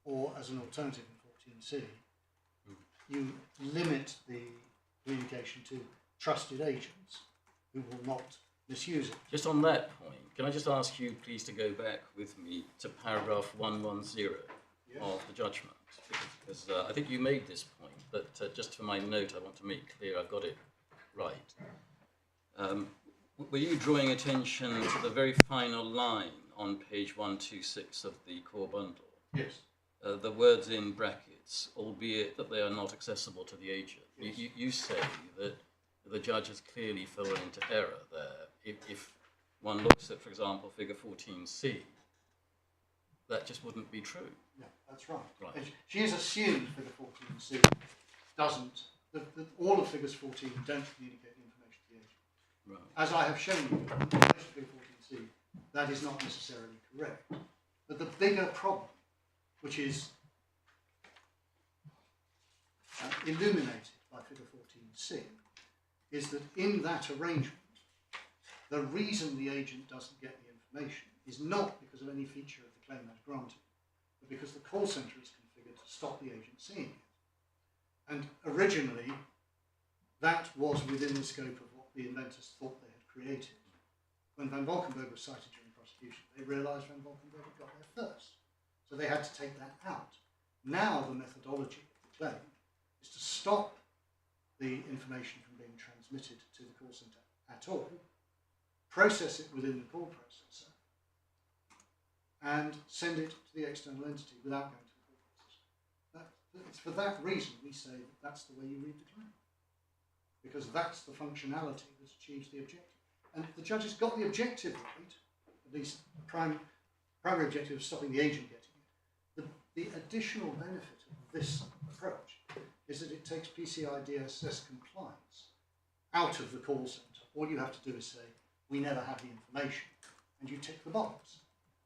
or as an alternative in 14C, you limit the communication to trusted agents who will not misuse it. Just on that point, can I just ask you please to go back with me to paragraph 110 of the judgment? Because I think you made this point, but just for my note I want to make clear I've got it right. Were you drawing attention to the very final line on page 126 of the core bundle? Yes. The words in brackets, albeit that they are not accessible to the agent. Yes. You say that the judge has clearly fallen into error there. If one looks at, for example, figure 14C, that just wouldn't be true. Yeah, that's right. Right. She has assumed figure 14C doesn't, that all of figures 14 don't communicate the information to the agent. Right. As I have shown you, in relation to figure 14C, that is not necessarily correct. But the bigger problem, which is illuminated by figure 14C, is that in that arrangement, the reason the agent doesn't get the information is not because of any feature of the claim as granted, but because the call centre is configured to stop the agent seeing it. And originally, that was within the scope of what the inventors thought they had created. When Van Valkenburg was cited during prosecution, they realised Van Valkenburg had got there first. So they had to take that out. Now the methodology of the claim is to stop the information from being transmitted to the call centre at all, process it within the call processor, and send it to the external entity without going to the call processor. It's for that reason we say that that's the way you read the claim. because that's the functionality that achieves the objective. And the judge has got the objective right, at least the primary objective of stopping the agent getting it. The additional benefit of this approach is that it takes PCI DSS compliance out of the call centre. All you have to do is say, we never have the information, and you tick the box.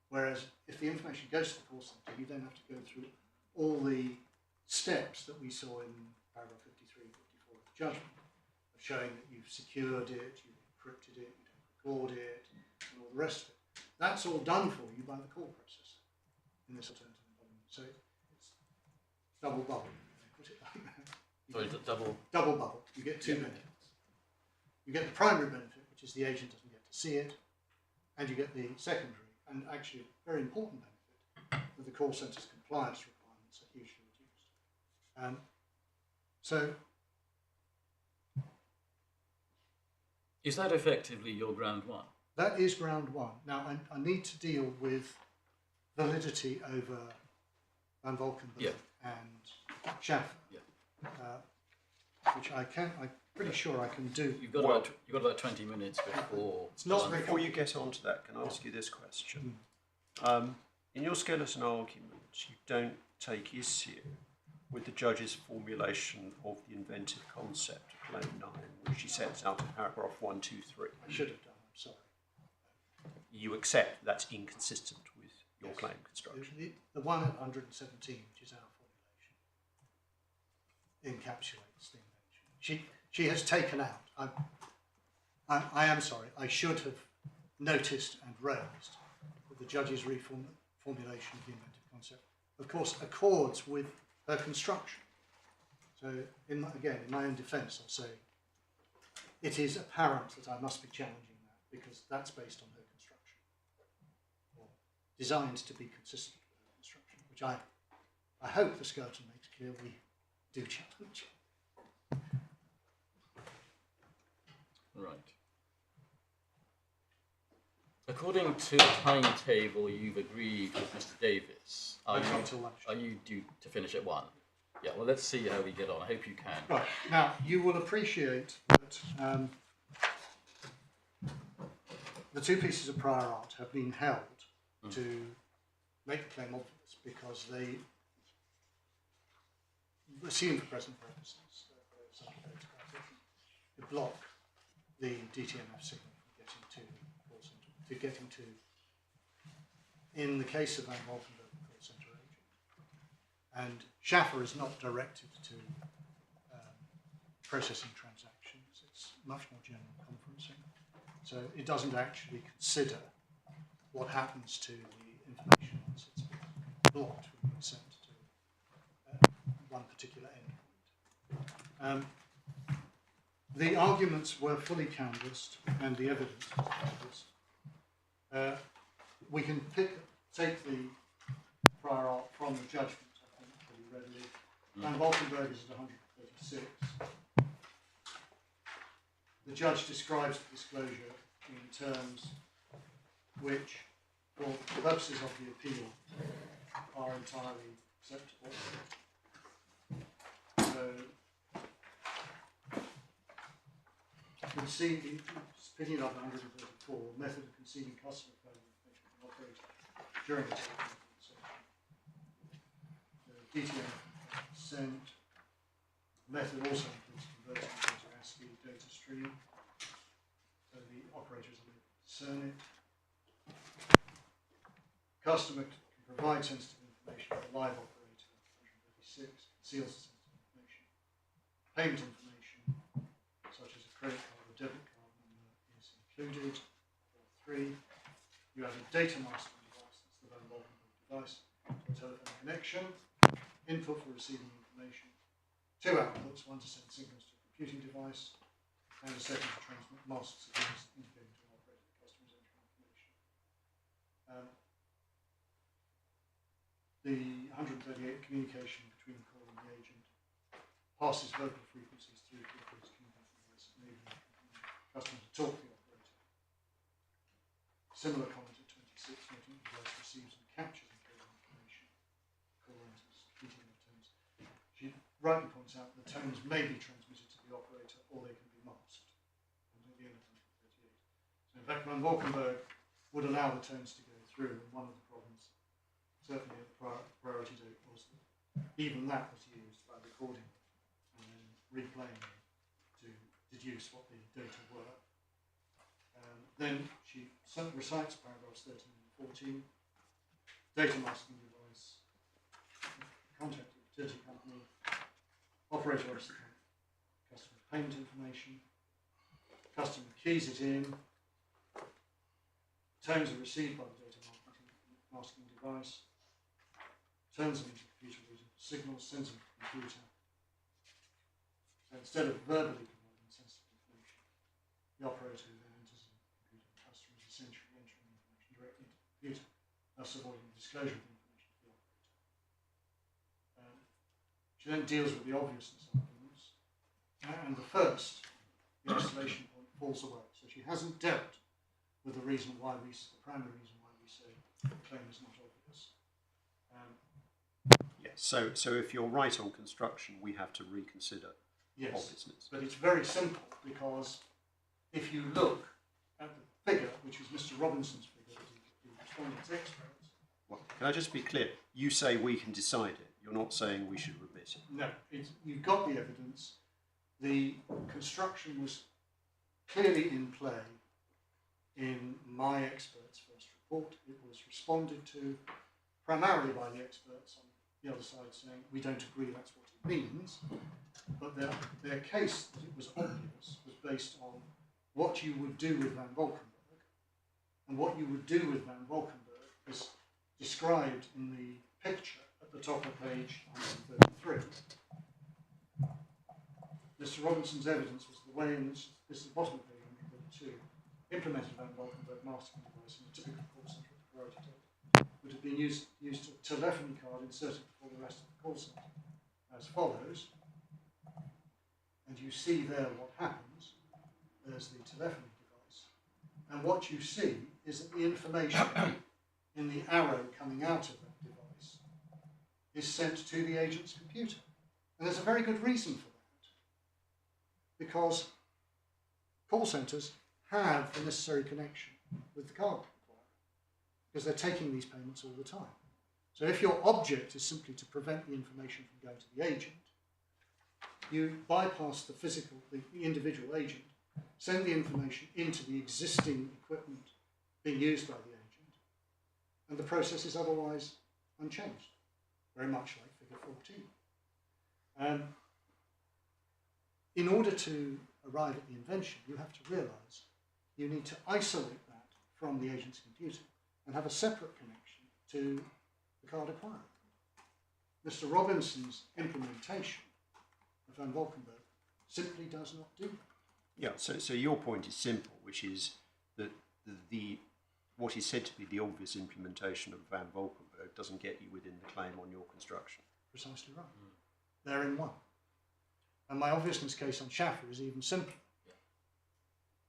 Whereas if the information goes to the call centre, you then have to go through all the steps that we saw in paragraph 53 and 54 of the judgment, of showing that you've secured it, you've encrypted it, you don't record it, and all the rest of it. That's all done for you by the call processor in this alternative embodiment. So it's double bubble. Put it like that. Sorry, Double bubble. You get two benefits. You get the primary benefit, which is the agent doesn't get to see it, and you get the secondary, and actually a very important benefit, that the call centre's compliance requirements are hugely reduced. So is that effectively your ground one? that is ground one. Now I need to deal with validity over Van Valkenburg and Schaffer, which I'm pretty sure I can do. You've got about 20 minutes before. It's not very Before you get on to that, can I ask you this question? In your skeleton argument, you don't take issue with the judge's formulation of the inventive concept of Claim 9, which he sets out in paragraph 1, 2, 3. I should have done, I'm sorry. You accept that's inconsistent with your claim construction. The one at 117, which is our formulation, encapsulates the invention. She has taken out, I am sorry, I should have noticed and raised that the judge's reformulation of the inventive concept, of course, accords with her construction. So, in my own defence, I'll say it is apparent that I must be challenging that because that's based on her construction, or designed to be consistent with her construction, which I hope the skeleton makes clear we do challenge. Right. According to the timetable you've agreed with Mr. Davis, are you due to finish at 1? Yeah, well, let's see how we get on. I hope you can. Right. Now, you will appreciate that the two pieces of prior art have been held to make the claim obvious because they assume for present purposes they block the DTMF signal from getting to, in the case of Van Valkenburg, the call centre agent. And Schaffer is not directed to processing transactions, it's much more general conferencing. So it doesn't actually consider what happens to the information once it's been blocked from being sent to one particular endpoint. The arguments were fully canvassed and the evidence was canvassed. We can take the prior art from the judgment, I think, pretty readily. Van Valkenburg is at 136. The judge describes the disclosure in terms which, for the purposes of the appeal, are entirely acceptable. So, conceding, picking up 134, method of conceiving customer code information from operator during the conversation. The DTM sent. Method also includes converting into ASCII data stream, so the operator is able to discern it. Customer can provide sensitive information to the live operator, 136, conceals the sensitive information. Payment information, such as a credit card or debit card number, is included. Or 3, you have a data masking device, that's the Van Valkenburg device, to a telephone connection, input for receiving information, 2 outputs, one to send signals to a computing device, and a second to transmit master signals indicating to an operator the customer is entering information. The 138 communication between the caller and the agent passes vocal frequencies through to the operator's communication device, enabling the customer to talk to the operator. Similar comment at 26, noting the device receives and captures encoded information. Caller enters heating of tones. She rightly points out that the tones may be transmitted to the operator or they can In fact, Van Valkenburg would allow the tones to go through, and one of the problems, certainly at the priority date, was that even that was used by recording and then replaying them to deduce what the data were. Then she recites paragraphs 13 and 14, data masking device, contact with utility company, operator of the customer payment information, customer keys it in, tones are received by the data masking device, turns them into computer readable signals, sends them to the computer. So instead of verbally providing sensitive information, the operator then enters in the computer. The customer is essentially entering the information directly into the computer, thus avoiding disclosure of the information to the operator. She then deals with the obviousness arguments, and the first, the isolation point, falls away. So she hasn't dealt with the reason why the primary reason why we say the claim is not obvious. Yes. So if you're right on construction, we have to reconsider obviousness. But it's very simple, because if you look at the figure, which is Mr. Robinson's figure, the respondent's experts. Well, can I just be clear? You say we can decide it. You're not saying we should remit it. No, you've got the evidence. The construction was clearly in play in my expert's first report. It was responded to primarily by the experts on the other side saying, we don't agree that's what it means, but their case that it was obvious was based on what you would do with Van Valkenburg, and what you would do with Van Valkenburg is described in the picture at the top of page 133. Mr. Robinson's evidence was the way in which, this is the bottom of page 132, implemented Van Valkenburg masking device in a typical call centre at the priority date would have been used a telephony card inserted before the rest of the call centre as follows. And you see there what happens. There's the telephony device. And what you see is that the information in the arrow coming out of that device is sent to the agent's computer. And there's a very good reason for that. Because call centres have the necessary connection with the card provider, because they're taking these payments all the time. So if your object is simply to prevent the information from going to the agent, you bypass the physical, the individual agent, send the information into the existing equipment being used by the agent, and the process is otherwise unchanged, very much like figure 14. In order to arrive at the invention, you have to realise you need to isolate that from the agent's computer and have a separate connection to the card acquirer. Mr. Robinson's implementation of Van Valkenburg simply does not do that. Yeah, so your point is simple, which is that what is said to be the obvious implementation of Van Valkenburg doesn't get you within the claim on your construction. Precisely right. They're in one. And my obviousness case on Schaffer is even simpler.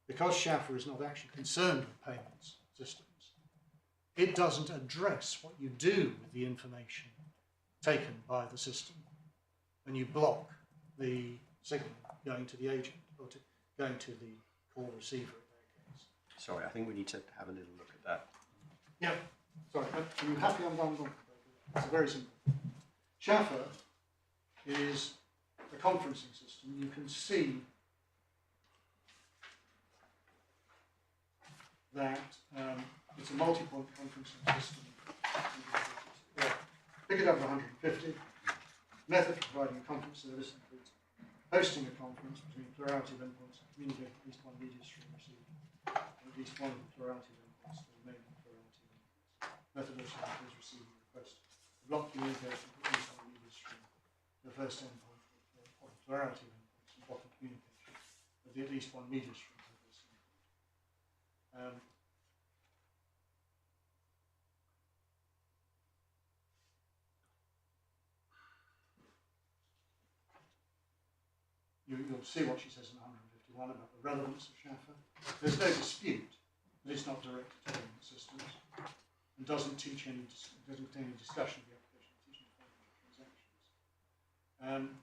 Because Schaffer is not actually concerned with payments systems, it doesn't address what you do with the information taken by the system when you block the signal going to the agent or going to the call receiver in their case. Sorry, I think we need to have a little look at that. Yeah, sorry, are you happy on Van Valkenburg? It's very simple. Schaffer is a conferencing system. You can see that it's a multi-point conferencing system. Pick it up to 150. Method for providing a conference service includes hosting a conference between a plurality of endpoints and communicating at least one media stream received, and at least one of the plurality of endpoints to the remaining plurality of endpoints. Method also includes receiving a request to block communication at least one media stream to the first endpoint of the plurality of endpoints and blocking communication with at least one media stream to the first endpoint. You'll see what she says in 151 about the relevance of Schaffer. There's no dispute that it's not directed to payment systems and doesn't teach any discussion of the application of teaching financial transactions.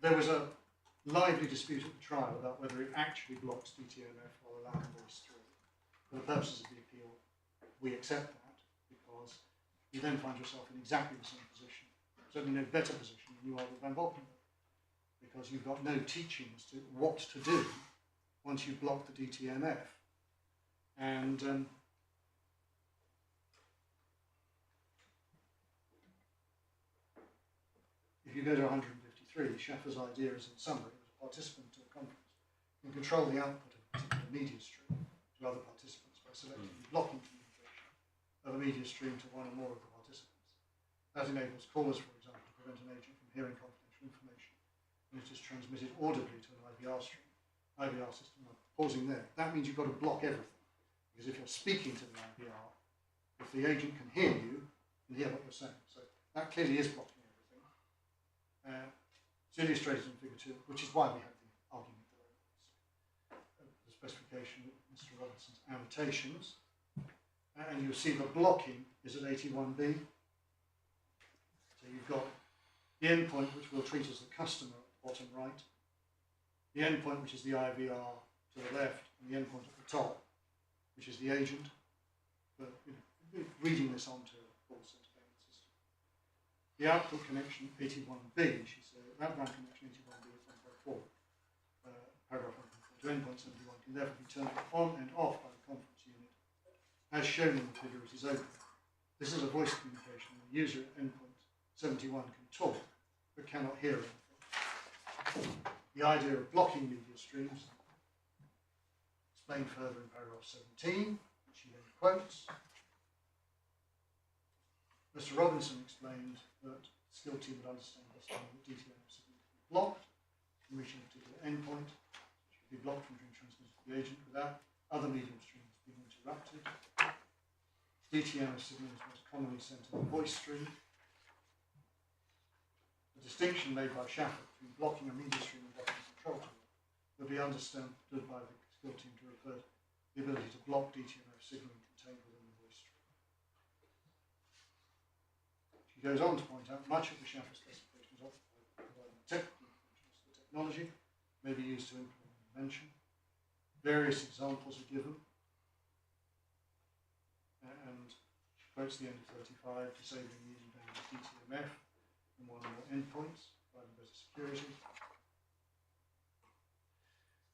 There was a lively dispute at the trial about whether it actually blocks DTMF while allowing voice through. For the purposes of the appeal, we accept that because you then find yourself in exactly the same position, certainly no better position than you are with Van Valkenburg, because you've got no teaching as to what to do once you block the DTMF. And if you go to 153, Schaffer's idea is, in summary, that a participant to a conference can control the output of a particular media stream to other participants by selectively blocking communication of a media stream to one or more of the participants. That enables callers, for example, to prevent an agent from hearing confidential information when it is transmitted audibly to an IVR stream. IVR system, I'm pausing there. That means you've got to block everything. Because if you're speaking to the IVR, if the agent can hear you, can hear what you're saying. So that clearly is blocking everything. It's illustrated in figure 2, which is why we have the argument below. The specification of Mr. Robinson's annotations. And you'll see the blocking is at 81B. So you've got the endpoint, which we'll treat as the customer at the bottom right, the endpoint, which is the IVR to the left, and the endpoint at the top, which is the agent. But reading this onto a full set payment system. The output connection 81B, she said, that RAM connection 81B is 1.4. Paragraph 1.4 to endpoint 71 can therefore be turned on and off by the conference unit. As shown in the figure, it is open. This is a voice communication, and the user at endpoint 71 can talk, but cannot hear anything. The idea of blocking media streams, explained further in paragraph 17, which he then quotes. Mr. Robinson explained that the skill team would understand that DTMF signal can be blocked from reaching a particular endpoint, which could be blocked from being transmitted to the agent without other medium streams being interrupted. DTMF signal is most commonly sent in the voice stream. The distinction made by Schaffer between blocking a media stream and blocking a control tool would be understood by the skill team to refer to the ability to block DTMF signaling contained within the voice stream. She goes on to point out much of the Schaffer specification is offered by providing technical features. The technology may be used to implement an invention. Various examples are given. And she quotes the end of 35, disabling the inbound DTMF and one or more endpoints, providing better security.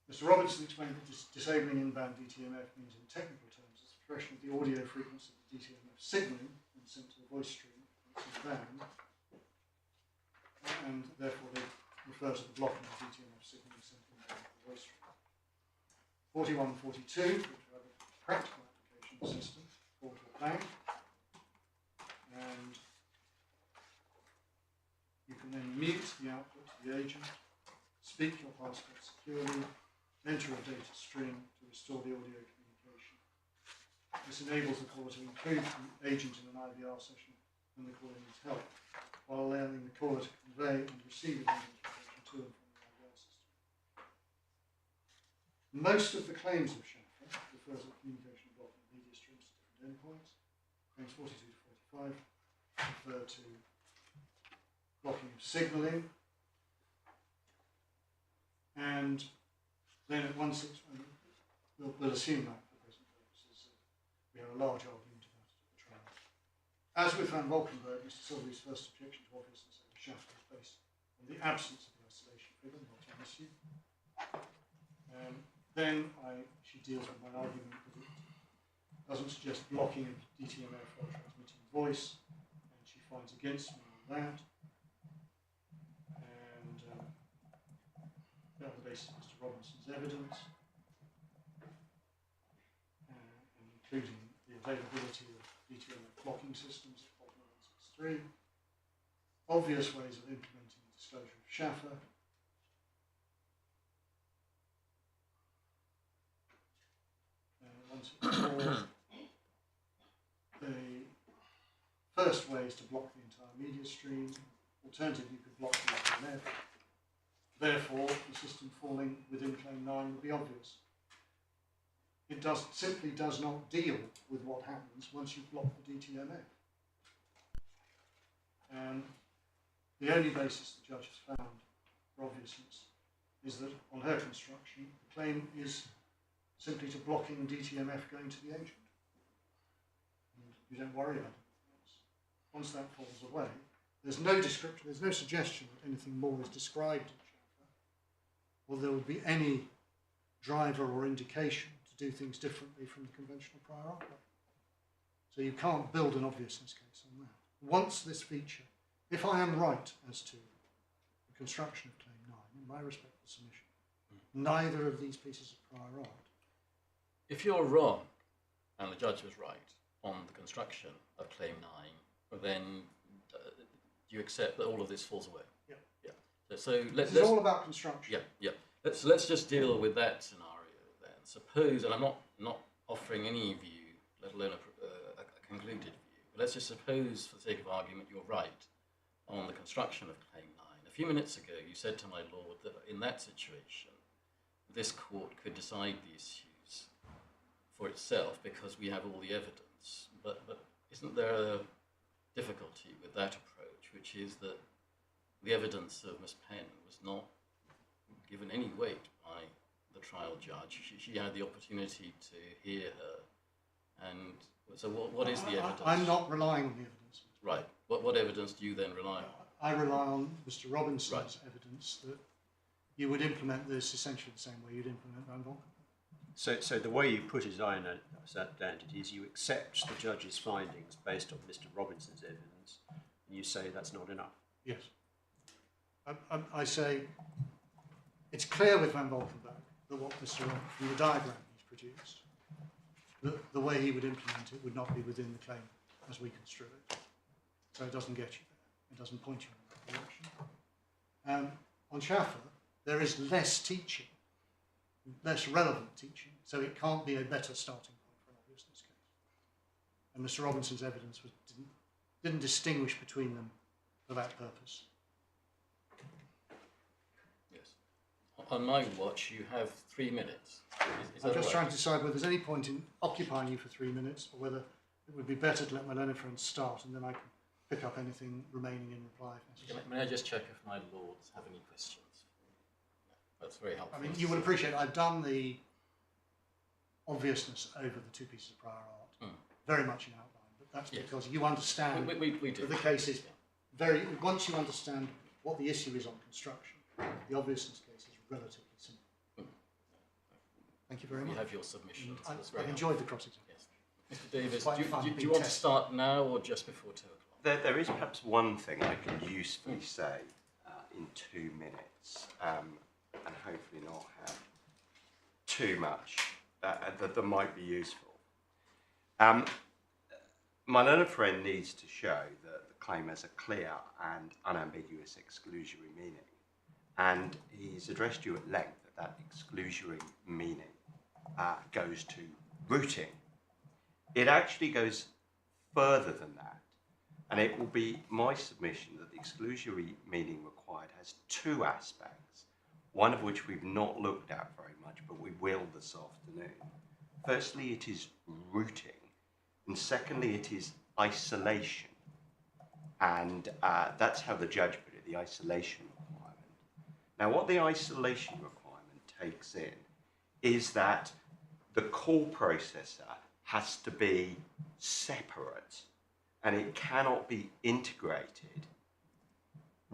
Mr. Robinson explained that disabling inbound DTMF means in technical terms the suppression of the audio frequency of the DTMF signaling when sent to the voice stream, which is banned, and therefore they refer to the blocking of DTMF signaling sent inbound to the voice stream. 41 and 42, which are a practical application of the system, fall to a plan, and you can then mute the output to the agent, speak your password securely, enter a data string to restore the audio communication. This enables the caller to include the agent in an IVR session when the caller needs help, while allowing the caller to convey and receive information to and from the IVR system. Most of the claims of Schaffer refer to the communication blocking media streams to different endpoints. Claims 42 to 45 refer to blocking of signalling, and then at 16, we'll assume that for present purposes, we have a large argument about it at the trial. As with Van Valkenburg, Mr. Silver's first objection to obviousness of Schaffer is based on the absence of the isolation figure, not an issue. Then she deals with my argument that it doesn't suggest blocking of DTMF while transmitting voice, and she finds against me on that. And on the basis of Mr. Robinson's evidence, including the availability of DTMF blocking systems at 163, obvious ways of implementing the disclosure of Schaffer, the first way is to block the entire media stream. Alternatively, you could block the DTMF. Therefore, the system falling within claim 9 would be obvious. It simply does not deal with what happens once you block the DTMF. The only basis the judge has found for obviousness is that on her construction, the claim is simply to blocking DTMF going to the agent. And you don't worry about anything else. Once that falls away, there's no description, there's no suggestion that anything more is described in Shaffer, or there would be any driver or indication to do things differently from the conventional prior art way. So you can't build an obviousness case on that. Once this feature, if I am right as to the construction of Claim 9, in my respectful submission, neither of these pieces of prior art. If you're wrong, and the judge was right, on the construction of Claim 9, then you accept that all of this falls away. Yeah. Yeah. So let's. It's all about construction. Yeah. Let's just deal with that scenario then. Suppose, and I'm not offering any view, let alone a concluded view. But let's just suppose, for the sake of argument, you're right on the construction of Claim 9. A few minutes ago, you said to my lord that in that situation, this court could decide the issues for itself because we have all the evidence. But isn't there a difficulty with that approach, which is that the evidence of Miss Penn was not given any weight by the trial judge? She had the opportunity to hear her. And so what is the evidence? I'm not relying on the evidence. Right. What evidence do you then rely on? I rely on Mr. Robinson's evidence that you would implement this essentially the same way you'd implement Van Volkenburg. So the way you put it, as I understand it, is you accept the judge's findings based on Mr. Robinson's evidence, and you say that's not enough. Yes. I say it's clear with Van Volkenburg that what Mr. Robinson, from the diagram he's produced, the way he would implement it would not be within the claim as we construe it. So it doesn't get you there. It doesn't point you in that direction. On Schaffer, there is less teaching, less relevant teaching, so it can't be a better starting point for an obviousness case. And Mr. Robinson's evidence didn't distinguish between them for that purpose. Yes. On my watch, you have 3 minutes. Is I'm that just right? trying to decide whether there's any point in occupying you for 3 minutes, or whether it would be better to let my learned friends start, and then I can pick up anything remaining in reply if necessary. May I just check if my lords have any questions? That's very helpful. I mean, you would appreciate I've done the obviousness over the two pieces of prior art, very much in outline, but that's because you understand we do. that the case is once you understand what the issue is on construction, the obviousness case is relatively simple. Thank you very much. You have your submission. I've enjoyed the cross-examination. Yes. Mr. Davis, Quite do fun you being want to tested. start now or just before 2 o'clock? There is perhaps one thing I can usefully say in 2 minutes, and hopefully not have too much that might be useful. My learned friend needs to show that the claim has a clear and unambiguous exclusionary meaning, and he's addressed you at length that exclusionary meaning goes to routing. It actually goes further than that, and it will be my submission that the exclusionary meaning required has 2 aspects, one of which we've not looked at very much, but we will this afternoon. Firstly, it is routing, and secondly, it is isolation. And that's how the judge put it, the isolation requirement. Now, what the isolation requirement takes in is that the call processor has to be separate, and it cannot be integrated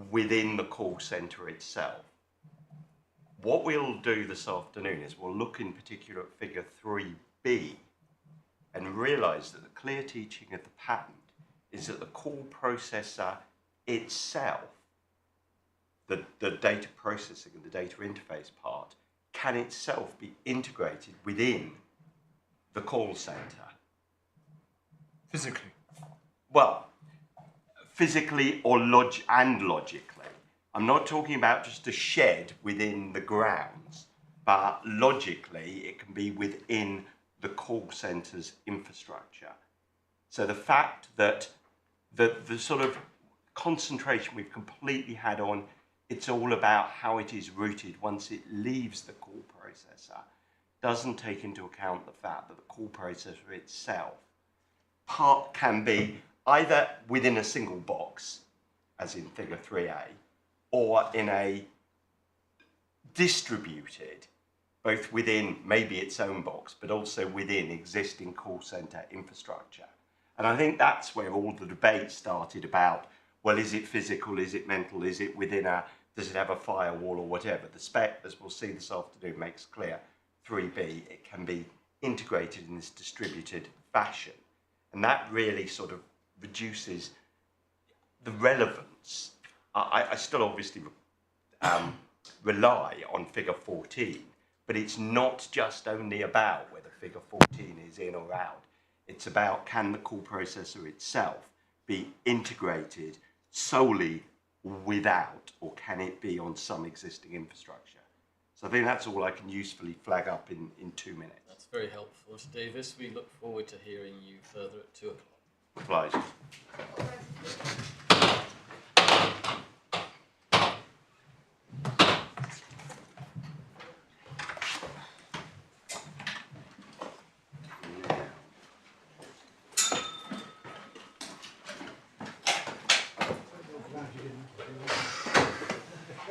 within the call center itself. What we'll do this afternoon is we'll look in particular at figure 3B and realize that the clear teaching of the patent is that the call processor itself, the data processing and the data interface part, can itself be integrated within the call center. Physically. Well, physically or logically. I'm not talking about just a shed within the grounds, but logically it can be within the call center's infrastructure. So the fact that the sort of concentration we've completely had on it's all about how it is routed once it leaves the call processor doesn't take into account the fact that the call processor itself can be either within a single box, as in figure 3A, or in a distributed both within maybe its own box, but also within existing call centre infrastructure. And I think that's where all the debate started about, well, is it physical, is it mental, is it within a, does it have a firewall or whatever? The spec, as we'll see this afternoon, makes clear, 3B, it can be integrated in this distributed fashion. And that really sort of reduces the relevance. I still obviously rely on figure 14, but it's not just only about whether figure 14 is in or out. It's about, can the call processor itself be integrated solely without, or can it be on some existing infrastructure? So I think that's all I can usefully flag up in 2 minutes. That's very helpful, Mr. Davis. We look forward to hearing you further at 2 o'clock. Obliged.